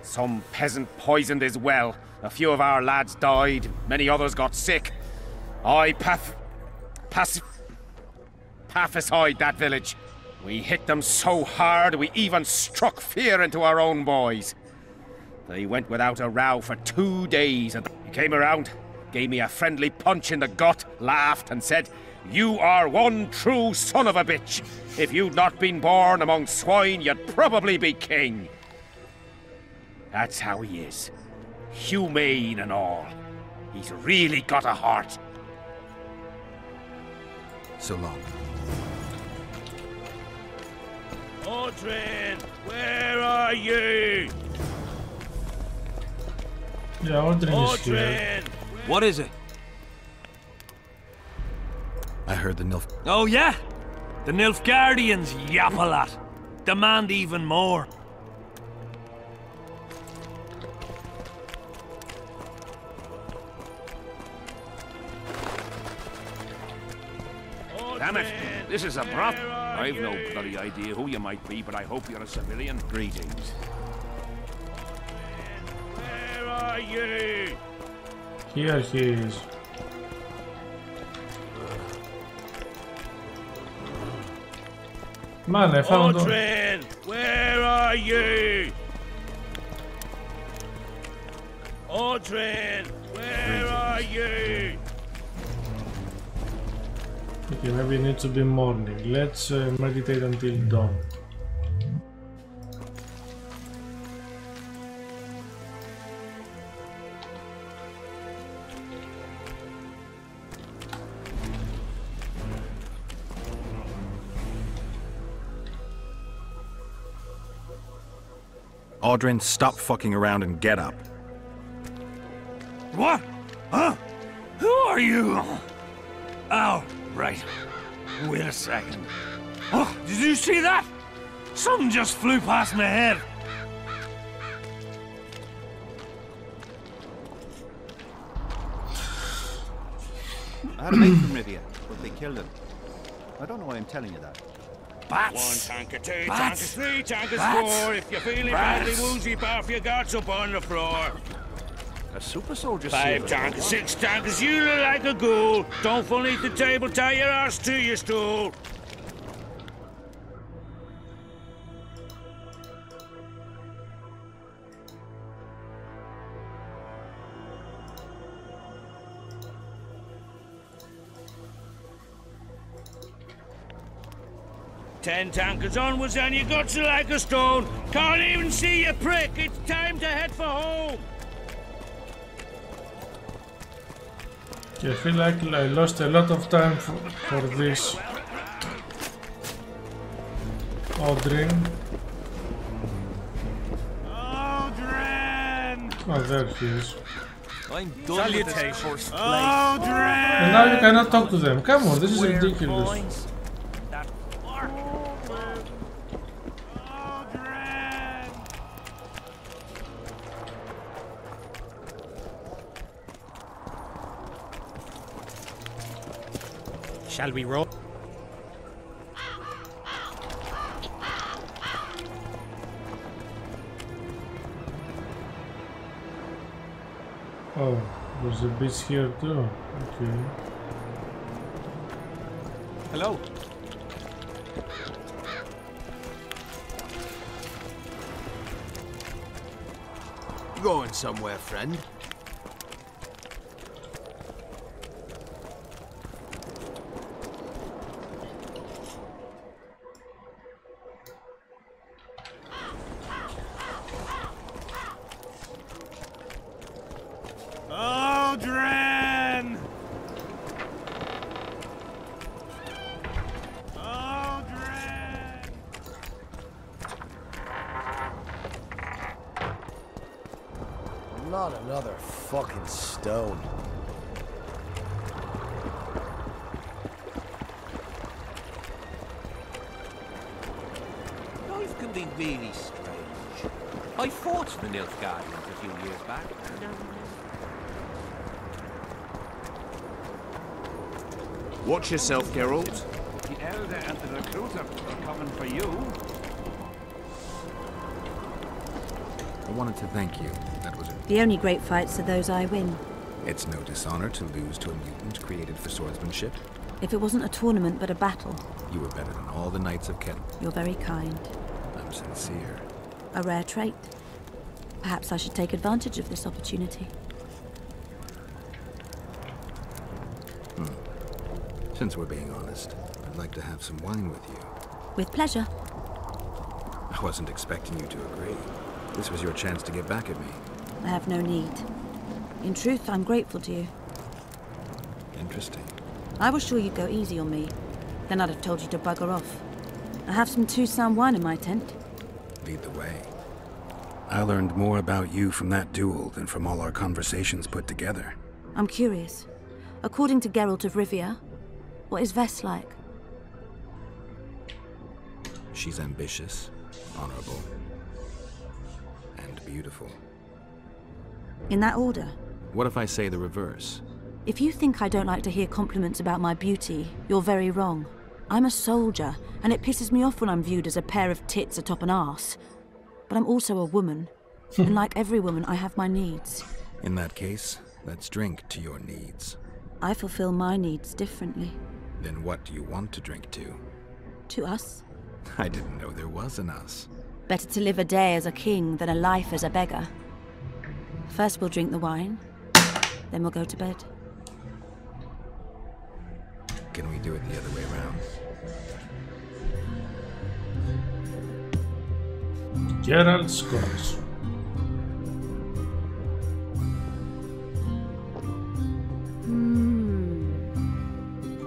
Some peasant poisoned his well. A few of our lads died, many others got sick. I pacified that village. We hit them so hard, we even struck fear into our own boys. They went without a row for 2 days, and he came around, gave me a friendly punch in the gut, laughed and said, "You are one true son of a bitch. If you'd not been born among swine, you'd probably be king." That's how he is. Humane and all. He's really got a heart. So long. Odrin, where are you? Yeah, Odrin is here. What is it? I heard the Nilf... Oh yeah? The Nilfgaardians yap a lot. Demand even more. Damn it! This is abrupt. I've no bloody idea who you might be, but I hope you're a civilian. Greetings. Where are you? Here he is. Man, I found Odrin, where are you? Odrin, where are you? Okay, maybe it needs to be morning. Let's meditate until dawn. Odrin, stop fucking around and get up. What? Huh? Who are you? Oh, right. Wait a second. Oh, did you see that? Something just flew past my head. I had a mate from Rivia, but they killed him. I don't know why I'm telling you that. Bats! 1 tanker, 2 Bats! tankers, 3 tankers, Bats! 4. If you're feeling Bats! badly woozy, barf your guts up on the floor. A super soldier. 5 tankers, 6 tankers, you look like a ghoul. Don't fall beneath the table, tie your arse to your stool. Ten tankers onwards and your guts are like a stone. Can't even see you prick. It's time to head for home. I feel like I lost a lot of time for this. Odrin. Odrin! Oh, there he is. I'm done with this cursed place. Odrin! And now you cannot talk to them. Come on, this is ridiculous. Shall we roll? Oh, there's a beach here too. Okay. Hello. You going somewhere, friend? Odrin! Not another fucking stone. Life can be really strange. I fought the Nilfgaardians a few years back. Watch yourself, Geralt. The Elder and the Recruiter are coming for you. I wanted to thank you. That was it. The only great fights are those I win. It's no dishonor to lose to a mutant created for swordsmanship. If it wasn't a tournament but a battle. You were better than all the knights of Ken. You're very kind. I'm sincere. A rare trait. Perhaps I should take advantage of this opportunity. Since we're being honest, I'd like to have some wine with you. With pleasure. I wasn't expecting you to agree. This was your chance to get back at me. I have no need. In truth, I'm grateful to you. Interesting. I was sure you'd go easy on me. Then I'd have told you to bugger off. I have some Toussaint wine in my tent. Lead the way. I learned more about you from that duel than from all our conversations put together. I'm curious. According to Geralt of Rivia, what is Ves like? She's ambitious, honorable, and beautiful. In that order? What if I say the reverse? If you think I don't like to hear compliments about my beauty, you're very wrong. I'm a soldier, and it pisses me off when I'm viewed as a pair of tits atop an arse. But I'm also a woman, and like every woman, I have my needs. In that case, let's drink to your needs. I fulfill my needs differently. Then what do you want to drink to? To us? I didn't know there was an us. Better to live a day as a king than a life as a beggar. First we'll drink the wine, then we'll go to bed. Can we do it the other way around? Geralt scores.